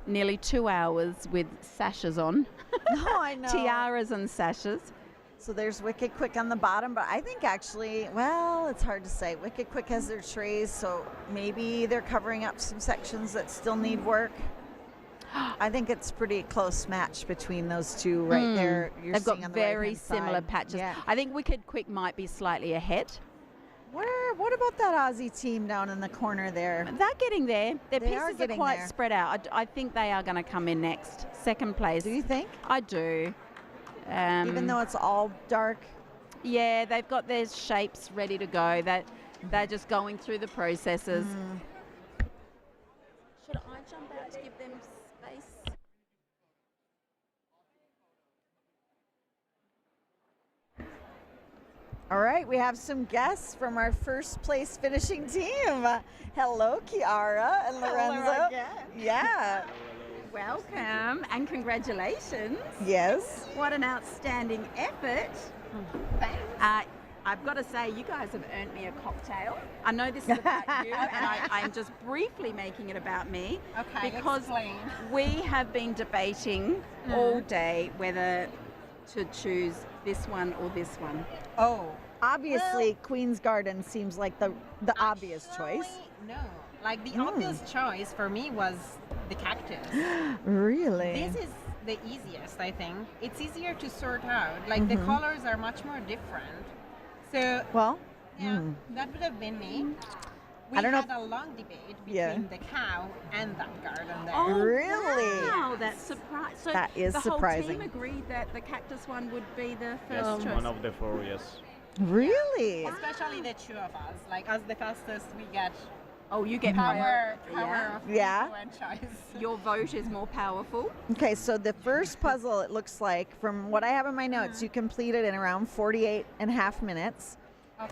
nearly 2 hours with sashes on. No, I know. Tiaras and sashes. So there's Wicked Quick on the bottom, but I think actually, well, it's hard to say. Wicked Quick has their trays, so maybe they're covering up some sections that still need work. I think it's pretty close match between those two right there. They've got very similar patches. Yeah. I think Wicked Quick might be slightly ahead. What about that Aussie team down in the corner there? They're getting there. Their They are pieces are getting quite there. spread out. I think they are going to come in next. Second place. Do you think? I do. Even though it's all dark? Yeah, they've got their shapes ready to go. They're just going through the processes. Should I jump out to give them space? All right, we have some guests from our first place finishing team. Hello, Chiara and Lorenzo. Hello again. Yeah. Welcome and congratulations. Yes. What an outstanding effort. Thanks. I've got to say, you guys have earned me a cocktail. I know this is about you, and I'm just briefly making it about me. Okay, because explain. we have been debating all day whether to choose this one or this one. Oh, obviously Queen's Garden seems like the obvious choice. No, like the obvious choice for me was the cactus. Really? This is the easiest, I think. It's easier to sort out. Like the colors are much more different. So, well, yeah, that would have been me. We I don't know had a long debate between the cow and that garden there. Oh, really? Wow, that's surprising. So that is the surprising. whole team agreed that the cactus one would be the first choice. One of the four, yes. Really? Especially the two of us. Like as the fastest, we get. Oh, you get power yeah. of Yeah. franchise. Your vote is more powerful. Okay, so the first puzzle, it looks like, from what I have in my notes, you completed in around 48 and a half minutes.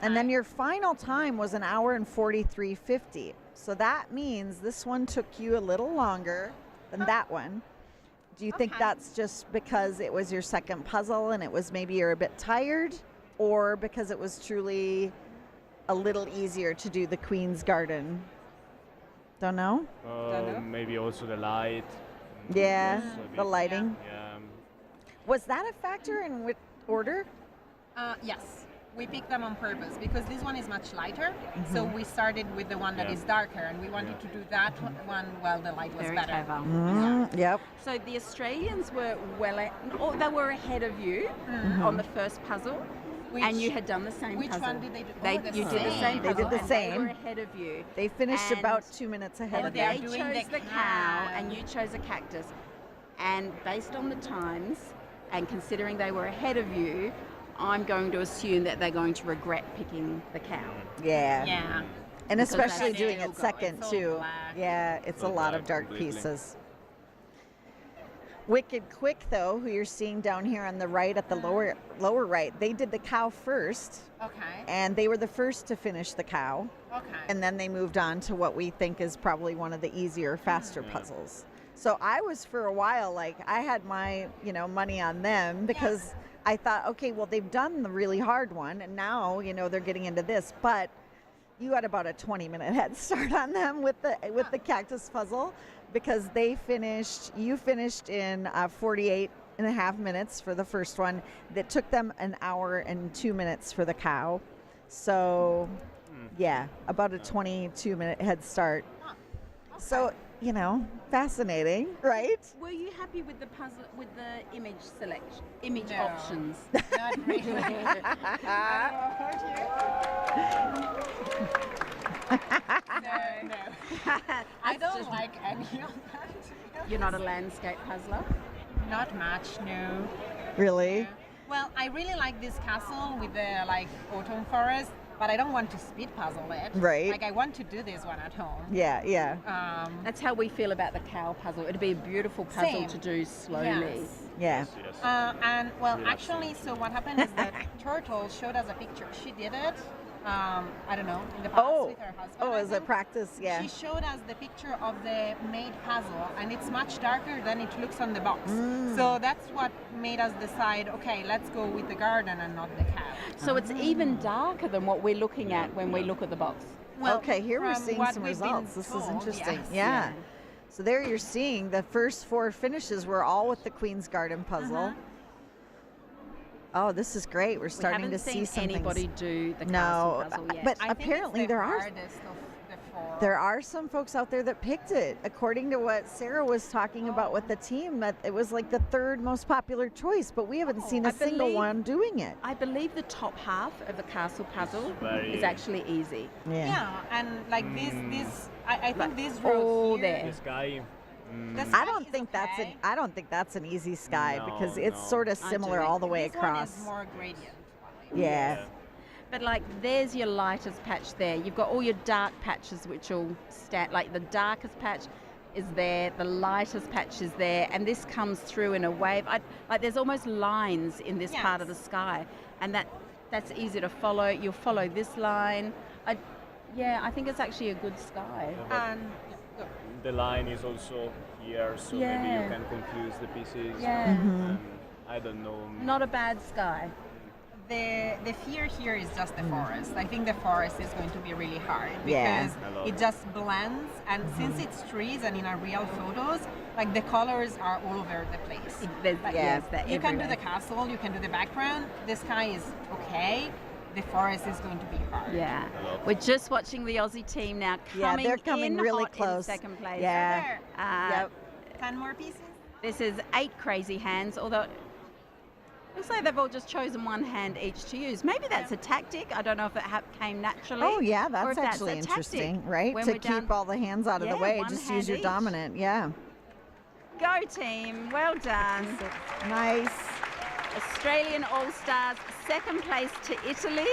And then your final time was 1 hour and 43:50. So that means this one took you a little longer than that one. Do you think that's just because it was your second puzzle and it was maybe you're a bit tired, or because it was truly a little easier to do the Queen's Garden? Don't know. Maybe also the light. Yeah, was a the bit- lighting. Yeah. Was that a factor in which order? Yes. We picked them on purpose because this one is much lighter. So we started with the one that is darker, and we wanted to do that one while the light was Very better. clever. Yep. So the Australians were they were ahead of you on the first puzzle, and you had done the same Which puzzle. one did they do? You did the same They puzzle. did the and same. They were ahead of you. They finished And- about 2 minutes ahead of you. They chose the cow, and you chose a cactus. And based on the times, and considering they were ahead of you, I'm going to assume that they're going to regret picking the cow. Yeah. Yeah. And Because especially that's doing still it second It's all too. black. Yeah, it's a All lot of black dark completely. pieces. Wicked Quick though, who you're seeing down here on the right at the lower right, they did the cow first. Okay. And they were the first to finish the cow. Okay. And then they moved on to what we think is probably one of the easier, faster puzzles. So I was for a while like I had my, money on them because I thought, okay, well they've done the really hard one and now, they're getting into this, but you had about a 20-minute head start on them with the cactus puzzle because you finished in 48 and a half minutes for the first one. That took them an hour and 2 minutes for the cow. So yeah, about a 22-minute head start. So, fascinating, right? Were you happy with the puzzle, with the image No. options? Not really. No. I don't like any of that. You're not a landscape puzzler? Not much, no. Really? Well, I really like this castle with the autumn forest, but I don't want to speed puzzle it. Right. I want to do this one at home. Yeah. That's how we feel about the cow puzzle. It'd be a beautiful puzzle Same. to do slowly. Yes. Yeah. And actually, so what happened is that Turtle showed us a picture. She did it. I don't know, in the past with her husband. Oh, I as a think. practice, yeah. She showed us the picture of the made puzzle, and it's much darker than it looks on the box. So that's what made us decide, okay, let's go with the garden and not the cow. So it's even darker than what we're looking at when we look at the box. Well, Okay, here we're from seeing what some we've been results. This is told, interesting. yes. Yeah. So there you're seeing the first 4 finishes were all with the Queen's Garden puzzle. Oh, this is great. We're starting to see some anybody things. do the No, castle puzzle yet. but I think apparently it's the there are hardest of the 4. there are some folks out there that picked it. According to what Sarah was talking about with the team, that it was like the 3rd most popular choice, but we haven't seen a single one doing it. I believe the top half of the castle puzzle very- is actually easy. Yeah, and this I think this all row here, there. This guy. the I sky don't is think okay. I don't think that's an easy sky No, because it's no. sort of I similar do. all the way This across. one is more gradient. Yeah. But there's your lightest patch there. You've got all your dark patches which will the darkest patch is there, the lightest patch is there, and this comes through in a wave. There's almost lines in this part of the sky, and that's easy to follow. You'll follow this line. I think it's actually a good sky. And The line is also here, so maybe Yeah. you can confuse the pieces. Yeah. And I don't know. Not a bad sky. the fear here is just the forest. I think the forest is going to be really hard Yeah. because A lot. it just blends, and since it's trees and in our real photos, the colors are all over the place. You can do the castle, you can do the background. The sky is okay. The forest is going to be hard. Yeah. We're just watching the Aussie team now Yeah, coming they're coming in really hot close. in second place. Yeah. There. 10 more pieces. This is 8 crazy hands, although looks like they've all just chosen one hand each to use. Maybe that's a tactic. I don't know if it came naturally. Oh yeah, or that's if actually a tactic. interesting, right? When To we're keep down- all the hands out of the Yeah, way, one just hand use your each. dominant. Yeah. Go team, well done. Nice. Australian All-Stars, second place to Italy.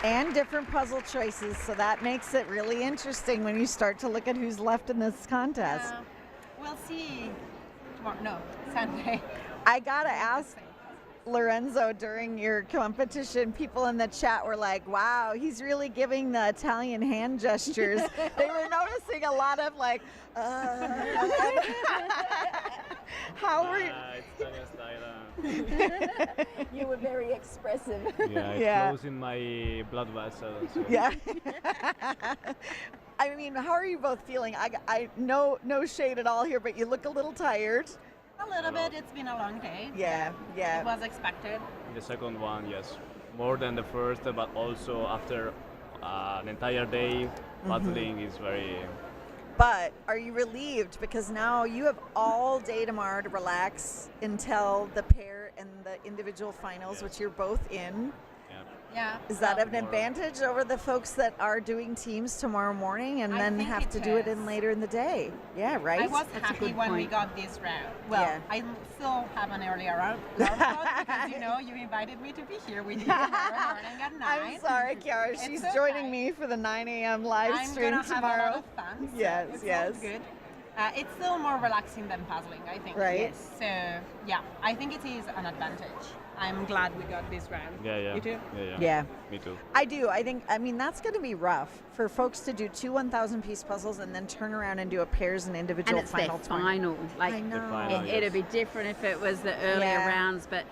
And different puzzle choices, so that makes it really interesting when you start to look at who's left in this contest. We'll see tomorrow. No, Sunday. I gotta ask Lorenzo, during your competition, people in the chat were like, wow, he's really giving the Italian hand gestures. They were noticing a lot of how were you? Italian style. You were very expressive. Yeah, it Yeah. flows in my blood vessels. So. Yeah. I mean, how are you both feeling? I no shade at all here, but you look a little tired. A little bit. It's been a long day. Yeah. It was expected. The second one, yes, more than the first, but also after an entire day, puzzling is very. But are you relieved because now you have all day tomorrow to relax until the pair and the individual finals, which you're both in? Yeah. Is that an advantage over the folks that are doing teams tomorrow morning and then have to do it in later in the day? Yeah, right? I was happy when we got this round. Well, I still have an earlier round because you invited me to be here with you tomorrow morning at 9. I'm sorry, Chiara. She's joining me for the 9 a.m. live stream I'm gonna tomorrow. have a lot of fun. So it's good. It's still more relaxing than puzzling, I think. Right. Yes. So, yeah, I think it is an advantage. I'm glad we got this round. Yeah. You too? Yeah. Me too. I do. I mean, that's going to be rough for folks to do 2 1,000-piece puzzles and then turn around and do a pairs and individual and it's final. their final. Like, I know. It'd be different if it was the earlier rounds, but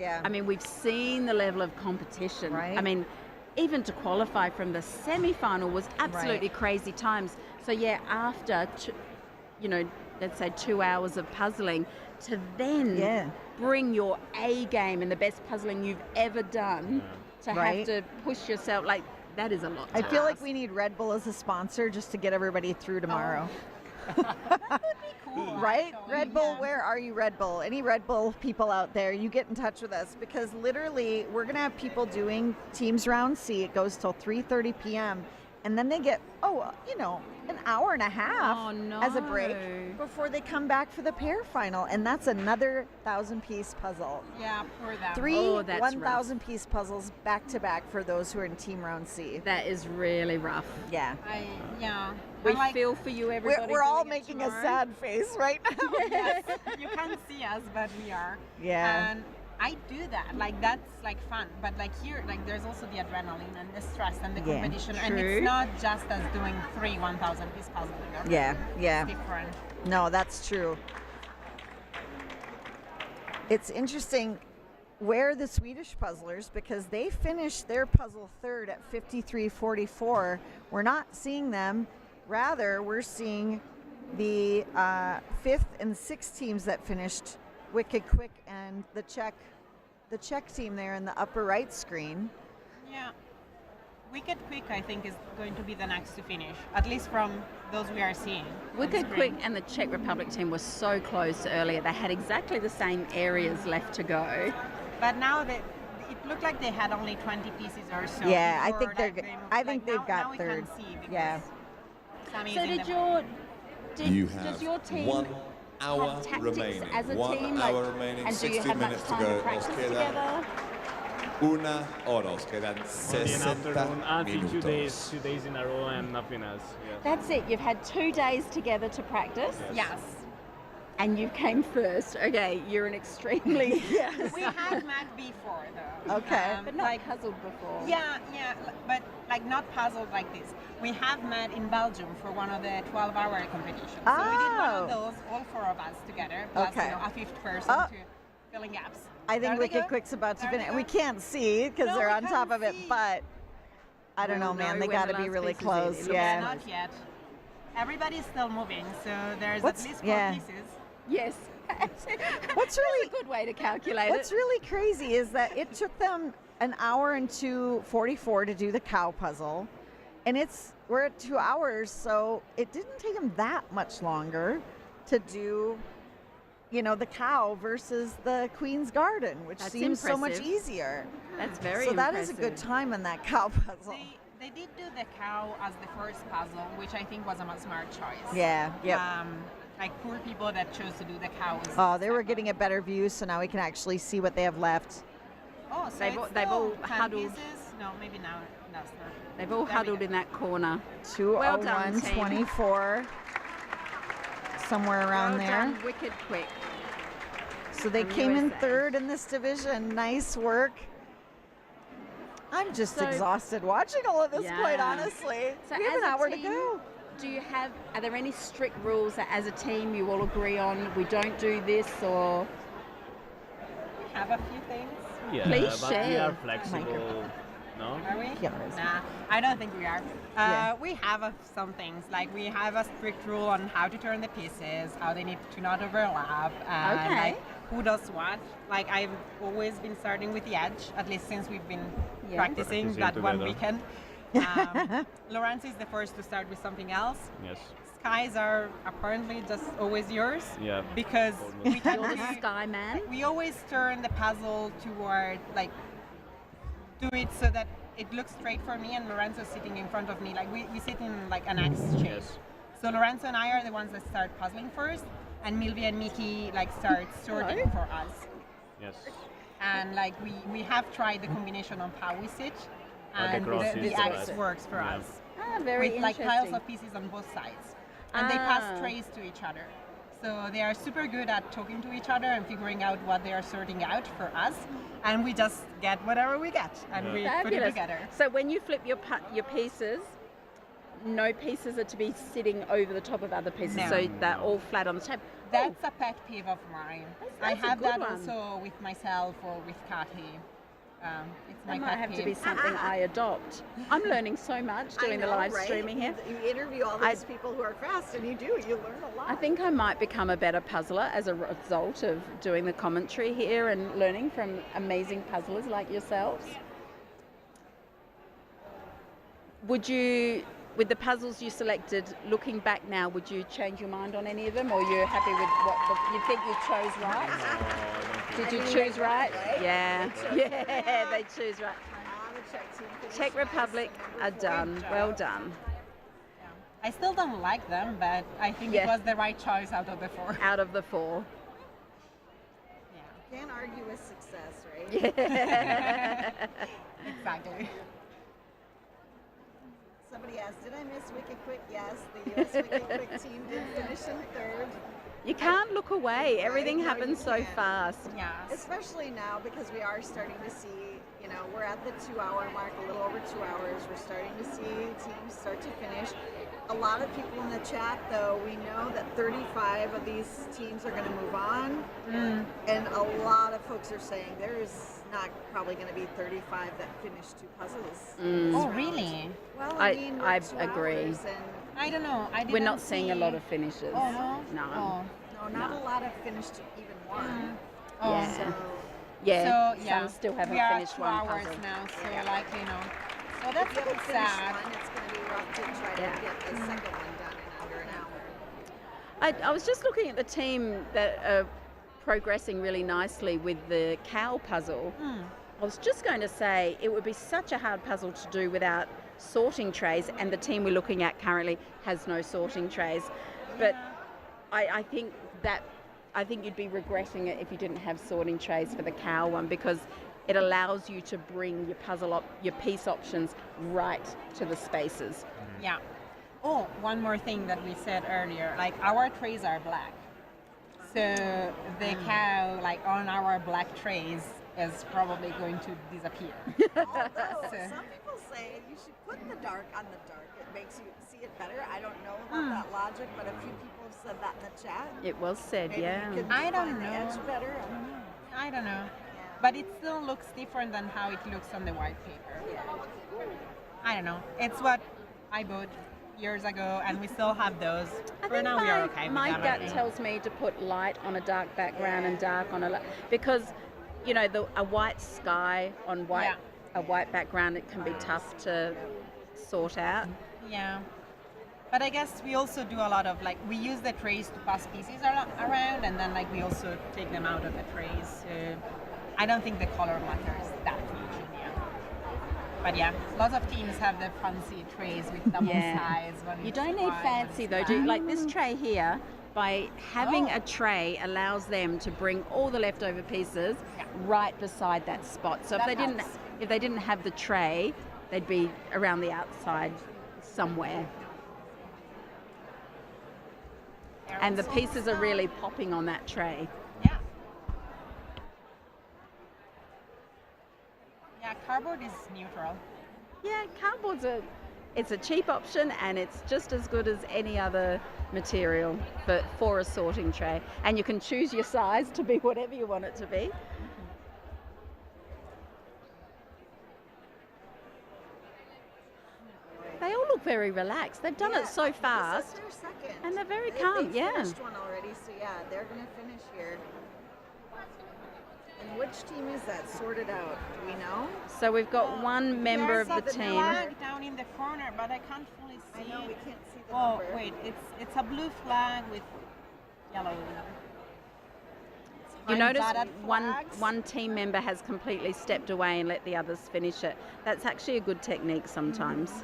I mean, we've seen the level of competition. Right. I mean, even to qualify from the semi-final was absolutely crazy times. So yeah, after let's say 2 hours of puzzling, to then bring your A game and the best puzzling you've ever done, to have to push yourself, like, that is a lot. I feel like we need Red Bull as a sponsor just to get everybody through tomorrow. That would be cool. Right? Red Bull, where are you, Red Bull? Any Red Bull people out there, you get in touch with us because literally we're going to have people doing Teams Round C. It goes till 3:30 p.m. And then they get, an hour and a half as a break before they come back for the pair final. And that's another 1,000-piece puzzle. Yeah, for them. 3 1,000-piece puzzles back to back for those who are in Team Round C. That is really rough. Yeah. We feel for you, everybody. We're all making a sad face right now. Yes, you can't see us, but we are. Yeah. And I do that. Like, that's like fun. But like here, like there's also the adrenaline and the stress and the competition. And it's not just as doing 3 1,000-piece puzzles. Yeah. It's different. No, that's true. It's interesting where the Swedish puzzlers, because they finished their puzzle third at 53:44. We're not seeing them. Rather, we're seeing the 5th and 6th teams that finished Wicked Quick and the Czech team there in the upper right screen. Yeah. Wicked Quick, I think, is going to be the next to finish, at least from those we are seeing. Wicked Quick and the Czech Republic team were so close earlier. They had exactly the same areas left to go. But now it looked like they had only 20 pieces or so. Yeah, I think they've got third. Yeah. So does your team 1 hour have tactics remaining. as a 1 team? hour Like, remaining, and do you 60 have much minutes to time to go. practice Nos queda together? una hora, os quedan 60 until 2 minutos. days in a row and nothing else. Yes. That's it. You've had 2 days together to practice. Yes. And you came first. Okay, you're an extremely... We had met before, though. Okay. But not puzzled before. Yeah, but like not puzzled like this. We have met in Belgium for one of the 12-hour competitions. So we did one of those, all 4 of us together, plus a 5th person to fill in gaps. I think Wicked Quick's about to finish. We can't see because they're on top of it, but I don't know, man. They got to be really close. Yeah. Not yet. Everybody's still moving, so there's at least 4 pieces. Yes. What's really a good way to calculate What's really crazy is that it took them an hour and 2:44 to do the cow puzzle, and we're at 2 hours, so it didn't take them that much longer to do, the cow versus the Queen's Garden, which seems so much easier. That's very so that impressive. is a good time in that cow puzzle. They did do the cow as the first puzzle, which I think was a smart choice. Yeah. Yep. Like poor people that chose to do the cows. Oh, they were getting a better view, so now we can actually see what they have left. Oh, so they've all 10 huddled. Pieces? No, maybe now that's not. They've all huddled in that corner. 2:01:24, somewhere around well there. Done, Wicked Quick. So they came in third in this division. Nice work. I'm just exhausted watching all of this, quite honestly. So we have an hour to go. Are there any strict rules that as a team you all agree on? We don't do this, or? We have a few things. Yeah, Please but share. we are flexible. No? Are we? Kiara's. Nah, I don't think we are. Yeah. We have some things, like we have a strict rule on how to turn the pieces, how they need to not overlap, and Okay. like who does what. Like I've always been starting with the edge, at least since we've been Yeah. practicing Practicing that one together. weekend. Lorenzo is the first to start with something else. Yes. Skies are apparently just always yours. Yeah. Because Almost. we can You're the sky man. we always turn the puzzle toward, like, do it so that it looks straight for me and Lorenzo sitting in front of me. Like we sit in like an X shape. Yes. So Lorenzo and I are the ones that start puzzling first, and Milvi and Miki like start sorting for us. Yes. And like we have tried the combination of how we sit, Like and across the each X side. works for Yeah. us. Ah, very With like piles interesting. of pieces on both sides, and they pass Ah. trays to each other. So they are super good at talking to each other and figuring out what they are sorting out for us, and we just get whatever we get and we put it Fabulous. together. So when you flip your pieces, no pieces are to be sitting over the top of other pieces, No. so they're all flat on the table. That's a pet peeve of mine. I that's a have good that one. also with myself or with Kati. It's my That might pet have to peeve. be something I adopt. I'm learning so much doing the live streaming here. You interview all these people who are fast, and you learn a lot. I think I might become a better puzzler as a result of doing the commentary here and learning from amazing puzzlers like yourselves. Would you, with the puzzles you selected, looking back now, would you change your mind on any of them, or you're happy with what you think you chose right? Did you choose right? Yeah, yeah, they choose right. Czech Republic are done. Well done. I still don't like them, but I think Yeah. it was the right choice out of the four. Out of the four. Can't argue with success, right? Yeah. Exactly. Somebody asked, did I miss Wicked Quick? Yes, the U.S. Wicked Quick team did finish in third. You can't look away. Everything Right? No, happens you so can't. fast. Yeah. Especially now, because we are starting to see, we're at the 2-hour mark, a little over 2 hours. We're starting to see teams start to finish. A lot of people in the chat, though, we know that 35 of these teams are going to move on. And a lot of folks are saying there's not probably going to be 35 that finish 2 puzzles. in this Oh, round. really? Well, I- I mean, we're I 2 agree. hours and I don't know. I We're didn't not seeing a see- lot of finishes. Oh, no? No. Oh. no, not a lot have finished even one. Oh. Yeah. So, Yeah. So, yeah. Some still haven't we are finished at 2 one hours puzzle. now, so like, So if that's you a bit haven't finished sad. one, it's going to be rough to try to Yeah. get the second one done in under an hour. I was just looking at the team that are progressing really nicely with the cow puzzle. I was just going to say it would be such a hard puzzle to do without sorting trays, and the team we're looking at currently has no sorting trays. But I think you'd be regretting it if you didn't have sorting trays for the cow one, because it allows you to bring your piece options right to the spaces. Yeah. Oh, one more thing that we said earlier, like our trays are black. So the cow, like on our black trays, is probably going to disappear. Although So- some people say you should put the dark on the dark. It makes you see it better. I don't know about that logic, but a few people have said that in the chat. It was said, Maybe yeah. you could I don't define the know. edge better. I don't know. I don't know. But it still looks different than how it looks on the white paper. I don't know. It's what I bought years ago, and we still have those. For now, we are okay with my them, I gut think. tells me to put light on a dark background and dark on because a white sky on a white background, it can be tough to sort out. Yeah. But I guess we also do a lot of, like, we use the trays to pass pieces around, and then, like, we also take them out of the trays. So I don't think the color matters that much in the end. But yeah, lots of teams have the fancy trays with double sides. You don't need fancy though, do you? Like this tray here, by having a tray allows them to bring all the leftover pieces right beside that spot. So if they didn't have the tray, they'd be around the outside somewhere. And the pieces are really popping on that tray. Yeah, cardboard is neutral. Yeah, cardboard's it's a cheap option, and it's just as good as any other material for a sorting tray. And you can choose your size to be whatever you want it to be. look very relaxed. They've done it so fast. This is their second. And they're very calm, They yeah. finished one already, so yeah, they're going to finish here. And which team is that sorted out? Do we know? So we've got one member of the team. Flag down in the corner, but I can't fully see. I know we can't see the Oh, number. wait, it's a blue flag with yellow. You notice Dotted flags. one team member has completely stepped away and let the others finish it. That's actually a good technique sometimes.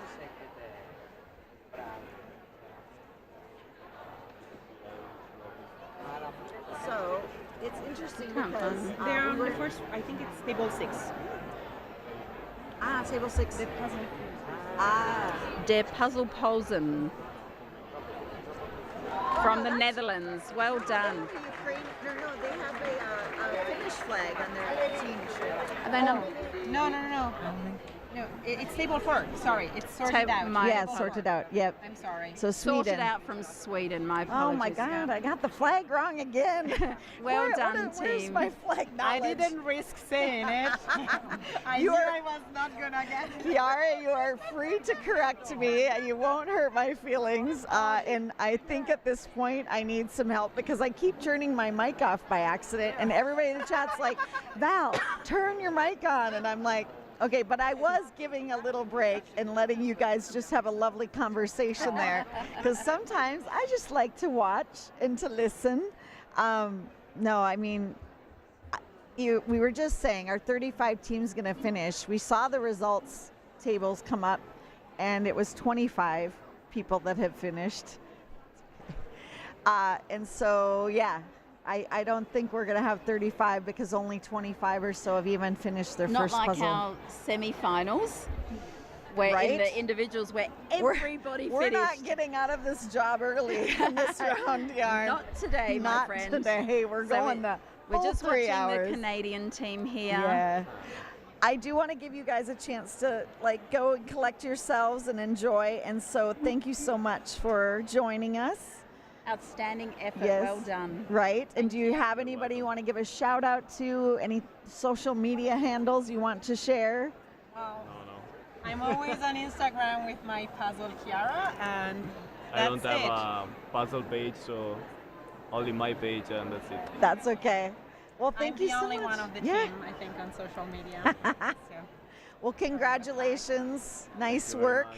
So it's interesting Can't because find They're on we the were- first, I think it's table 6. table 6. The puzzle. Der Puzzle Posen from the Netherlands. Well done. Ukraine, no, they have a Finnish flag on their team shirt. Are they not? No. No, it's table 4. Sorry, it's sorted out. Yeah, Table sorted 4. out. Yep. I'm sorry. So Sweden. Sorted out from Sweden. My Oh apologies. my God, I got the flag wrong again. Well done, Where's team. my flag I knowledge? didn't risk saying it. I knew I was not gonna get it. Kiara, you are free to correct me. You won't hurt my feelings. And I think at this point I need some help because I keep turning my mic off by accident, and everybody in the chat's like, Val, turn your mic on. And I'm like, okay, but I was giving a little break and letting you guys just have a lovely conversation there because sometimes I just like to watch and to listen. No, I mean, we were just saying our 35 team's going to finish. We saw the results tables come up, and it was 25 people that have finished. And so, yeah, I don't think we're going to have 35 because only 25 or so have even finished their Not first like puzzle. our semi-finals, where in Right? the individuals where everybody We're finished. not getting out of this job early in this round, Yarn. Not today, my Not friend. today. We're So going the We're full just 3 watching hours. the Canadian team here. Yeah. I do want to give you guys a chance to go and collect yourselves and enjoy. And so thank you so much for joining us. Outstanding effort. Yes. Well done. Right. And do you have anybody you want to give a shout out to? Any social media handles you want to share? Well, I'm always on Instagram with my puzzle Kiara, and I don't that's have it. a puzzle page, so only my page, and that's it. That's okay. Well, thank I'm you the so only much. one of the Yeah. team, I think, on social media. So. Well, congratulations. Nice Thank you very work. much.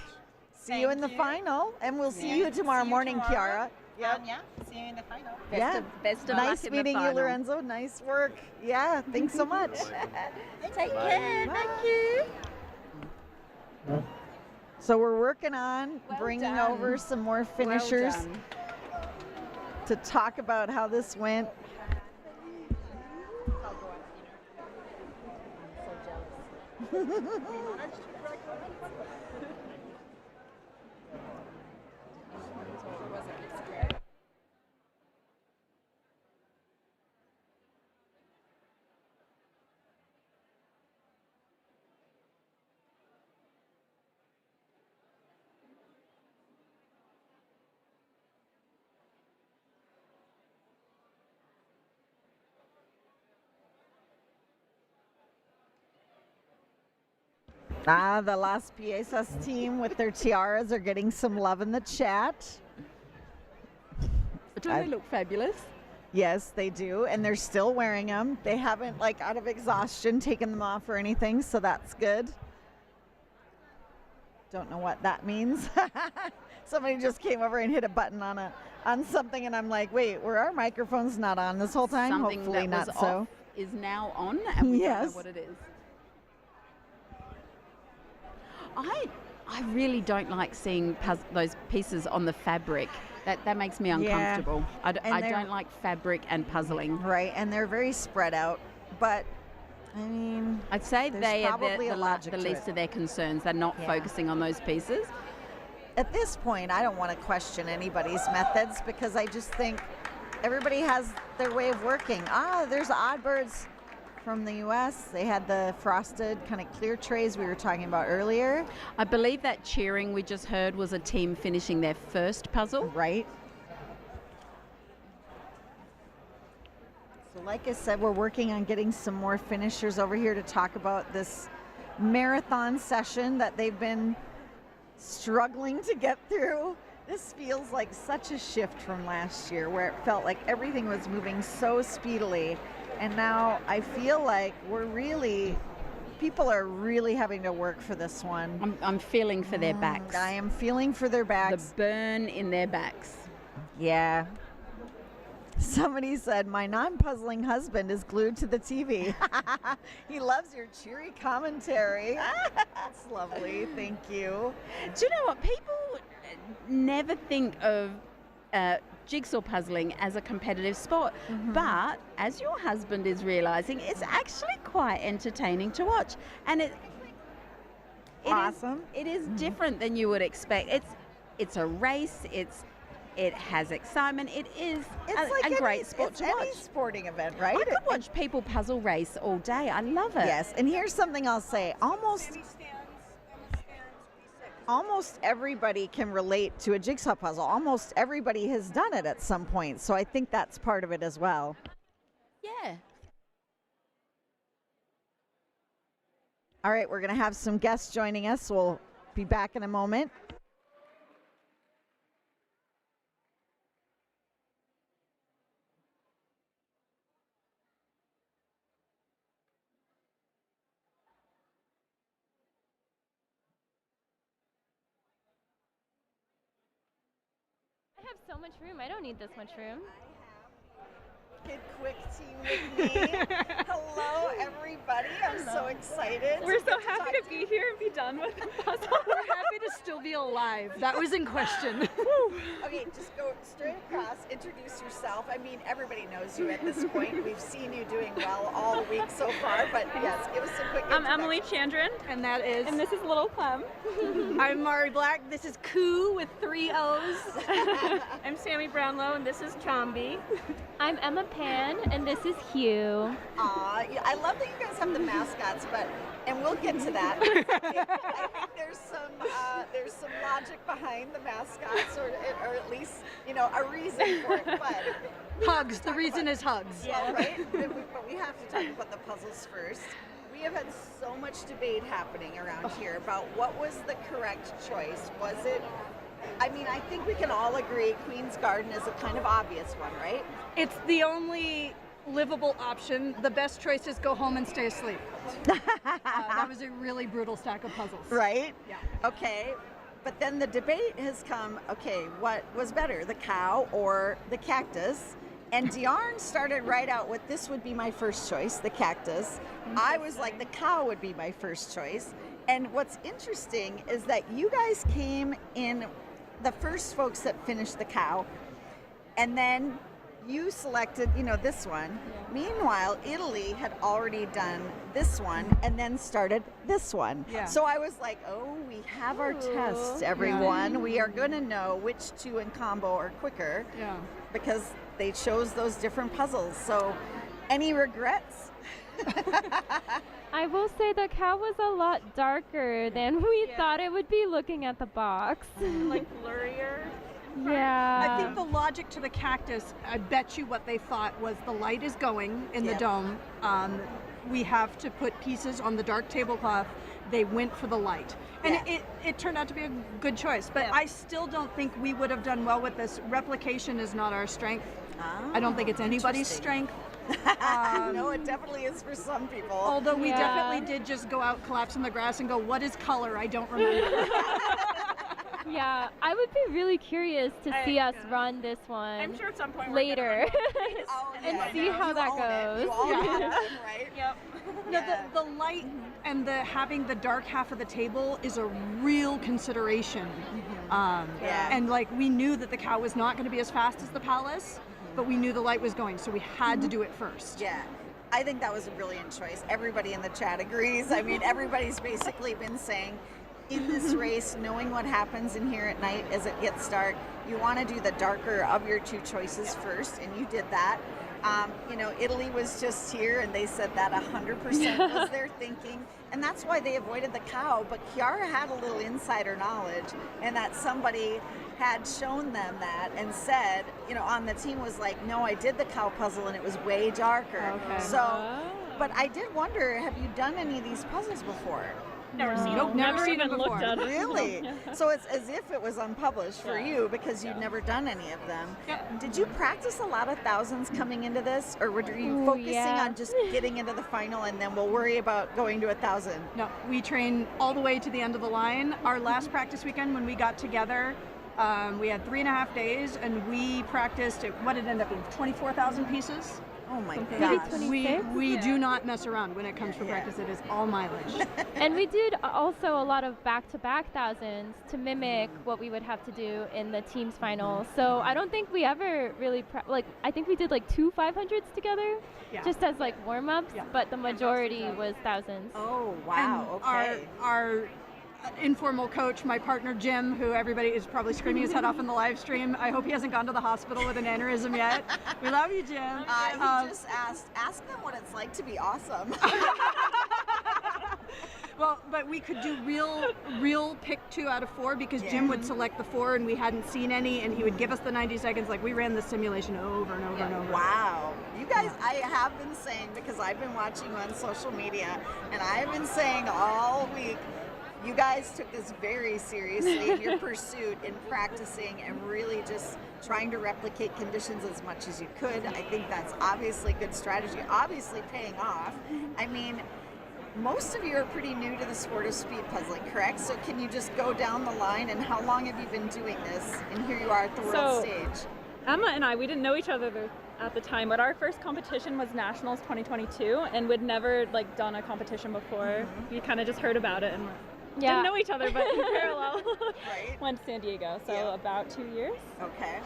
See you in the final, and we'll see you tomorrow morning, Kiara. Yep. Yeah, see you in the final. Best of Nice luck in the meeting you, final. Lorenzo. Nice work. Yeah, thanks so much. Take care. Thank you. So we're working on Well bringing done. over some more finishers done. to talk about how this went. The Las Piezas team with their tiaras are getting some love in the chat. Don't they look fabulous? Yes, they do, and they're still wearing them. They haven't, out of exhaustion, taken them off or anything, so that's good. Don't know what that means. Somebody just came over and hit a button on something, and I'm like, wait, were our microphones not on this whole time? Something Hopefully that was not so. off is now on, and we don't Yes. know what it is. I really don't like seeing those pieces on the fabric. That makes me uncomfortable. I don't like fabric and puzzling. Right, and they're very spread out, but I mean, I'd say there's they are probably a logic the to least it. of their concerns. They're not Yeah. focusing on those pieces. At this point, I don't want to question anybody's methods because I just think everybody has their way of working. There's Oddbirds from the US. They had the frosted kind of clear trays we were talking about earlier. I believe that cheering we just heard was a team finishing their first puzzle. Right. So like I said, we're working on getting some more finishers over here to talk about this marathon session that they've been struggling to get through. This feels like such a shift from last year where it felt like everything was moving so speedily. And now I feel like people are really having to work for this one. I'm feeling for their backs. I am feeling for their backs. The burn in their backs. Yeah. Somebody said, my non-puzzling husband is glued to the TV. He loves your cheery commentary. That's lovely. Thank you. Do you know what? People never think of jigsaw puzzling as a competitive sport. But as your husband is realizing, it's actually quite entertaining to watch. And it awesome. It is different than you would expect. It's a race. It has excitement. It is a great sport to watch. Any sporting event, right? I could watch people puzzle race all day. I love it. Yes, and here's something I'll say. Almost everybody can relate to a jigsaw puzzle. Almost everybody has done it at some point. So I think that's part of it as well. Yeah. All right, we're going to have some guests joining us. We'll be back in a moment. I have so much room. I don't need this much room. Kid Quick team with me. Hello, everybody. I'm so excited. We're so happy to be here and be done with the puzzle. We're happy to still be alive. That was in question. Okay, just go straight across, introduce yourself. I mean, everybody knows you at this point. We've seen you doing well all week so far, but yes, give us a quick introduction. I'm Emily Chandran, And that is. and this is Little Clem. I'm Mari Black. This is Koo with 3 O's. I'm Sammy Brownlow, and this is Chombi. I'm Emma Pan, and this is Hugh. Aw, yeah, I love that you guys have the mascots, and we'll get to that. I think there's some logic behind the mascots, or at least, a reason for it. But Hugs. The reason is hugs. well, right? But we have to talk about the puzzles first. We have had so much debate happening around here about what was the correct choice. Was it? I mean, I think we can all agree Queen's Garden is a kind of obvious one, right? It's the only livable option. The best choice is go home and stay asleep. That was a really brutal stack of puzzles. Right? Yeah. Okay. But then the debate has come, okay, what was better, the cow or the cactus? And Diarn started right out with, this would be my first choice, the cactus. I was like, the cow would be my first choice. And what's interesting is that you guys came in the first folks that finished the cow, and then you selected, this one. Yeah. Meanwhile, Italy had already done this one and then started this one. Yeah. So I was like, oh, we have our test, everyone. Yeah. We are going to know which two in combo are quicker because they chose those different puzzles. So any regrets? I will say the cow was a lot darker than we thought it would be looking at the box. Like blurrier. Yeah. I think the logic to the cactus, I bet you what they thought was the light is going in the dome. We have to put pieces on the dark tablecloth. They went for the light. And it turned out to be a good choice. But I still don't think we would have done well with this. Replication is not our strength. I don't think it's anybody's strength. No, it definitely is for some people. Although we definitely did just go out, collapse in the grass, and go, what is color? I don't remember. Yeah, I would be really curious to see us run this one. I'm sure at some point later and see how that goes. You all have them, right? Yep. No, the light and having the dark half of the table is a real consideration. And we knew that the cow was not going to be as fast as the palace, but we knew the light was going, so we had to do it first. Yeah. I think that was a brilliant choice. Everybody in the chat agrees. I mean, everybody's basically been saying, in this race, knowing what happens in here at night as it gets dark, you want to do the darker of your two choices first, and you did that. Italy was just here, and they said that 100% was their thinking, and that's why they avoided the cow. But Chiara had a little insider knowledge, and that somebody had shown them that and said, on the team was like, no, I did the cow puzzle, and it was way darker. Okay. So, but I did wonder, have you done any of these puzzles before? Never seen it. Nope, Never even looked at it. Really? So it's as if it was unpublished for you because you'd never done any of them. Did you practice a lot of thousands coming into this, or were you focusing on just getting into the final and then we'll worry about going to 1,000? No, we train all the way to the end of the line. Our last practice weekend when we got together, we had 3.5 days and we practiced at, what did it end up being, 24,000 pieces? Oh my gosh. We do not mess around when it comes to practice. It is all mileage. And we did also a lot of back-to-back thousands to mimic what we would have to do in the teams final. So I don't think we ever really, I think we did like 2 500s together, just as like warm-ups, but the majority was thousands. Oh, wow, and our informal coach, my partner Jim, who everybody is probably screaming his head off in the live stream. I hope he hasn't gone to the hospital with an aneurysm yet. We love you, Jim. He just ask them what it's like to be awesome. Well, but we could do real pick 2 out of 4 because Jim would select the 4 and we hadn't seen any, and he would give us the 90 seconds. Like, we ran the simulation over and over and over. Wow. You guys, I have been saying, because I've been watching you on social media, and I've been saying all week, you guys took this very seriously in your pursuit in practicing and really just trying to replicate conditions as much as you could. I think that's obviously good strategy, obviously paying off. I mean, most of you are pretty new to the sport of speed puzzling, correct? So can you just go down the line, and how long have you been doing this? And here you are at the world stage. Emma and I, we didn't know each other at the time, but our first competition was Nationals 2022, and we'd never done a competition before. We kind of just heard about it and didn't know each other, but in parallel went to San Diego, so about 2 years. Okay.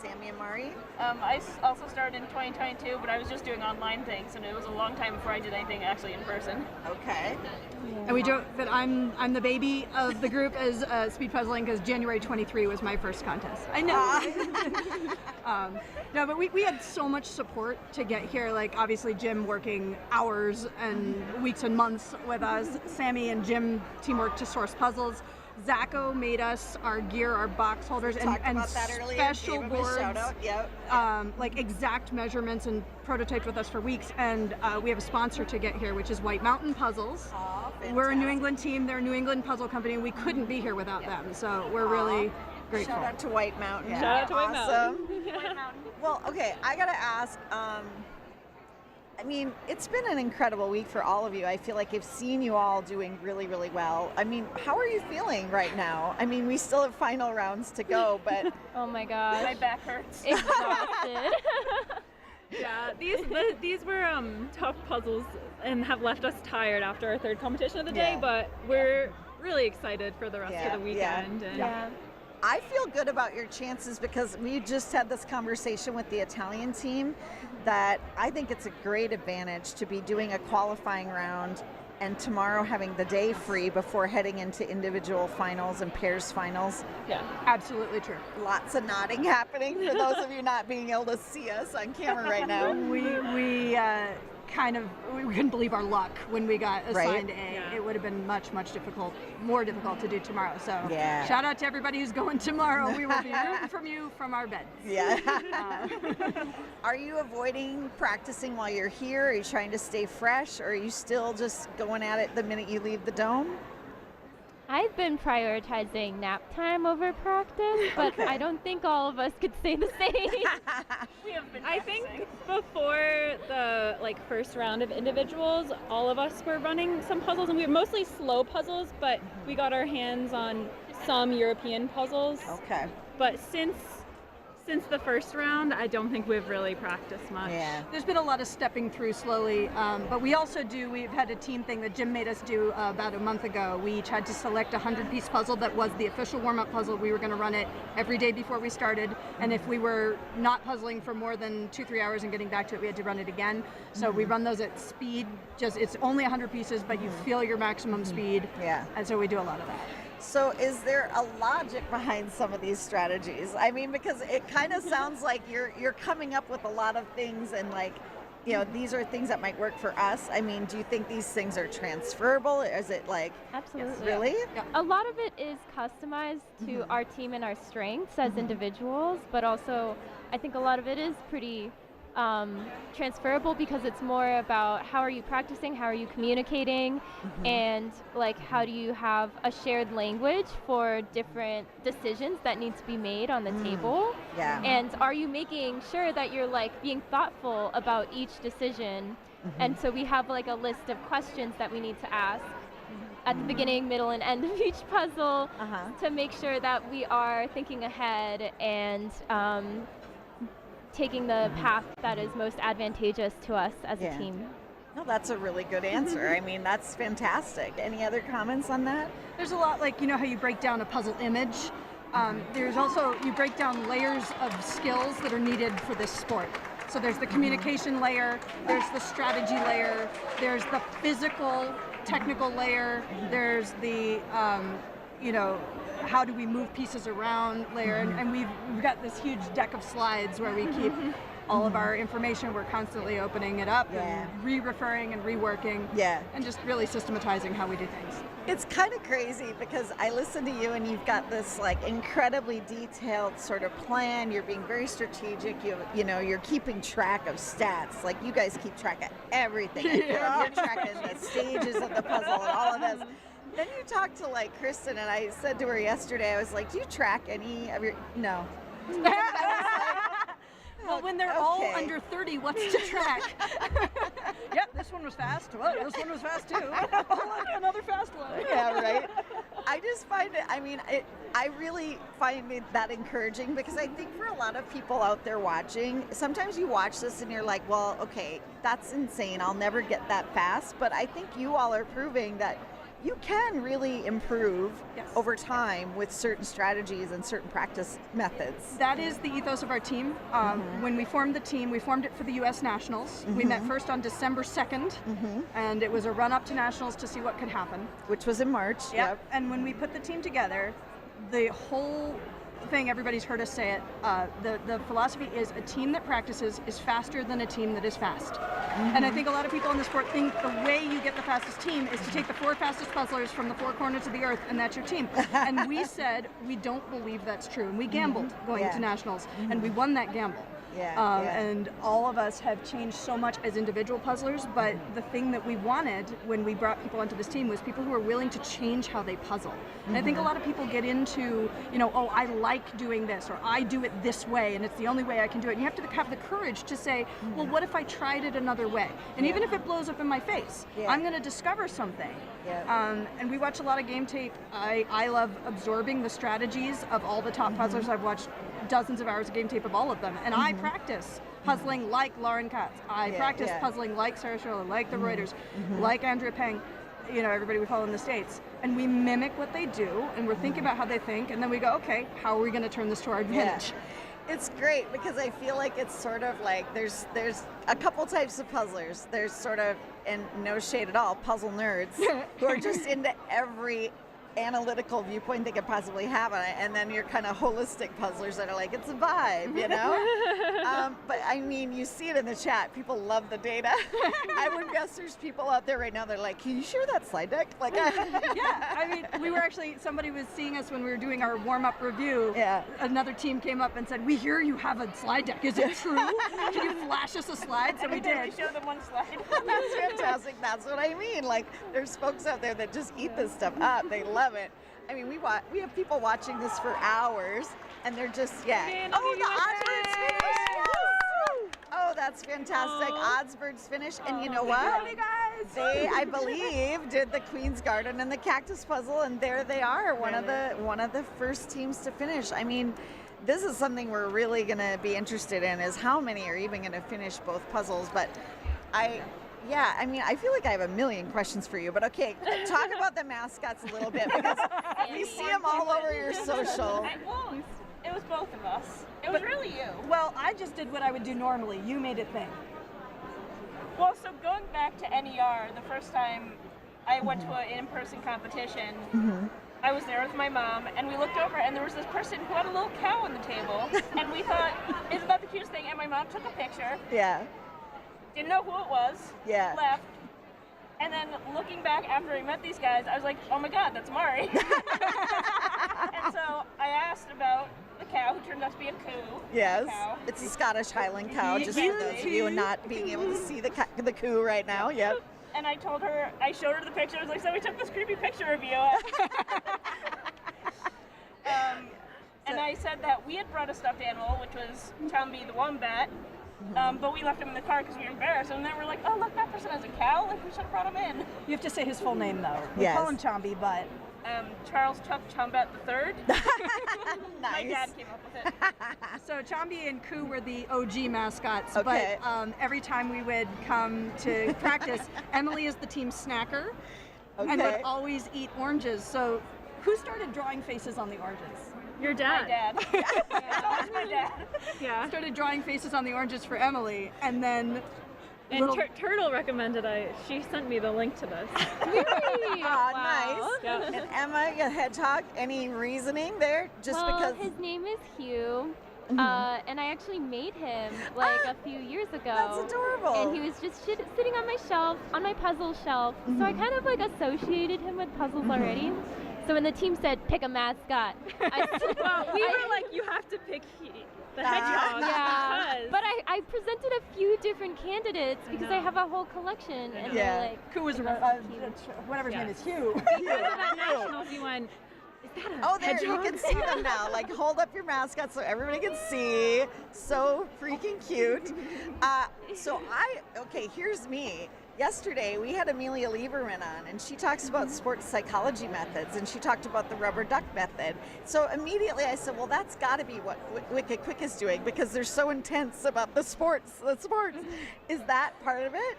Sammy and Mari? I also started in 2022, but I was just doing online things, and it was a long time before I did anything actually in person. Okay. And we joke that I'm the baby of the group as speed puzzling because January 23 was my first contest. I know. No, but we had so much support to get here. Like, obviously Jim working hours and weeks and months with us. Sammy and Jim teamwork to source puzzles. Zacho made us our gear, our box holders, and special boards, like exact measurements, and prototyped with us for weeks. And we have a sponsor to get here, which is White Mountain Puzzles. We're a New England team. They're a New England puzzle company, and we couldn't be here without them. So we're really grateful. Shout out to White Mountain. Shout out to White Mountain. Well, okay, I gotta ask. I mean, it's been an incredible week for all of you. I feel like I've seen you all doing really, really well. I mean, how are you feeling right now? I mean, we still have final rounds to go, but... Oh my gosh. My back hurts. Exhausted. Yeah, these were tough puzzles and have left us tired after our third competition of the day, but we're really excited for the rest of the weekend. And I feel good about your chances because we just had this conversation with the Italian team that I think it's a great advantage to be doing a qualifying round and tomorrow having the day free before heading into individual finals and pairs finals. Yeah, absolutely true. Lots of nodding happening for those of you not being able to see us on camera right now. We couldn't believe our luck when we got assigned A. It would have been much more difficult to do tomorrow. So shout out to everybody who's going tomorrow. We will be rooting from you from our beds. Yeah. Are you avoiding practicing while you're here? Are you trying to stay fresh? Or are you still just going at it the minute you leave the dome? I've been prioritizing nap time over practice, but I don't think all of us could say the same. I think before the first round of individuals, all of us were running some puzzles, and we were mostly slow puzzles, but we got our hands on some European puzzles. Okay. But since the first round, I don't think we've really practiced much. Yeah. There's been a lot of stepping through slowly, but we've had a team thing that Jim made us do about a month ago. We each had to select a 100-piece puzzle that was the official warm-up puzzle. We were going to run it every day before we started, and if we were not puzzling for more than 2-3 hours and getting back to it, we had to run it again. So we run those at speed. It's only 100 pieces, but you feel your maximum speed. Yeah. And so we do a lot of that. So is there a logic behind some of these strategies? I mean, because it kind of sounds like you're coming up with a lot of things and these are things that might work for us. I mean, do you think these things are transferable? Is it Absolutely. Really? Yeah. A lot of it is customized to our team and our strengths as individuals, but also I think a lot of it is pretty transferable because it's more about how are you practicing, how are you communicating, and like how do you have a shared language for different decisions that need to be made on the table. Yeah. And are you making sure that you're like being thoughtful about each decision? And so we have like a list of questions that we need to ask at the beginning, middle, and end of each puzzle to make sure that we are thinking ahead and taking the path that is most advantageous to us as a team. No, that's a really good answer. I mean, that's fantastic. Any other comments on that? There's a lot, like, you know how you break down a puzzle image? There's also, you break down layers of skills that are needed for this sport. So there's the communication layer, there's the strategy layer, there's the physical, technical layer, there's the, you know, how do we move pieces around layer, and we've got this huge deck of slides where we keep all of our information. We're constantly opening it up and re-referring and reworking and just really systematizing how we do things. It's kind of crazy because I listen to you and you've got this like incredibly detailed sort of plan. You're being very strategic. You know, you're keeping track of stats. Like you guys keep track of everything. You're tracking the stages of the puzzle and all of this. Then you talked to like Kristen, and I said to her yesterday, I was like, do you track any of your, no. Well, when they're all under 30, what's to track? Yep, this one was fast. Well, this one was fast too. Oh, look, another fast one. Yeah, right. I just find it, I mean, I really find it that encouraging because I think for a lot of people out there watching, sometimes you watch this and you're like, well, okay, that's insane. I'll never get that fast. But I think you all are proving that you can really improve over time with certain strategies and certain practice methods. That is the ethos of our team. When we formed the team, we formed it for the U.S. Nationals. We met first on December 2nd, and it was a run-up to Nationals to see what could happen. Which was in March. Yep. And when we put the team together, the whole thing, everybody's heard us say it, the philosophy is a team that practices is faster than a team that is fast. And I think a lot of people in the sport think the way you get the fastest team is to take the 4 fastest puzzlers from the 4 corners of the earth and that's your team. And we said we don't believe that's true. And we gambled going to Nationals and we won that gamble. And all of us have changed so much as individual puzzlers, but the thing that we wanted when we brought people onto this team was people who are willing to change how they puzzle. And I think a lot of people get into, you know, oh, I like doing this, or I do it this way, and it's the only way I can do it. And you have to have the courage to say, well, what if I tried it another way? And even if it blows up in my face, I'm going to discover something. And we watch a lot of game tape. I love absorbing the strategies of all the top puzzlers. I've watched dozens of hours of game tape of all of them, and I practice puzzling like Lauren Katz. I practice puzzling like Sarah Schiller, like the Reuters, like Andrea Peng, you know, everybody we follow in the States. And we mimic what they do, and we're thinking about how they think, and then we go, okay, how are we going to turn this to our advantage? It's great because I feel like it's sort of like there's a couple types of puzzlers. There's sort of, and no shade at all, puzzle nerds who are just into every analytical viewpoint they could possibly have on it, and then you're kind of holistic puzzlers that are like, it's a vibe, you know? But I mean, you see it in the chat. People love the data. I would guess there's people out there right now, they're like, can you share that slide deck? Like, yeah, I mean, we were actually, somebody was seeing us when we were doing our warm-up review. Another team came up and said, we hear you have a slide deck. Is it true? Can you flash us a slide? So we did. We showed them one slide. That's fantastic. That's what I mean. Like, there's folks out there that just eat this stuff up. They love it. I mean, we have people watching this for hours, and they're just, oh, the Oddsbirds finished! Yes! Oh, that's fantastic. Oddsbirds finished, and you know what? They, I believe, did the Queen's Garden and the Cactus Puzzle, and there they are, one of the first teams to finish. I mean, this is something we're really going to be interested in, is how many are even going to finish both puzzles, but yeah, I mean, I feel like I have a million questions for you, but okay, talk about the mascots a little bit because we see them all over your social. Well, it was both of us. It was really you. Well, I just did what I would do normally. You made it think. Well, so going back to NER, the first time I went to an in-person competition, I was there with my mom, and we looked over, and there was this person who had a little cow on the table, and we thought, isn't that the cutest thing? And my mom took a picture. Didn't know who it was. Left. And then looking back after I met these guys, I was like, oh my God, that's Mari. And so I asked about the cow, who turned out to be a coo. Yes, Cow. it's a Scottish Highland cow, just for those of you not being able to see the coo right now. Yep. And I showed her the picture. I was like, so we took this creepy picture of you. And I said that we had brought a stuffed animal, which was Chumby the wombat, but we left him in the car because we were embarrassed. And then we're like, oh, look, that person has a cow. Like, we should have brought him in. You have to say his full name, though. We Yes. call him Chomby, but... Charles Chuck Chumbat III. My dad came up with it. So Chomby and Koo were the OG mascots, Okay. but every time we would come to practice, Emily is the team snacker and would Okay. always eat oranges. So who started drawing faces on the oranges? Your dad. My dad. It's always my dad. Yeah. Started drawing faces on the oranges for Emily, and then And Turtle recommended she sent me the link to this. Really? Ah, Wow. nice. Yeah. And Emma, your hedgehog, any reasoning there? Just well, because his name is Hugh. Mhm. And I actually made him like a few years ago. That's adorable. And he was just sitting on my shelf, on my puzzle shelf. So I kind of like associated him with puzzles already. So when the team said pick a mascot, We were like, you have to pick the hedgehog. yeah. Because But I presented a few different candidates because I know. have a whole collection. And Yeah. they're like, Koo was whatever his name is, Hugh. because of that nationals, you went, is that a Oh, there, hedgehog? you can see them now. Like, hold up your mascot so everybody can see. So freaking cute. Okay, here's me. Yesterday, we had Amelia Lieberman on, and she talks about sports psychology methods, and she talked about the rubber duck method. So immediately I said, well, that's got to be what Wicked Quick is doing, because they're so intense about the sports. Is that part of it?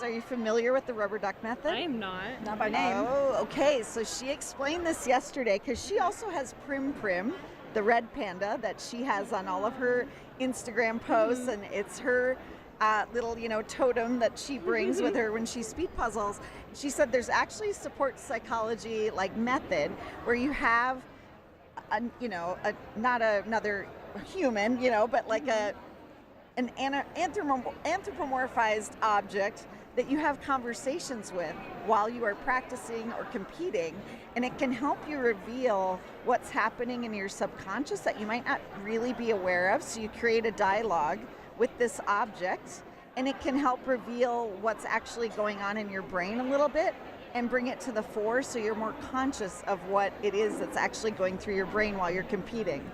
Are you familiar with the rubber duck method? I am not. Not by name. Oh, okay. So she explained this yesterday, because she also has Prim Prim, the red panda that she has on all of her Instagram posts, and it's her little, totem that she brings with her when she speed puzzles. She said there's actually support psychology method where you have, not another human, but like an anthropomorphized object that you have conversations with while you are practicing or competing, and it can help you reveal what's happening in your subconscious that you might not really be aware of. So you create a dialogue with this object, and it can help reveal what's actually going on in your brain a little bit and bring it to the fore so you're more conscious of what it is that's actually going through your brain while you're competing.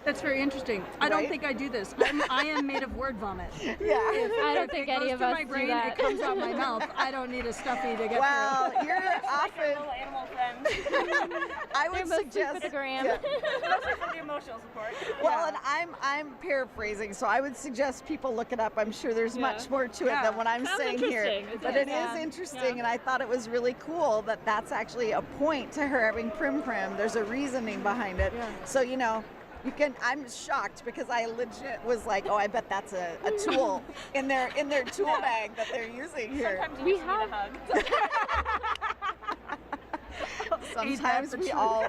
That's very interesting. I don't think I do this. I am made of word vomit. Yeah. I don't think any of us my brain, do that. It comes out my mouth. I don't need a stuffy to get Well, through. you're Like often. little animal friends. I would mostly suggest. for the gram. Yeah. Mostly for the emotional support. Well, and I'm paraphrasing, so I would suggest people look it up. I'm sure there's much more to it than what I'm Sounds saying here. interesting. But it is interesting, and I thought it was really cool that that's actually a point to her having Prim Prim. There's a reasoning behind it. So, I'm shocked because I legit was like, oh, I bet that's a tool in their tool bag that they're using here. Sometimes you just need a hug. Sometimes we all,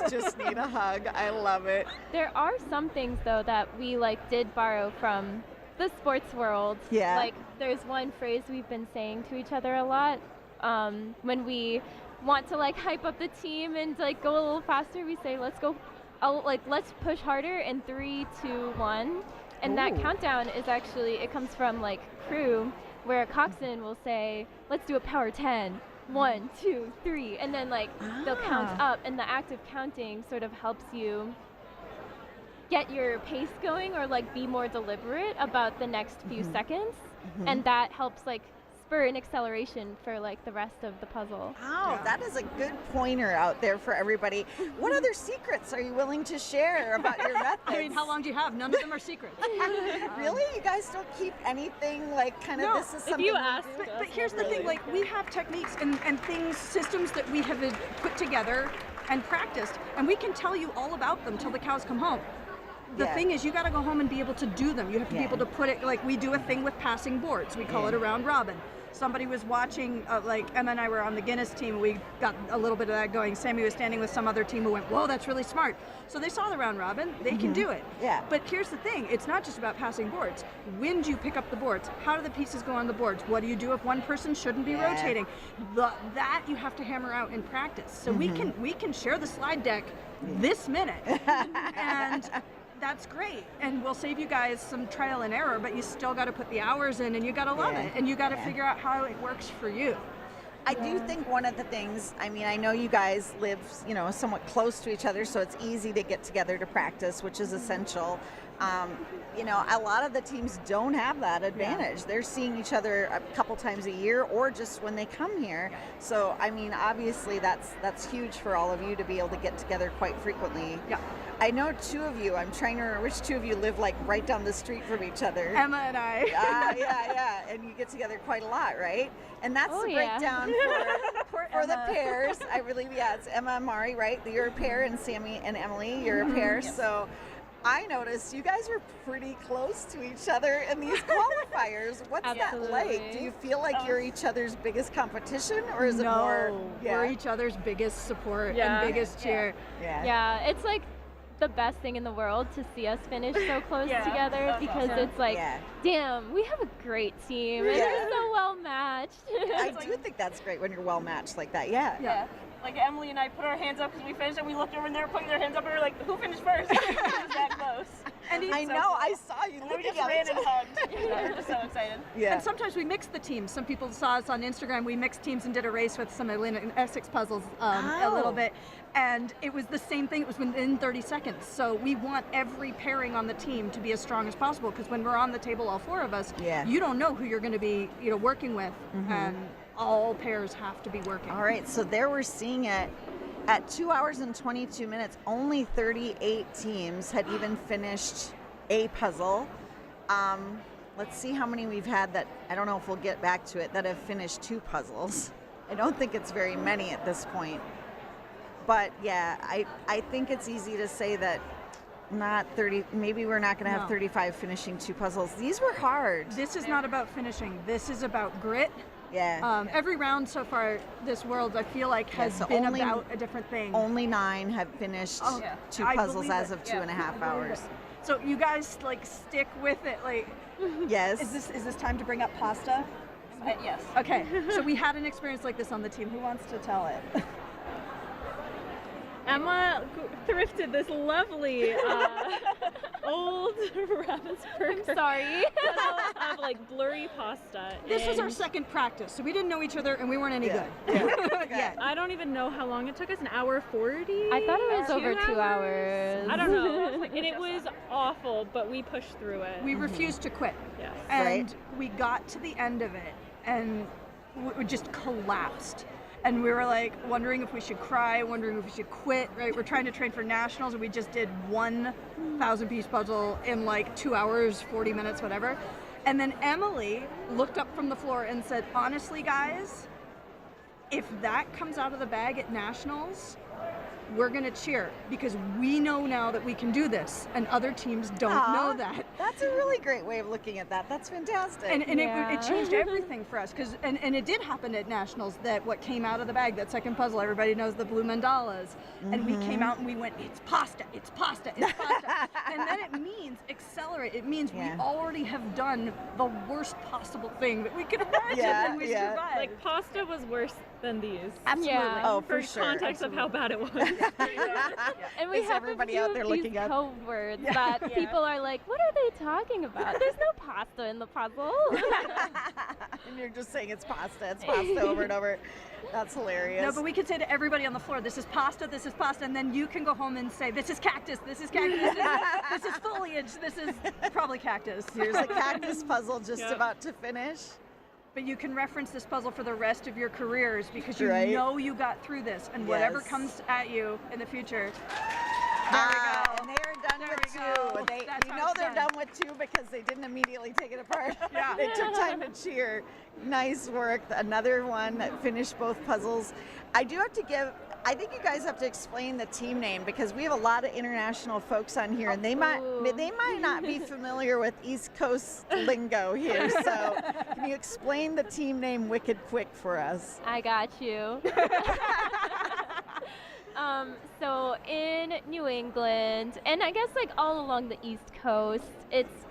just need a hug. I love it. There are some things though that we did borrow from the sports world. Yeah. Like there's one phrase we've been saying to each other a lot when we want to hype up the team and go a little faster. We say let's go, let's push harder in 3, 2, 1, and that countdown is actually it comes from crew, where a coxswain will say let's do a power 10. 1, 2, 3, and then they'll count up, and the act of counting sort of helps you get your pace going or be more deliberate about the next few seconds, and that helps spur an acceleration for the rest of the puzzle. Oh, that is a good pointer out there for everybody. What other secrets are you willing to share about your methods? I mean, how long do you have? None of them are secrets. Really? You guys don't keep anything No, this is something you we ask do? But here's the thing, we have techniques and things, systems that we have put together and practiced, and we can tell you all about them till the cows come home. the thing is, you got to go home and be able to do them. You have to be able to put it, like we do a thing with passing boards. We call it a round robin. Somebody was watching, like Emma and I were on the Guinness team. We got a little bit of that going. Sammy was standing with some other team who went, whoa, that's really smart. So they saw the round robin. They can do it. Yeah. But here's the thing. It's not just about passing boards. When do you pick up the boards? How do the pieces go on the boards? What do you do if one person shouldn't be rotating? That you have to hammer out in practice. So we can share the slide deck this minute. And that's great, and we'll save you guys some trial and error, but you still got to put the hours in, and you got to love it, and you got to figure out how it works for you. I do think one of the things, I mean, I know you guys live, you know, somewhat close to each other, so it's easy to get together to practice, which is essential. You know, a lot of the teams don't have that advantage. They're seeing each other a couple times a year or just when they come here. So, I mean, obviously that's huge for all of you to be able to get together quite frequently. Yeah. I know two of you, I'm trying to remember which two of you live like right down the street from each other. Emma and I. Yeah, and you get together quite a lot, right? And that's the breakdown for the pairs. I believe, it's Emma and Mari, right? You're a pair, and Sammy and Emily, you're a pair. Yes. So I noticed you guys were pretty close to each other in these qualifiers. What's that like? Do you feel like you're each other's biggest competition, or is it more? We're each other's biggest support and biggest cheer. Yeah, it's like the best thing in the world to see us finish so close together, because it's like, damn, we have a great team and we're so well matched. I do think that's great when you're well matched like that. Yeah. Like Emily and I put our hands up because we finished, and we looked over and they were putting their hands up, and we were like, who finished first? It was that close. And I know, I saw you We looking just at ran it. and hugged. We're just so excited. Yeah. And sometimes we mix the teams. Some people saw us on Instagram. We mixed teams and did a race with some Atlantic and Essex puzzles a little bit. And it was the same thing. It was within 30 seconds. So we want every pairing on the team to be as strong as possible, because when we're on the table, all four of us, you don't know who you're going to be, working with, and all pairs have to be working. All right, so there we're seeing it. At 2 hours and 22 minutes, only 38 teams had even finished a puzzle. Let's see how many we've had that, I don't know if we'll get back to it, that have finished two puzzles. I don't think it's very many at this point. But yeah, I think it's easy to say that not 30, maybe we're not going to have 35 finishing two puzzles. These were hard. This is not about finishing. This is about grit. Yeah. Every round so far this world, I feel like, has been about a different thing. Only 9 have finished two puzzles as of 2.5 hours. So you guys stick with it, Yes. Is this time to bring up pasta? Yes. Okay. So we had an experience like this on the team. Who wants to tell it? Emma thrifted this lovely old Ravensburger. Sorry. of like blurry pasta. This was our second practice, so we didn't know each other and we weren't any good. Yeah. I don't even know how long it took us. An hour 40? I thought it was over 2 hours. I don't know. And it was awful, but we pushed through it. We refused to quit. Yes. And we got to the end of it and we just collapsed. And we were like wondering if we should cry, wondering if we should quit, right? We're trying to train for nationals, and we just did 1,000-piece puzzle in like 2 hours, 40 minutes, whatever. And then Emily looked up from the floor and said, honestly, guys, if that comes out of the bag at nationals, we're going to cheer, because we know now that we can do this, and other teams don't know that. That's a really great way of looking at that. That's fantastic. And it changed everything for us, because and it did happen at nationals that what came out of the bag, that second puzzle, everybody knows the blue mandalas, and we came out and we went, it's pasta, it's pasta, it's pasta. And then it means accelerate. It means we already have done the worst possible thing that we could imagine, and we survived. Like, pasta was worse than these. Absolutely. Yeah. Oh, for sure. Context of how bad it was. And we have everybody a few out there of these looking up? code words that people are like, what are they talking about? There's no pasta in the puzzle. And you're just saying it's pasta over and over. That's hilarious. No, but we can say to everybody on the floor, this is pasta, and then you can go home and say, this is cactus, this is cactus, this is foliage, this is probably cactus. Here's a cactus puzzle just about to finish. But you can reference this puzzle for the rest of your careers, because you know you got through this, and whatever comes at you in the future. There we go. And they are done with 2. You know they're done with 2 because they didn't immediately take it apart. They took time to cheer. Nice work. Another one that finished both puzzles. I do have to give I think you guys have to explain the team name because we have a lot of international folks on here, and they might not be familiar with East Coast lingo here. So, can you explain the team name Wicked Quick for us? I got you. So in New England, and I guess like all along the East Coast, it's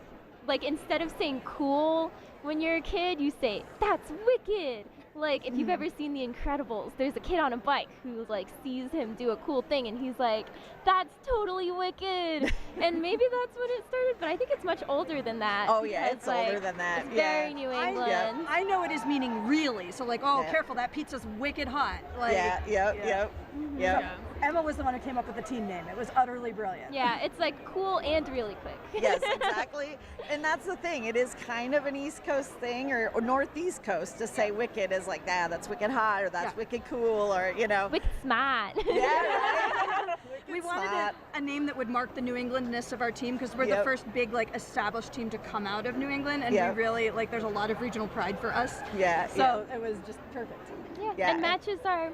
like instead of saying cool when you're a kid, you say, that's wicked. Like if you've ever seen The Incredibles, there's a kid on a bike who like sees him do a cool thing and he's like, that's totally wicked. And maybe that's when it started, but I think it's much older than that. Oh yeah, it's like, older than that. It's very New England. I know it is meaning really. So like, oh, careful, that pizza's wicked hot. Like, Yep. Emma was the one who came up with the team name. It was utterly brilliant. Yeah, it's like cool and really quick. Yes, exactly. And that's the thing. It is kind of an East Coast thing or Northeast Coast to say wicked is like, that's wicked hot or that's wicked cool or, you know. Wicked smart. Yeah, right. We wanted a name that would mark the New Englandness of our team because we're the first big like established team to come out of New England, and we really like there's a lot of regional pride for us. So it was just perfect. Yeah. And matches our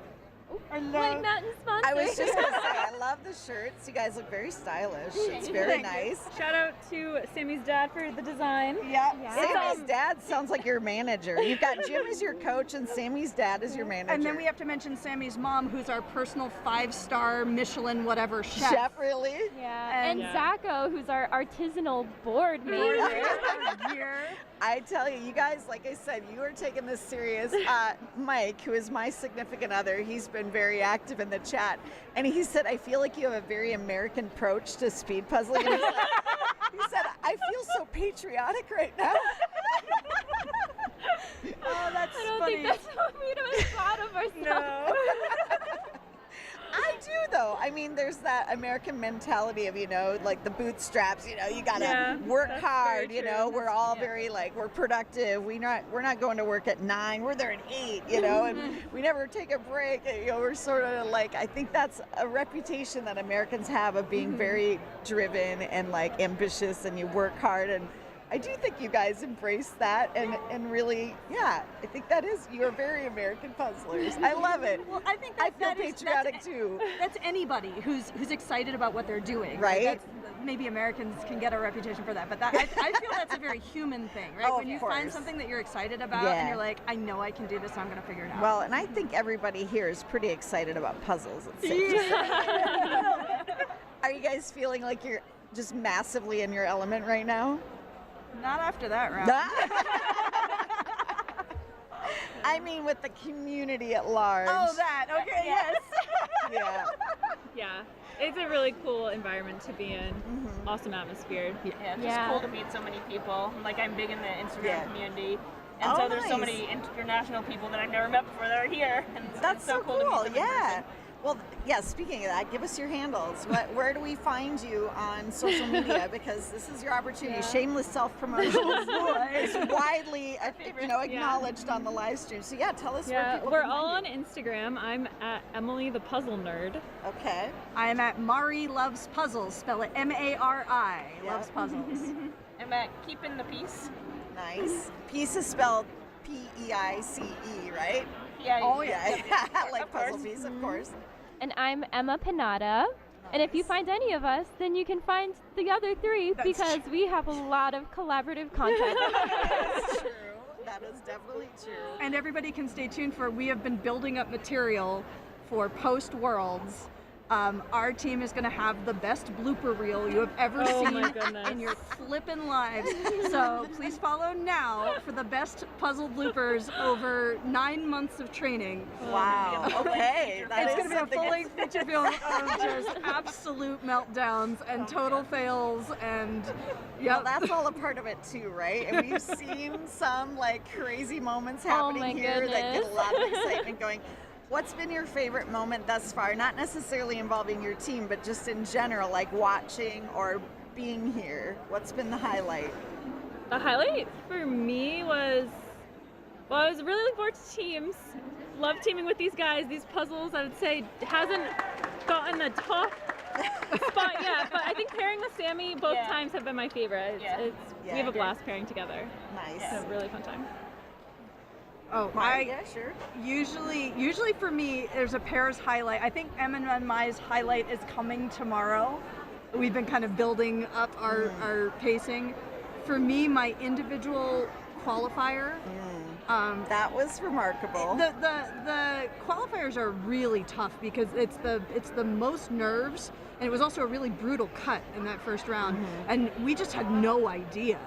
White Mountain sponsor. I was just going to say, I love the shirts. You guys look very stylish. It's very nice. Shout out to Sammy's dad for the design. Sammy's dad sounds like your manager. You've got Jim as your coach and Sammy's dad is your manager. And then we have to mention Sammy's mom, who's our personal 5-star Michelin whatever chef. Chef, really? Yeah. And Zacho, who's our artisanal board maker. I tell you, you guys, like I said, you are taking this serious. Mike, who is my significant other, he's been very active in the chat. And he said, I feel like you have a very American approach to speed puzzling. And he said, I feel so patriotic right now. Oh, that's I don't funny. think that's what we'd have thought of ourselves. No. I do, though. I mean, there's that American mentality of, you know, like the bootstraps, you know, you got to work hard, you know, we're all very, like, we're productive. We're not going to work at 9, we're there at 8, you know, and we never take a break. You know, we're sort of like, I think that's a reputation that Americans have of being very driven and, like, ambitious, and you work hard. And I do think you guys embrace that and really, I think that is, you're very American puzzlers. I love it. Well, I think I feel patriotic too. That's anybody who's excited about what they're doing. Right. Maybe Americans can get a reputation for that, but I feel that's a very human thing, right? Oh, when you find something that you're excited about and you're like, I know I can do this, so I'm going to figure it out. Well, and I think everybody here is pretty excited about puzzles. It's safe to say. Are you guys feeling like you're just massively in your element right now? Not after that round. I mean, with the community at large. Oh, that. Okay, yes. Yeah. It's a really cool environment to be in. Awesome atmosphere. Yeah, it's just cool to meet so many people. Like, I'm big in the Instagram community. And so there's so many international people that I've never met before that are here. And That's it's so cool to meet them in person. Well, speaking of that, give us your handles. Where do we find you on social media? Because this is your opportunity. Shameless self-promotion is widely acknowledged on the live stream. So tell us where people we're can all on find Instagram. I'm at Emily the Puzzle Nerd. Okay. I am at Mari Loves Puzzles. Spell it M-A-R-I. Loves Puzzles. I'm at Keeping the Peace. Nice. Peace is spelled P-E-I-C-E, right? Yeah. Oh yeah. Like puzzle piece, of course. And I'm Emma Panada. And if you find any of us, then you can find the other 3 because we have a lot of collaborative content. That's true. That is definitely true. And everybody can stay tuned for, we have been building up material for Post Worlds. Our team is going to have the best blooper reel you have ever seen in your flippin' lives. So please follow now for the best puzzle bloopers over 9 months of training. Wow. Okay. It's going to be a full-length feature film of just absolute meltdowns and total fails and well, that's all a part of it too, right? And we've seen some like crazy moments happening here that get a lot of excitement going. What's been your favorite moment thus far? Not necessarily involving your team, but just in general, like watching or being here. What's been the highlight? The highlight for me was, I was really looking forward to teams. Love teaming with these guys. These puzzles, I would say, hasn't gotten the top spot yet, but I think pairing with Sammy both times have been my favorite. We have a blast pairing together. Nice. It's a really fun time. Oh, yeah, sure. Usually for me, there's a pairs highlight. I think Em and Mai's highlight is coming tomorrow. We've been kind of building up our pacing. For me, my individual qualifier. That was remarkable. The qualifiers are really tough because it's the most nerves, and it was also a really brutal cut in that first round, and we just had no idea.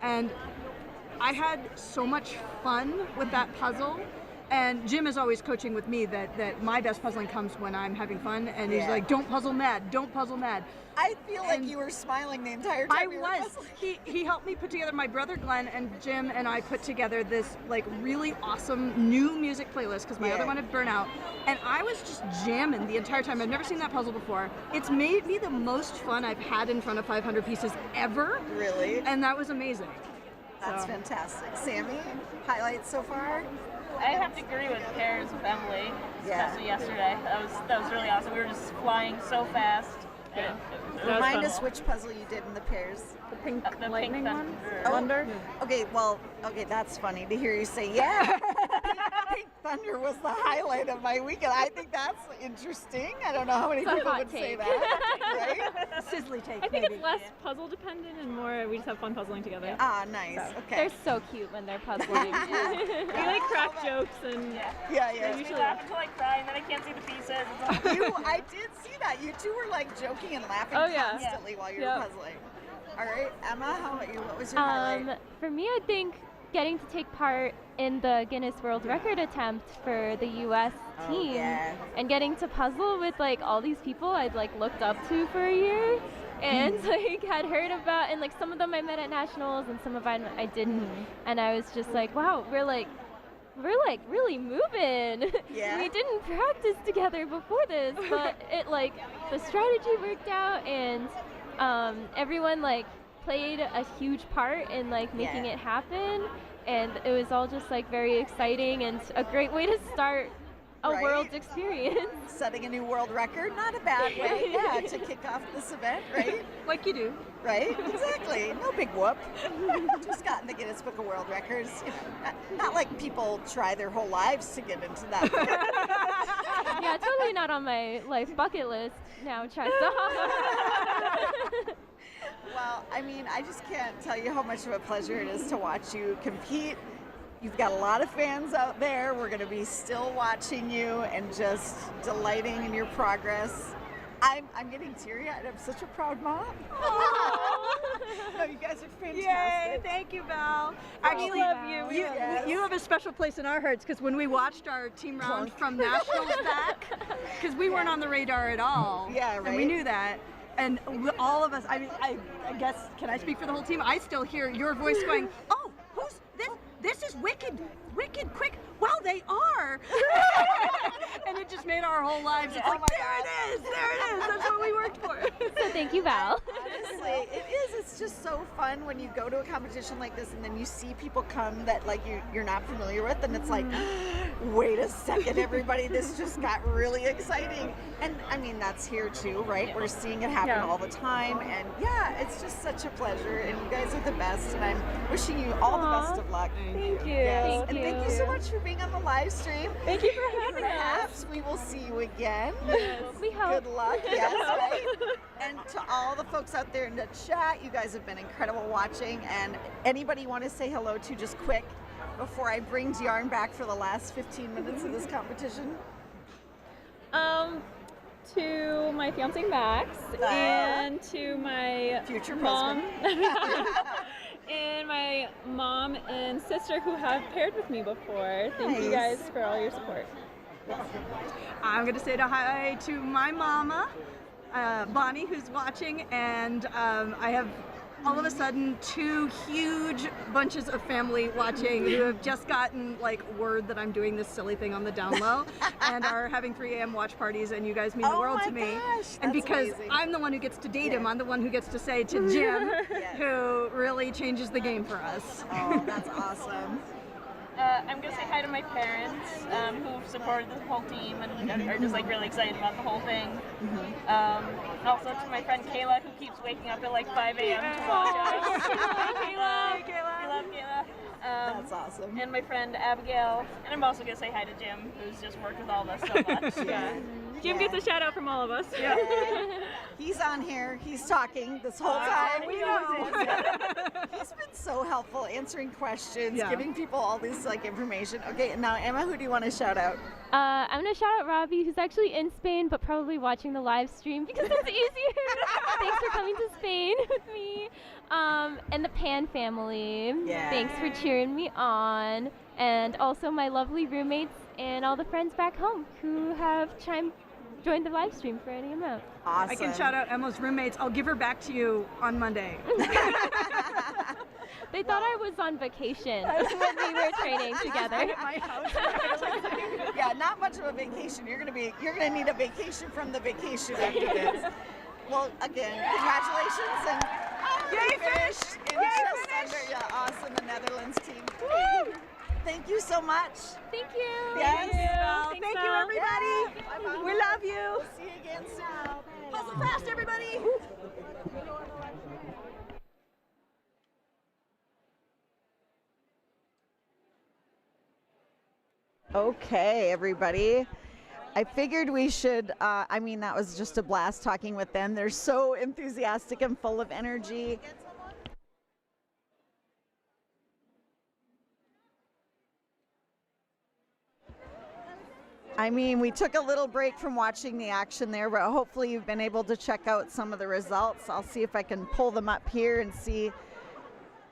And I had so much fun with that puzzle, and Jim is always coaching with me that my best puzzling comes when I'm having fun, and he's like, don't puzzle mad, don't puzzle mad. I feel like you were smiling the entire time. I was. He helped me put together, my brother Glenn and Jim and I put together this like really awesome new music playlist because my other one had burnt out, and I was just jamming the entire time. I've never seen that puzzle before. It's made me the most fun I've had in front of 500 pieces ever. Really? And that was amazing. That's fantastic. Sammy, highlights so far? I have to agree with pairs with Emily, especially yesterday. That was really awesome. We were just flying so fast. Yeah. Remind us which puzzle you did in the pairs. The pink lightning one? Thunder? Okay, that's funny to hear you say, yeah. Pink Thunder was the highlight of my weekend. I think that's interesting. I don't know how many people would say that. Right? Sizzly take. I think it's less puzzle dependent and more we just have fun puzzling together. Ah, nice. Okay. They're so cute when they're puzzling. We like crack jokes and yeah. We laugh until I cry and then I can't see the pieces. I did see that. You two were like joking and laughing constantly while you were puzzling. All right, Emma, how about you? What was your highlight? For me, I think getting to take part in the Guinness World Record attempt for the U.S. team and getting to puzzle with like all these people I'd like looked up to for a year and like had heard about, and like some of them I met at nationals and some of them I didn't, and I was just like, wow, we're like really moving. We didn't practice together before this, but it like the strategy worked out, and everyone like played a huge part in like making it happen, and it was all just like very exciting and a great way to start a world's experience. Setting a new world record, not a bad way, to kick off this event, right? Like you do. Right? Exactly. No big whoop. Just got in the Guinness Book of World Records. Not like people try their whole lives to get into that book. Yeah, totally not on my life bucket list now checked off. Well, I mean, I just can't tell you how much of a pleasure it is to watch you compete. You've got a lot of fans out there. We're going to be still watching you and just delighting in your progress. I'm getting teary-eyed. I'm such a proud mom. No, you guys are fantastic. Yay, thank you, Val. Actually, we love you. You have a special place in our hearts because when we watched our team round from nationals back, because we weren't on the radar at all. Yeah, right. And we knew that. And all of us, I mean, I guess, can I speak for the whole team? I still hear your voice going, oh, who's this? This is wicked, quick. Well, they are. And it just made our whole lives. It's like, there it is. That's what we worked for. So thank you, Val. Honestly, it is. It's just so fun when you go to a competition like this and then you see people come that like you're not familiar with, and it's like, wait a second, everybody, this just got really exciting. And I mean, that's here too, right? We're seeing it happen all the time, and it's just such a pleasure, and you guys are the best, and I'm wishing you all the best of luck. Thank you. Yes. Thank you so much for being on the live stream. Thank you for having us. Perhaps we will see you again. Yes. We hope. Good luck. Yes, right? And to all the folks out there in the chat, you guys have been incredible watching. And anybody want to say hello to just quick before I bring Yarn back for the last 15 minutes of this competition? To my fiance Max and to my future mom. And my mom and sister who have paired with me before. Thank you guys for all your support. I'm going to say hi to my mama, Bonnie, who's watching, and I have all of a sudden 2 huge bunches of family watching who have just gotten like word that I'm doing this silly thing on the down low and are having 3 a.m. watch parties, and you guys mean the world to me. And because I'm the one who gets to date him, I'm the one who gets to say to Jim, who really changes the game for us. Oh, that's awesome. I'm going to say hi to my parents who've supported the whole team and are just like really excited about the whole thing. Also to my friend Kayla, who keeps waking up at like 5 a.m. to watch us. Hi, Kayla. We love Kayla. That's awesome. awesome. And my friend Abigail. And I'm also going to say hi to Jim, who's just worked with all of us so much. Jim gets a shout out from all of us. Yeah. He's on here. He's talking this whole time. We know. He's been so helpful answering questions, giving people all this information. Okay, now Emma, who do you want to shout out? I'm going to shout out Robbie, who's actually in Spain, but probably watching the live stream because it's easier. Thanks for coming to Spain with me. And the Pan family. Yeah. Thanks for cheering me on. And also my lovely roommates and all the friends back home who have joined the live stream for any amount. Awesome. I can shout out Emma's roommates. I'll give her back to you on Monday. They thought I was on vacation when we were training together. At my house. Yeah, not much of a vacation. You're gonna need a vacation from the vacation after this. Well, again, congratulations and yay, fish! Awesome, the Netherlands team. Woo! Thank you so much. Thank you. Yes. Thank you, everybody. Yeah. We love you. We'll see you again soon. Puzzle fast, everybody. Okay, everybody. I figured we should, that was just a blast talking with them. They're so enthusiastic and full of energy. We took a little break from watching the action there, but hopefully you've been able to check out some of the results. I'll see if I can pull them up here and see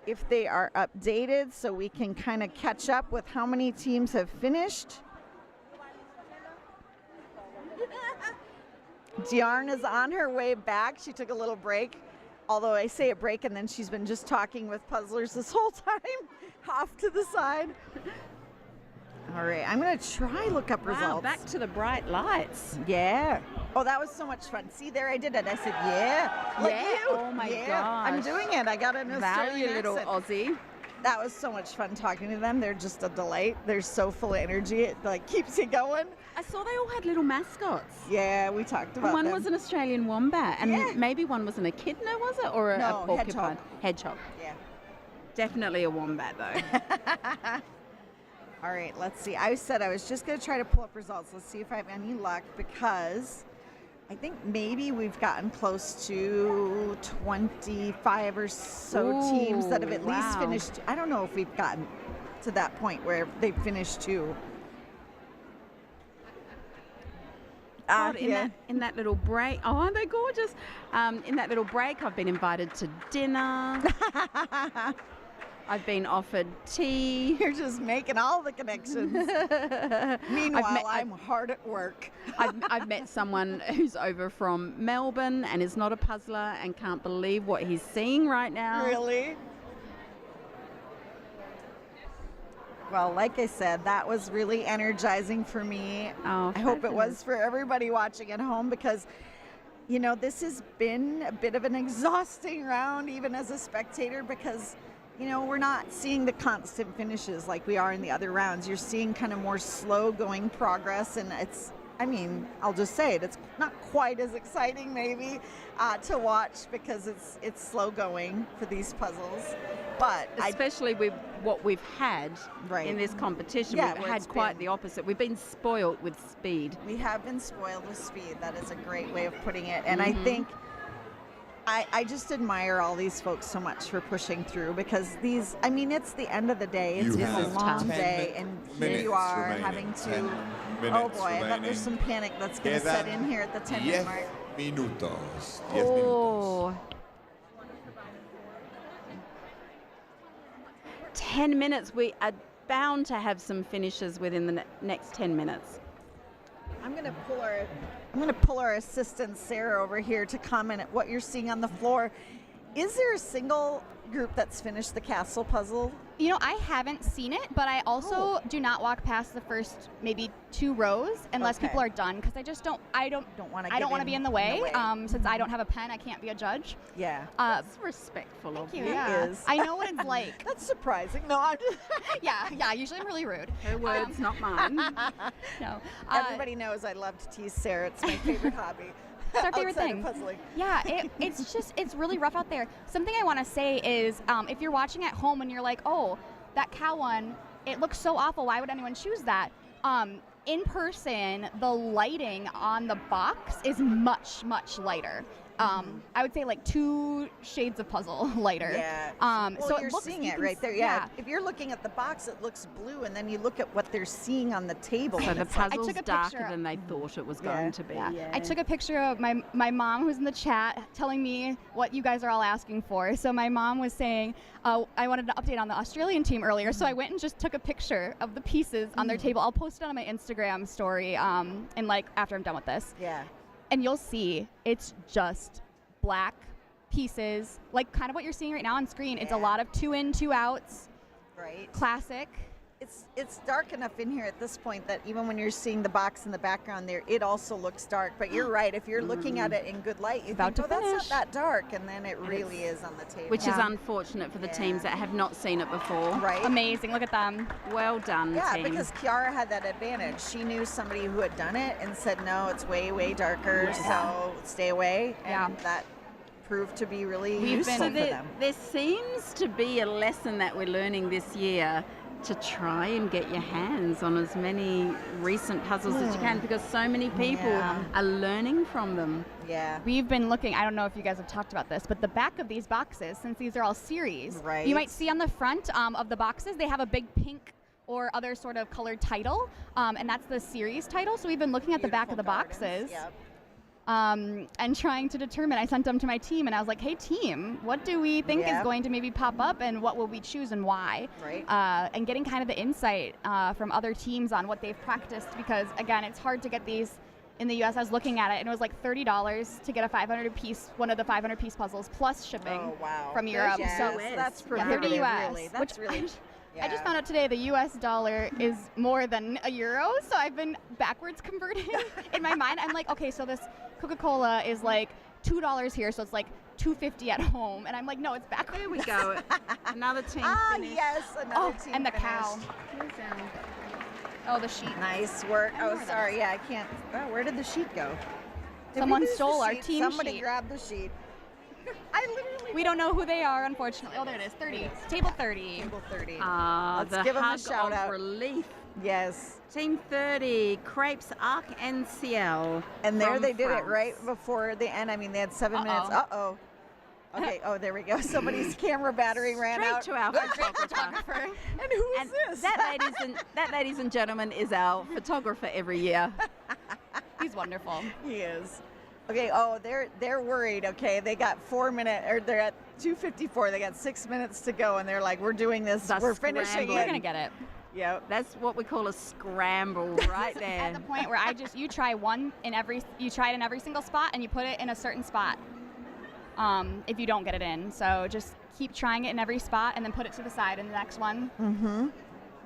if they are updated so we can kind of catch up with how many teams have finished. Diarn is on her way back. She took a little break, although I say a break and then she's been just talking with puzzlers this whole time, off to the side. All right, I'm going to try look up results. Wow, back to the bright lights. Yeah. Oh, that was so much fun. See, there I did it. I said, yeah. Like Yeah. you. Oh, my gosh. I'm doing it. I got an Australian Value, little accent. Aussie. That was so much fun talking to them. They're just a delight. They're so full of energy. It keeps you going. I saw they all had little mascots. Yeah, we talked about One them. was an Australian wombat, and maybe one was an echidna, was it? Or a No, porcupine? Hedgehog. Yeah. Definitely a wombat, though. All right, let's see. I said I was just going to try to pull up results. Let's see if I have any luck, because I think maybe we've gotten close to 25 or so teams that have at least finished. I don't know if we've gotten to that point where they've finished two. God, in that little break, aren't they gorgeous? In that little break, I've been invited to dinner. I've been offered tea. You're just making all the connections. Meanwhile, I'm hard at work. I've met someone who's over from Melbourne and is not a puzzler and can't believe what he's seeing right now. Really? Well, like I said, that was really energizing for me. Oh, I hope it was for everybody watching at home, because this has been a bit of an exhausting round, even as a spectator, because we're not seeing the constant finishes like we are in the other rounds. You're seeing kind of more slow going progress, and I'll just say it, it's not quite as exciting maybe to watch, because it's slow going for these puzzles. But especially with what we've had in this competition, we've had quite the opposite. We've been spoiled with speed. We have been spoiled with speed. That is a great way of putting it. And I think I just admire all these folks so much for pushing through, because it's the end of the day. It's been a long day, and here you are having to. Oh boy, I bet there's some panic that's going to set in here at the 10-minute mark. 10 minutos. 10 minutos. 10 minutes. We are bound to have some finishes within the next 10 minutes. I'm going to pull our assistant Sarah over here to comment at what you're seeing on the floor. Is there a single group that's finished the castle puzzle? I haven't seen it, but I also do not walk past the first maybe 2 rows unless people are done, because I don't want to be in the way. Since I don't have a pen, I can't be a judge. Yeah. That's respectful of you. Yeah. It is. I know what it's like. That's surprising. No, I'm just yeah, usually I'm really rude. Her words, not mine. No. Everybody knows I love to tease Sarah. It's my favorite hobby. It's our favorite outside thing. of puzzling. Yeah, it's really rough out there. Something I want to say is, if you're watching at home and you're like, oh, that cow one, it looks so awful. Why would anyone choose that? In person, the lighting on the box is much, much lighter. I would say like 2 shades of puzzle lighter. Yeah. So Well, it you're looks, seeing you it can right there. s- Yeah. If you're looking at the box, it looks blue, and then you look at what they're seeing on the table. So and the it's like- puzzle's I took a darker picture- than they thought it was going to be. Yeah. I took a picture of my mom, who's in the chat, telling me what you guys are all asking for. So my mom was saying, I wanted an update on the Australian team earlier, so I went and just took a picture of the pieces on their table. I'll post it on my Instagram story, and like after I'm done with this. Yeah. And you'll see it's just black pieces, like kind of what you're seeing right now on screen. It's a lot of 2 in, 2 outs. Right. Classic. It's dark enough in here at this point that even when you're seeing the box in the background there, it also looks dark. But you're right. If you're looking at it in good light, you About think, to oh, that's finish. not that dark, and then it really is on the table. Which is unfortunate for the teams that have not seen it before. Right. Amazing. Look at them. Well done, Yeah, team. because Kiara had that advantage. She knew somebody who had done it and said, no, it's way, way darker, so stay away. And that proved to be really useful for them. There seems to be a lesson that we're learning this year to try and get your hands on as many recent puzzles as you can, because so many people are learning from them. Yeah. We've been looking, I don't know if you guys have talked about this, but the back of these boxes, since these are all series, you might see on the front of the boxes, they have a big pink or other sort of colored title, and that's the series title. So we've been looking at the back of the boxes. And trying to determine, I sent them to my team and I was like, hey team, what do we think is going to maybe pop up and what will we choose and why? Right. And getting kind of the insight from other teams on what they've practiced, because again, it's hard to get these in the US. I was looking at it and it was like $30 to get a 500 piece, one of the 500 piece puzzles plus shipping from Europe. Yes, So that's $30 prohibitive, US, really. That's which really... I just found out today the US dollar is more than a euro, so I've been backwards converting in my mind. I'm like, okay, so this Coca-Cola is like $2 here, so it's like $2.50 at home, and I'm like, no, it's backwards. There we go. Another team finished. Yes, another team and the finished. cow. Oh, the sheet. Nice work. Oh, sorry. Yeah, I can't. Oh, where did the sheet go? Did we Someone lose the stole our sheet? team Somebody sheet. grabbed the sheet. We don't know who they are, unfortunately. Oh, there it is. 30. Table 30. Table 30. Let's give them a hug shout of out. relief. Yes. Team 30, Crepes Arc NCL. And there from they did it France. right before the end. I mean, they had 7 minutes. Uh-oh. Okay, oh, there we go. Somebody's camera battery ran out. Straight to our photographer. And who is this? That, ladies and gentlemen, is our photographer every year. He's wonderful. He is. Okay, oh, they're worried. Okay, they got 4 minutes, or they're at 2:54. They got 6 minutes to go, and they're like, "We're doing this. We're finishing it. We're gonna get it." Yep. That's what we call a scramble right there. At the point where you try you try it in every single spot, and you put it in a certain spot. If you don't get it in, so just keep trying it in every spot, and then put it to the side in the next one. Mm-hmm.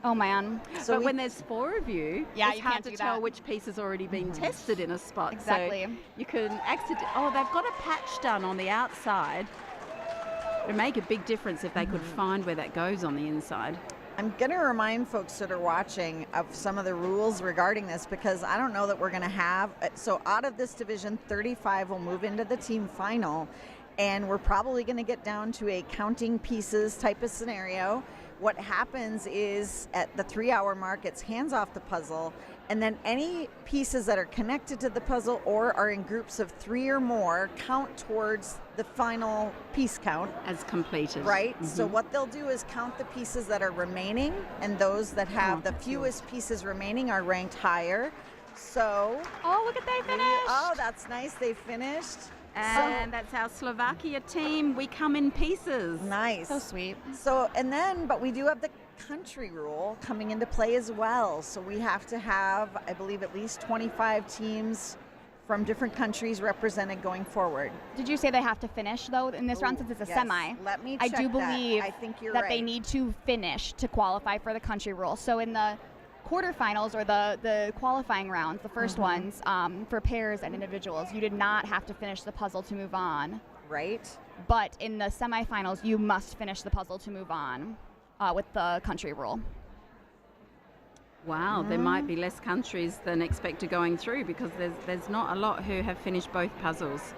Oh man. So when there's 4 of you, it's you hard can't to do tell that. which piece has already been tested in a spot. Exactly. So you can accidentally, they've got a patch done on the outside. It would make a big difference if they could find where that goes on the inside. I'm going to remind folks that are watching of some of the rules regarding this, because I don't know that we're going to have. So out of this division, 35 will move into the team final, and we're probably going to get down to a counting pieces type of scenario. What happens is at the 3-hour mark, it's hands off the puzzle, and then any pieces that are connected to the puzzle or are in groups of 3 or more count towards the final piece count. As completed. Right? So what they'll do is count the pieces that are remaining, and those that have the fewest pieces remaining are ranked higher. So... Oh, look at they finished! Oh, that's nice. They finished. And that's our Slovakia team. We come in pieces. Nice. So sweet. So, and then, but we do have the country rule coming into play as well. So we have to have, I believe, at least 25 teams from different countries represented going forward. Did you say they have to finish though in this round, since it's a yes. semi? Let me I check do that. believe I think you're that right. they need to finish to qualify for the country rule. So in the quarterfinals, or the qualifying rounds, the first ones, for pairs and individuals, you did not have to finish the puzzle to move on. Right. But in the semifinals, you must finish the puzzle to move on with the country rule. Wow, there might be less countries than expected going through, because there's not a lot who have finished both puzzles.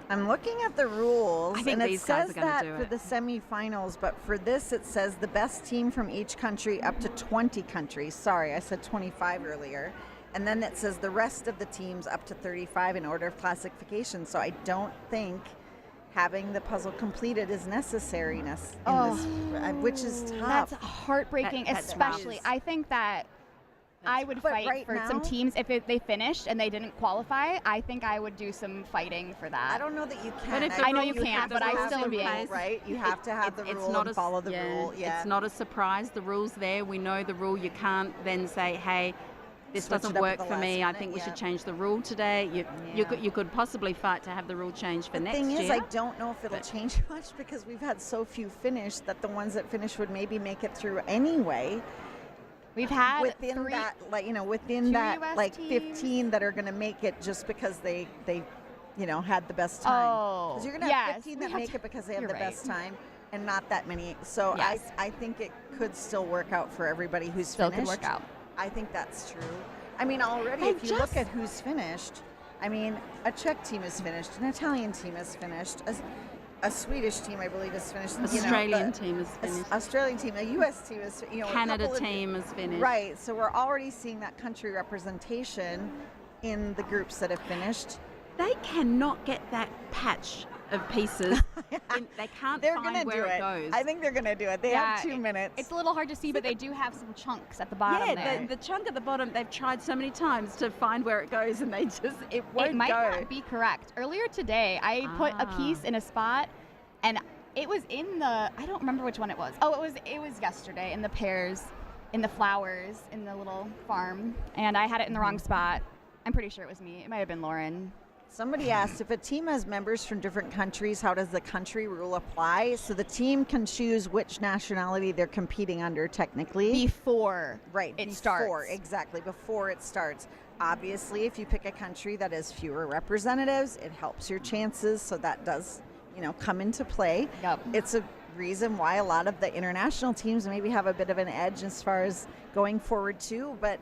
I'm looking at the rules, I think and it these guys says are gonna that do for it. the semifinals, but for this it says the best team from each country up to 20 countries. Sorry, I said 25 earlier. And then it says the rest of the teams up to 35 in order of classification. So I don't think having the puzzle completed is necessary in this, which is tough. That's heartbreaking, That especially. is. I think that I would But fight right for some now- teams if they finished and they didn't qualify. I think I would do some fighting for that. I don't know that you can. But if I know the you rules can't, have but the I rules still in be place, right? You have to have the it's rule not and a- follow the yeah, rule. Yeah. It's not a surprise. The rule's there. We know the rule. You can't then say, hey, this Switch it doesn't up at work the for last me. I minute, think we yeah. should change the rule today. You could possibly fight to have the rule changed for The next thing year. is, I don't know if it'll change much because we've had so few finish that the ones that finish would maybe make it through anyway. We've had within three- that, like within two that, US like teams. 15 that are going to make it just because they had the best time. Oh, Because you're going to have yes, 15 we that have make to- it because they have you're the right. best time, and not that many. So Yes. I think it could still work out for everybody who's Still could finished. work out. I think that's true. I mean, already, And if you look at who's finished, I mean, a Czech team is finished, an Italian team is finished, a Swedish team, I believe, is finished. Australian team is finished. Australian team, a U.S. team is, a Canada couple of- team is finished. Right, so we're already seeing that country representation in the groups that have finished. They cannot get that patch of pieces. They can't They're find gonna where do it it. goes. I think they're going to do it. They have 2 minutes. It's a little hard to see, but they do have some chunks at the bottom Yeah, there. the chunk at the bottom, they've tried so many times to find where it goes and it won't It might go. not be correct. Earlier today, I put a piece in a spot, and it was in the, I don't remember which one it was. Oh, it was yesterday in the pears, in the flowers, in the little farm, and I had it in the wrong spot. I'm pretty sure it was me. It might have been Lauren. Somebody asked if a team has members from different countries, how does the country rule apply? So the team can choose which nationality they're competing under technically. Before it starts. Exactly, before it starts. Obviously, if you pick a country that has fewer representatives, it helps your chances, so that does, come into play. Yep. It's a reason why a lot of the international teams maybe have a bit of an edge as far as going forward too, but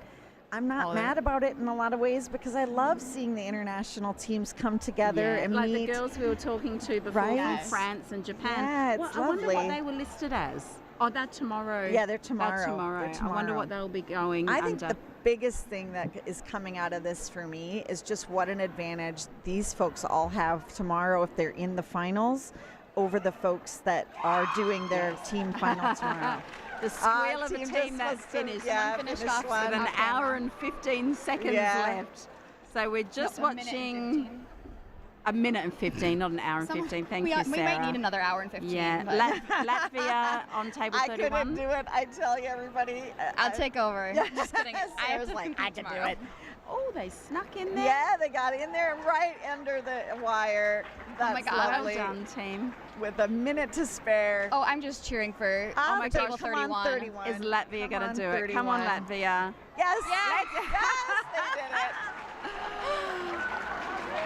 I'm not mad about it in a lot of ways because I love seeing the international teams come together and like meet. the girls we were talking to before Right? from France and Japan. Yeah, it's Well, I wonder lovely. what they were listed as. Oh, they're tomorrow. Yeah, they're tomorrow. They're tomorrow. They're I wonder tomorrow. what they'll be going I think under. the biggest thing that is coming out of this for me is just what an advantage these folks all have tomorrow if they're in the finals over the folks that are doing their team final tomorrow. The squeal of a team team just that's wants to- finished. yeah, Finished finish off one. with an hour and 15 seconds Yeah. left. So we're just Nope, a minute and watching a minute and 15, not an hour and 15. Thank you, we Sarah. might need another hour and 15. Yeah, but- Latvia on table I 31. couldn't do it. I tell you, everybody. I'll take over. Yeah. Just kidding. Sarah's like, I can do it. Oh, they snuck in there. Yeah, they got in there right under the wire. That's my God. lovely. Well done, team. With a minute to spare. Oh, I'm just cheering for table 31. 31. Is Latvia going to do it? Come on, 31. Latvia. Yes, Yes. yes, they did it.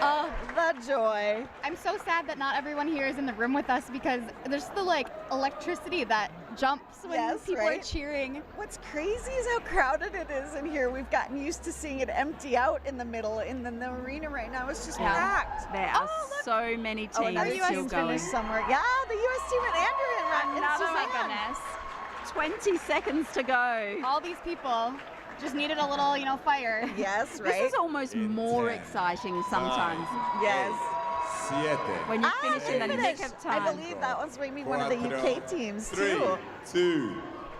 Oh, the joy. I'm so sad that not everyone here is in the room with us because there's the electricity that jumps when Yes, people are right? cheering. What's crazy is how crowded it is in here. We've gotten used to seeing it empty out in the middle in the arena right now. It's just packed. There are so many teams another still team's going. finished somewhere. Yeah, the U.S. team and Andrew and Oh my Suzanne. goodness. 20 seconds to go. All these people just needed a little, fire. Yes, right. This is almost more exciting sometimes. Yes. When you finish in the nick finished. of time. I believe that one's maybe one of the UK teams Three, too. 2,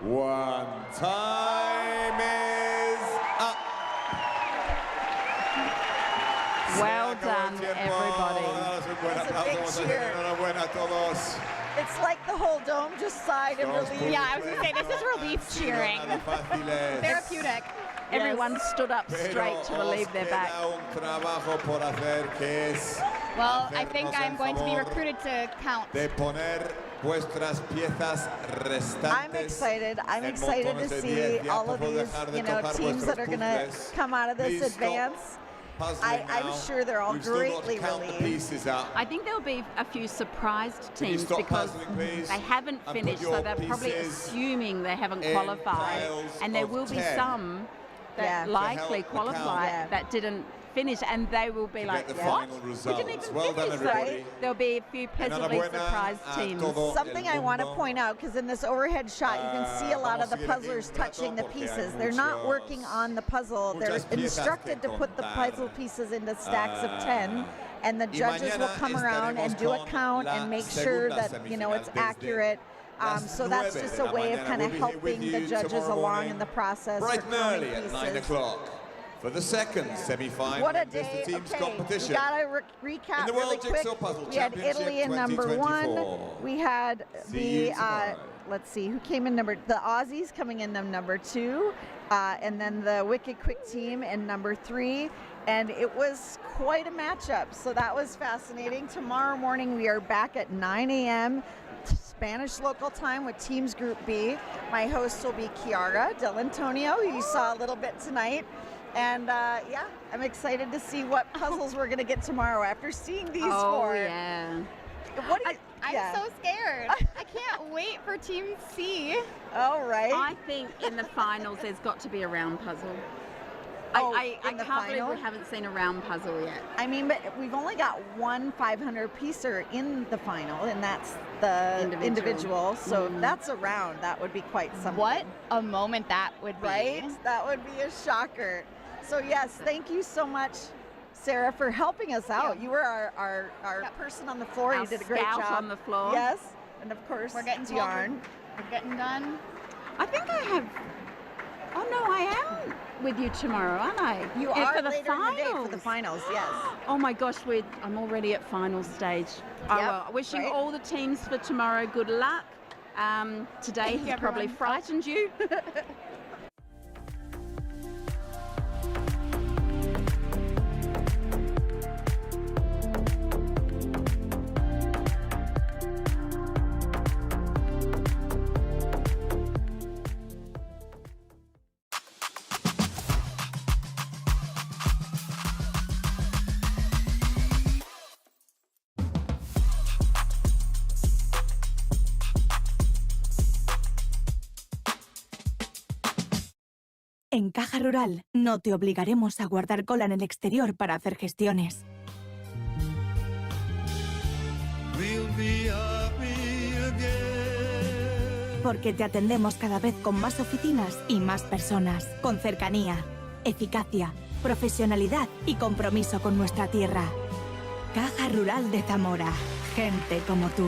1. Time is up. Well done, everybody. That's a big cheer. Enhorabuena a todos. It's like the whole dome just sighed in relief. Yeah, I was going to say, this is relief cheering. Therapeutic. Everyone stood up straight to relieve their back. Well, I think I'm going to be recruited to count. De poner vuestras piezas restantes. I'm excited. I'm en excited to montones de see 10. Ya, all of por favor, these, dejar de tocar teams that vuestros are going to puzzles. come out of this Please stop advance. puzzling I'm now. sure they're all We've still got to greatly count the relieved. pieces up. I think there'll be a few surprised Can you teams stop because puzzling, please? they haven't And put finished, your so they're probably pieces assuming they haven't in qualified. piles And there of will be 10. some that Yeah. To likely help the count. qualified Yeah. that didn't finish, and they will be like, the what? final We results. didn't even Well done, finish, everybody. right? There'll be a few pleasantly Enhorabuena surprised a teams. todo Something el I want to mundo. point out, because in this overhead shot you can see a lot of the puzzlers touching the pieces. They're not working on the puzzle. They're muchas piezas instructed que to put the contar. puzzle pieces into stacks of 10, and the judges will mañana come around and do a estaremos count con and make la sure segunda that, you know, it's semifinal desde accurate. So that's las just 9 a de way la of mañana. kind of We'll be here with helping the you judges tomorrow along morning, in the process. bright for and early counting at 9 pieces. o'clock for the second semi-final What a of this day. team's Okay, competition. we gotta recap In the really World quick. Jigsaw Puzzle We had Championship Italy in number 2024. 1. We had See you the, tomorrow. let's see, who came in the Aussies coming in number 2, and then the Wicked Quick team in number 3. And it was quite a matchup, so that was fascinating. Tomorrow morning we are back at 9 a.m. Spanish local time with Teams Group B. My host will be Chiara Del Antonio, who you saw a little bit tonight. And yeah, I'm excited to see what puzzles we're going to get tomorrow after seeing these 4. Oh, yeah. What do you, I'm so scared. I can't wait for Team C. All right. I think in the finals there's got to be a round puzzle. Oh, I in the can't believe final? we haven't seen a round puzzle yet. I mean, but we've only got one 500-piecer in the final, and that's the individual. So if that's a round, that would be quite something. What a moment that would be. Right? That would be a shocker. So yes, thank you so much, Sarah, for helping us out. You were our person on the floor. Our You did a great scout job. on the floor. Yes, and of course, We're getting told yarn. We're getting done. I think I have. Oh no, I am with you tomorrow, aren't I? You Yeah, are for the later finals. in the day for the finals. Yes. Oh my gosh, I'm already at final stage. Oh, Yep, well, wishing right. all the teams for tomorrow good luck. Today Thank you, has probably everyone. frightened you. En Caja Rural no te obligaremos a guardar cola en el exterior para hacer gestiones. We'll be happy again. Porque te atendemos cada vez con más oficinas y más personas, con cercanía, eficacia, profesionalidad y compromiso con nuestra tierra. Caja Rural de Zamora. Gente como tú.